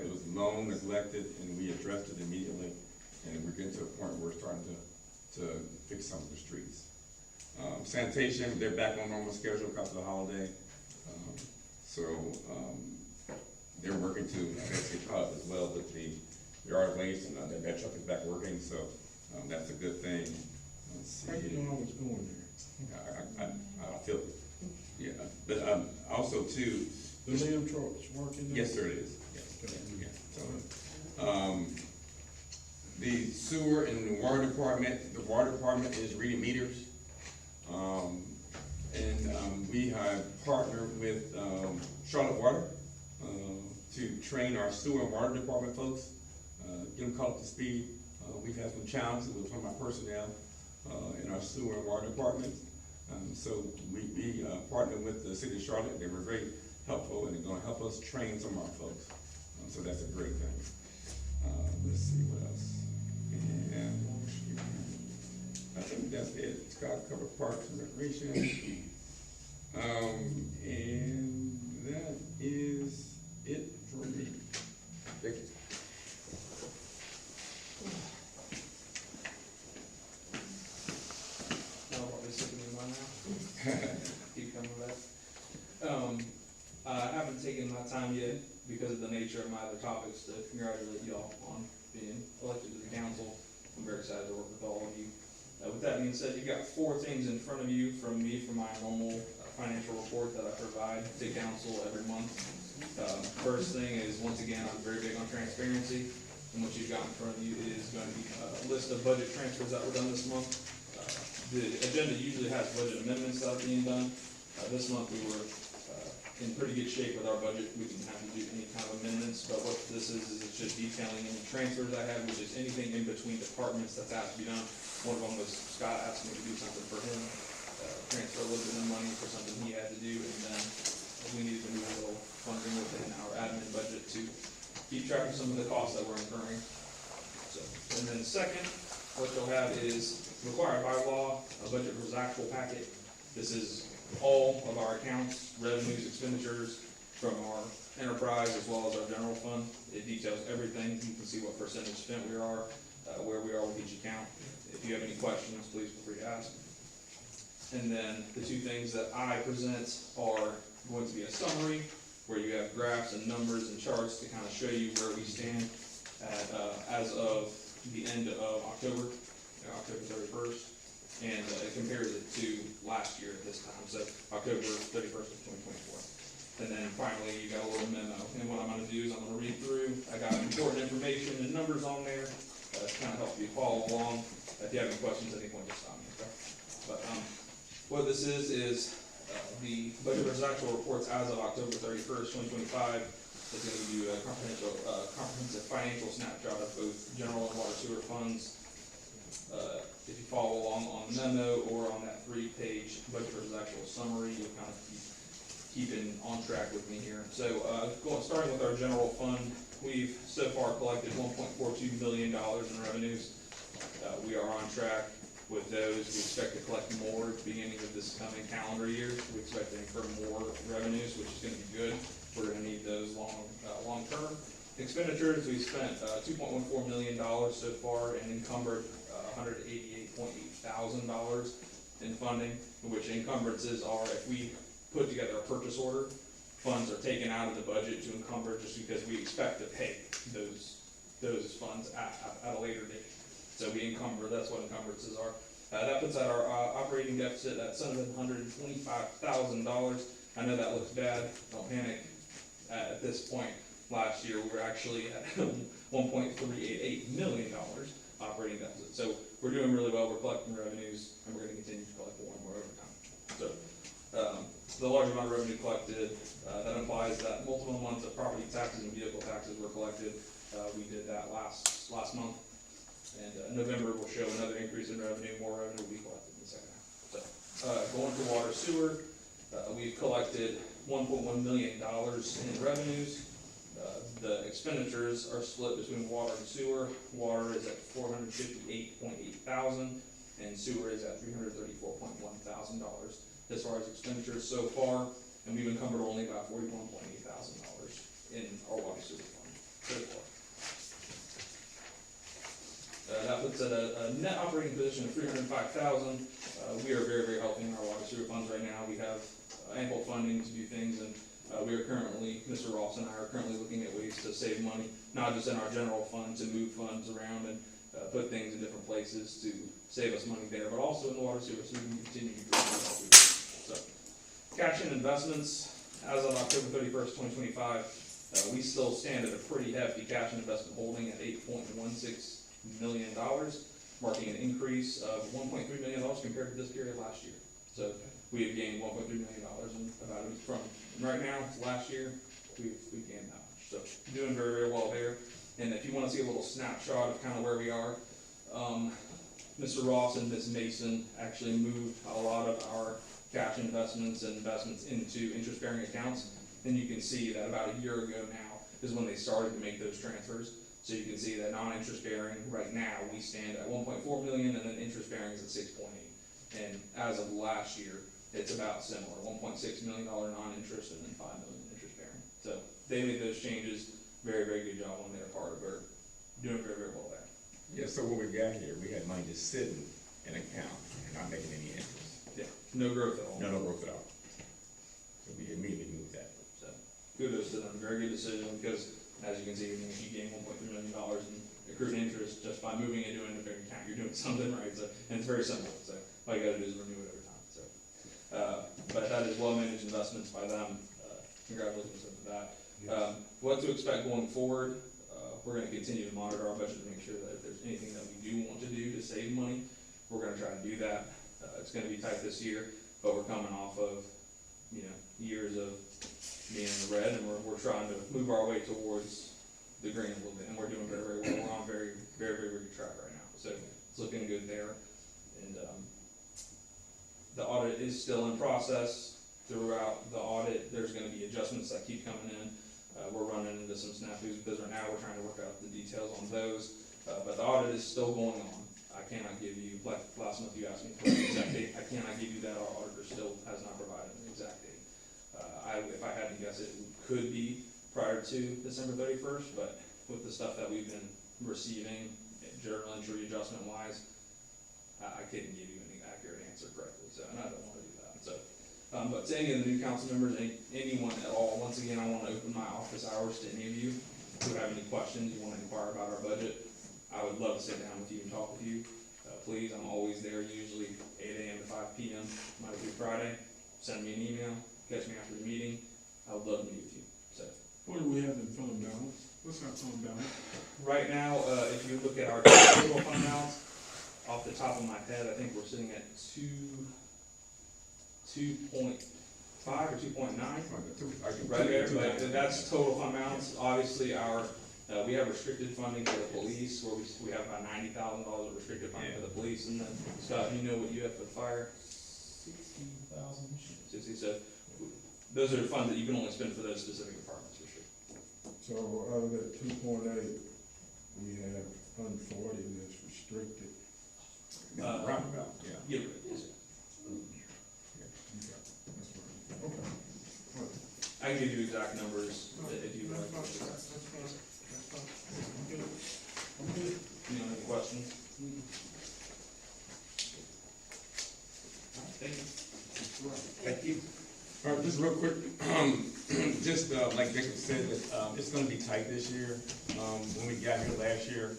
It was long neglected, and we addressed it immediately, and we're getting to a point where we're starting to fix some of the streets. Sanitation, they're back on normal schedule because of the holiday. They're working to basically caught up as well with the yard waste, and that truck is back working, so that's a good thing. Let's see. How you know I was going there? I feel it. Yeah, but also too. The limb truck's working there? Yes, sir, it is. Yeah. So, the sewer and the water department is reading meters. We have partnered with Charlotte Water to train our sewer and water department folks, get them caught up to speed. We've had some challenges with some of our personnel in our sewer and water departments. So we partnered with the city of Charlotte. They were very helpful, and they're gonna help us train some of our folks. So that's a great thing. Let's see what else. And I think that's it. Scott covered parks and recreation. And that is it for me. Thank you. I'll probably sick of me by now. Keep coming back. I haven't taken my time yet because of the nature of my other topics to congratulate y'all on being elected to the council. I'm very excited to work with all of you. With that being said, you've got 4 things in front of you from me for my normal financial report that I provide to council every month. First thing is, once again, I'm very big on transparency, and what you've got in front of you is going to be a list of budget transfers that were done this month. The agenda usually has budget amendments that are being done. This month we were in pretty good shape with our budget. We didn't have to do any kind of amendments, but what this is it's just detailing any transfers I have, which is anything in between departments that's asked to be done. One of them was Scott asked me to do something for him, transfer a little bit of money for something he had to do, and then we needed to move a little funding within our admin budget to keep track of some of the costs that we're incurring. And then second, what you'll have is required by law, a budget versus actual packet. This is all of our accounts, revenues, expenditures from our enterprise as well as our general fund. It details everything. You can see what percentage spent we are, where we are with each account. If you have any questions, please feel free to ask. And then the 2 things that I present are going to be a summary where you have graphs and numbers and charts to kind of show you where we stand at, as of the end of October 31st. And it compares it to last year at this time, so October 31st of 2024. And then finally, you got a little memo. And what I'm going to do is I'm going to read through. I got important information and numbers on there to kind of help you follow along. If you have any questions at any point, just stop me, okay? But what this is the budget versus actual reports as of October 31st, 2025. is gonna give you a comprehensive financial snapshot of both general and water sewer funds. If you follow along on the memo or on that 3-page budget versus actual summary, you'll kind of keeping on track with me here. So, starting with our general fund, we've so far collected $1.42 million in revenues. We are on track with those. We expect to collect more at the beginning of this coming calendar year. We expect to incur more revenues, which is gonna be good. We're gonna need those long term. Expenditures, we spent $2.14 million so far and encumbered $188,800 in funding, which encumbrances are if we put together a purchase order, funds are taken out of the budget to encumber just because we expect to pay those funds at a later date. So we encumber, that's what encumbrances are. That puts our operating deficit at $725,000. I know that looks bad, don't panic. At this point, last year, we were actually at $1.388 million operating deficit. So we're doing really well, we're collecting revenues, and we're gonna continue to collect more and more over time. So, the large amount of revenue collected, that implies that multiple months of property taxes and vehicle taxes were collected. We did that last month. And November will show another increase in revenue, more revenue will be collected in the second half. So, going to water sewer, we've collected $1.1 million in revenues. The expenditures are split between water and sewer. Water is at $458,800 and sewer is at $334,100 as far as expenditures so far, and we've encumbered only about $41,800 in our water sewer fund so far. That puts at a net operating position of $305,000. We are very, very healthy in our water sewer funds right now. We have ample funding to do things, and we are currently, Mr. Ross and I are currently looking at ways to save money, not just in our general fund to move funds around and put things in different places to save us money there, but also in the water sewer so we can continue to grow. So, cash and investments, as of October 31st, 2025, we still stand at a pretty hefty cash and investment holding at $8.16 million, marking an increase of $1.3 million compared to this period last year. So we have gained $1.3 million in about from right now to last year. We've gained that much. So doing very, very well there. And if you want to see a little snapshot of kind of where we are, Mr. Ross and Ms. Mason actually moved a lot of our cash investments and investments into interest-bearing accounts. And you can see that about a year ago now is when they started to make those transfers. So you can see that non-interest bearing right now, we stand at 1.4 million and then interest bearing is at 6.8. And as of last year, it's about similar, $1.6 million non-interest and then 5 million interest bearing. So they made those changes, very, very good job on their part. We're doing very, very well there. Yeah, so what we got here, we had money just sitting in an account and not making any interest. Yeah, no growth at all. No growth at all. So we immediately moved that. So kudos to them, very good decision because as you can see, if you gain $1.3 million in accrued interest just by moving it into an interest-bearing account, you're doing something right. So, and it's very simple. So all you got to do is renew it every time. So, but that is well-managed investments by them. Congratulations on that. What to expect going forward? We're going to continue to monitor our budget to make sure that if there's anything that we do want to do to save money, we're going to try to do that. It's going to be tight this year, but we're coming off of years of being in the red, and we're trying to move our way towards the green a little bit, and we're doing very, very well. We're on very, very, very good track right now. So it's looking good there. And the audit is still in process. Throughout the audit, there's going to be adjustments that keep coming in. We're running into some snafus because right now we're trying to work out the details on those. But the audit is still going on. I cannot give you, like last month you asked me for an exact date. I cannot give you that. Our auditor still has not provided an exact date. If I had to guess, it could be prior to December 31st, but with the stuff that we've been receiving, journal entry adjustment wise, I couldn't give you any accurate answer correctly. So, and I don't want to do that. So. But to any of the new council members, anyone at all, once again, I want to open my office hours to any of you who have any questions, you want to inquire about our budget. I would love to sit down with you and talk with you. Please, I'm always there, usually 8 a.m. to 5 p.m., Monday through Friday. Send me an email, catch me after the meeting. I would love to meet with you. So, what do we have in fund balance? What's our fund balance? Right now, if you look at our total fund balance, off the top of my head, I think we're sitting at $2.6 or 2.9. Right Right there, but that's total fund balance. Obviously, we have restricted funding for the police, where we have about $90,000 of restricted funding for the police, and then, Scott, you know what you have for the fire? 60,000. 60, so those are the funds that you can only spend for those specific departments, for sure. So out of that 2.8, we have 140 that's restricted. Roundabout, yeah. Yeah, yes, sir. Okay. I can give you exact numbers if you would like. I'm good. You know, any questions? Thank you. Thank you. All right, just real quick, just like Jacob said, it's gonna be tight this year. When we got here last year,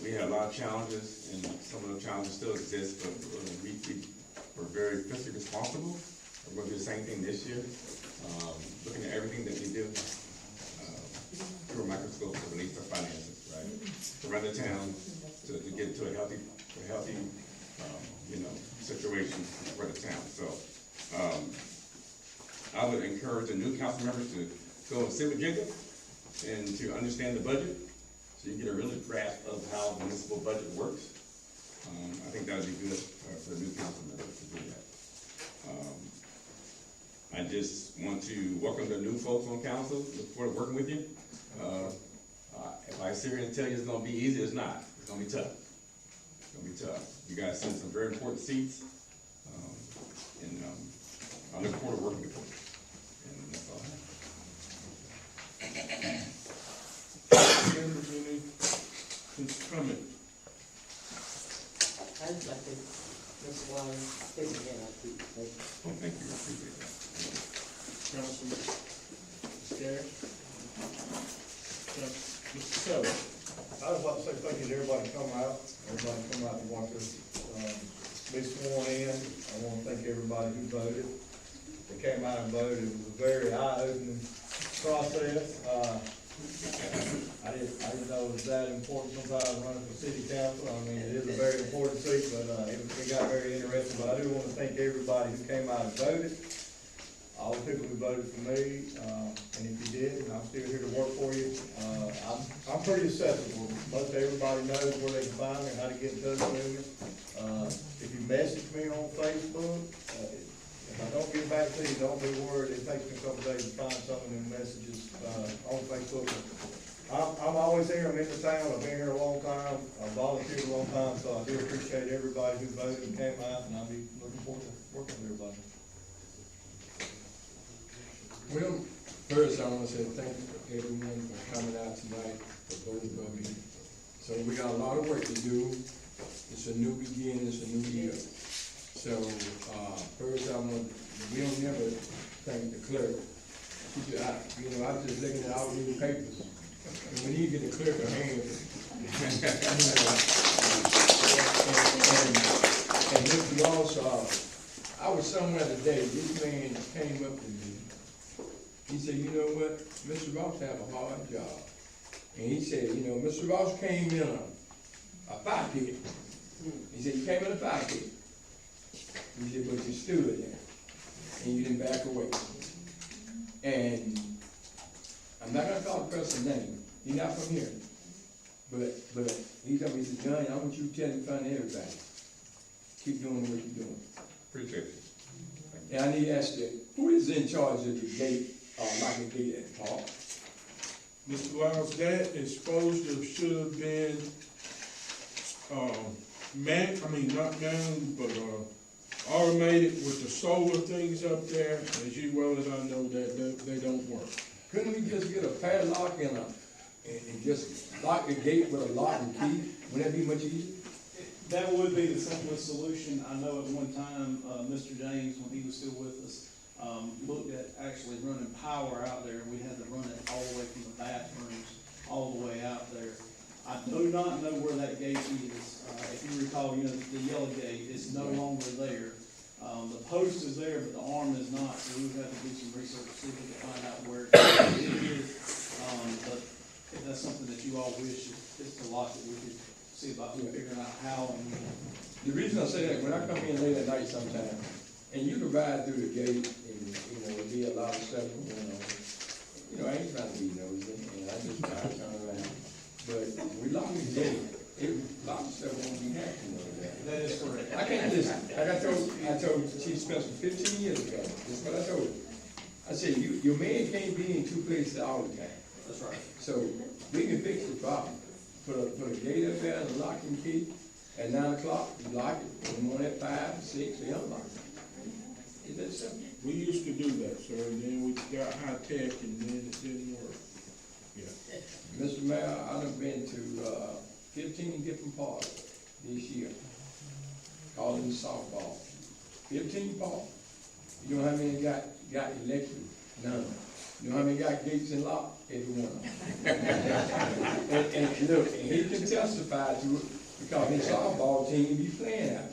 we had a lot of challenges, and some of the challenges still exist, but we're very fiscally responsible. We're gonna do the same thing this year, looking at everything that we do through a microscope to release our finances, right? To run the town, to get to a healthy situation for the town. So I would encourage the new council members to go and sit with Jacob and to understand the budget, so you get a really grasp of how the municipal budget works. I think that would be good for the new council members to do that. I just want to welcome the new folks on council. Look forward to working with you. If I sit here and tell you it's gonna be easy, it's not. It's gonna be tough. It's gonna be tough. You guys send some very important seats, and I look forward to working with you. And that's all I have. Members, any comment? I'd like to, Mr. Wallace, take it in, I think. Oh, thank you, I appreciate that. Councilman Scarry? Mr. Sellers? I was about to say thank you to everybody come out to watch us, be sworn in. I want to thank everybody who voted. They came out and voted. It was a very eye-opening process. I didn't know it was that important sometimes running for city council. I mean, it is a very important seat, but it got very interesting. But I do want to thank everybody who came out and voted. All the people who voted for me, and if you did, I'm still here to work for you. I'm pretty accessible. Most everybody knows where they can find me, how to get in touch with me. If you message me on Facebook, if I don't get back to you, don't be worried. It takes me a couple days to find some of them messages on Facebook. I'm always here. I'm in the town. I've been here a long time. I've volunteered a long time, so I do appreciate everybody who voted and came out, and I'll be looking forward to working with everybody. Well, first I want to say thank you for everyone for coming out tonight, for voting for me. So we got a lot of work to do. It's a new beginning, it's a new year. So, first I want, we don't never thank the clerk. I was just looking at all these papers. And when you get the clerk a hand, and Mr. Ross, I was somewhere today, this man came up to me. He said, you know what, Mr. Ross have a hard job. And he said, Mr. Ross came in a fire pit. He said, you came in a fire pit. He said, but you stood there, and you didn't back away. And I'm not gonna call the person's name, he's not from here. But he told me, he said, Johnny, I want you to tell in front of everybody, keep doing what you're doing. Appreciate it. And I need to ask you, who is in charge of the gate, like a gate at the park? Mr. Lyles, that is supposed to, should have been, not manual, but, automated with the solar things up there, as well as I know that they don't work. Couldn't we just get a padlock and just lock the gate with a lock and key? Wouldn't that be much easier? That would be the simplest solution. I know at one time, Mr. James, when he was still with us, looked at actually running power out there. We had to run it all the way from the bathrooms, all the way out there. I do not know where that gate is. If you recall, the yellow gate is no longer there. The post is there, but the arm is not, so we would have to do some research to see if we can find out where it is. But if that's something that you all wish is to lock it, we could see about figuring out how. And the reason I say that, when I come in late at night sometimes, And you can ride through the gate and, you know, there'll be a lot of stuff going on. You know, I ain't trying to be nosy, and I just try to turn around. But we lock the gate, a lot of stuff won't be happening over there. That is correct. I can't listen, like I told Chief Spencer 15 years ago, this is what I told him. I said, your man can't be in two places all the time. That's right. So we can fix the problem. Put a gate up there and a lock and key. At 9 o'clock, you lock it. In the morning at 5, 6, they unlock it. Is that simple? We used to do that, sir, and then we got high tech and then it didn't work. Yeah. Mr. Mayor, I've been to 15 different parks this year, calling the softball. 15 parks. You know how many got electric? None. You know how many got gates and locked? Every one of them. and look, and he can testify to it because his softball team be playing out.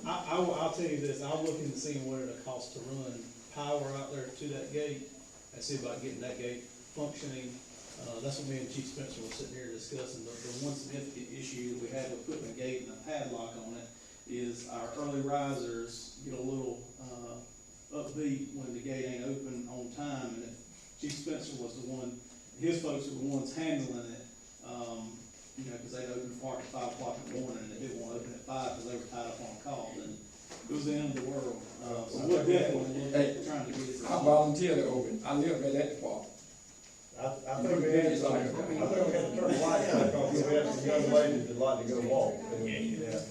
I'll tell you this, I'll look into seeing what it costs to run power out there to that gate and see about getting that gate functioning. That's what me and Chief Spencer were sitting here discussing. The one significant issue that we have with putting a gate and a padlock on it is our early risers get a little upbeat when the gate ain't open on time. And if Chief Spencer was the one, his folks were the ones handling it, you know, because they'd open the park at 5 o'clock in the morning, and they didn't want to open at 5 because they were tied up on a call, and it was the end of the world. So we're definitely trying to get it. I volunteer to open. I live right at the park. I think we had to turn the lights on because we had some young ladies that like to go walk. Yeah.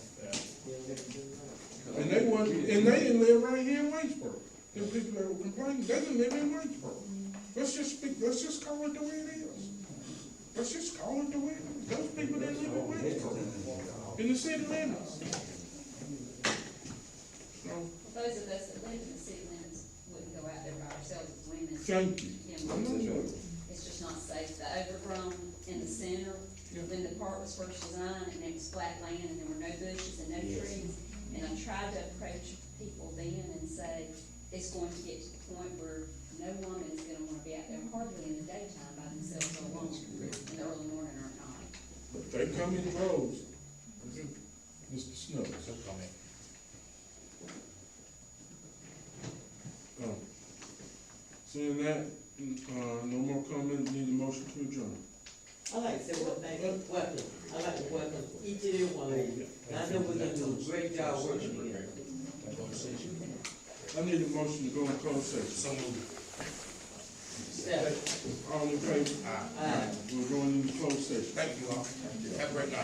And they didn't live right here in Waynesboro. The people that were complaining, they didn't live in Waynesboro. Let's just call it the way it is. Let's just call it the way it is. Those people didn't live in Waynesboro, in the city limits. So, Those of us that live in the city limits wouldn't go out there by ourselves as women. thank you. It's just not safe. The overgrown in the center, when the park was first designed, and it was flat land, and there were no bushes and no trees. And I tried to approach people then and say, it's going to get to the point where no woman is gonna wanna be out there hardly in the daytime by themselves alone, in the early morning or at night. But they come in droves. Mr. Snow. Seeing that, no more comment, need a motion to adjourn. I like to say one thing, I like to welcome each and every one of you. And I know we're gonna do a great job working together. I need a motion to go in closed session. So moved. Step. All in favor? Aye. We're going into closed session. Thank you all. Have a great night.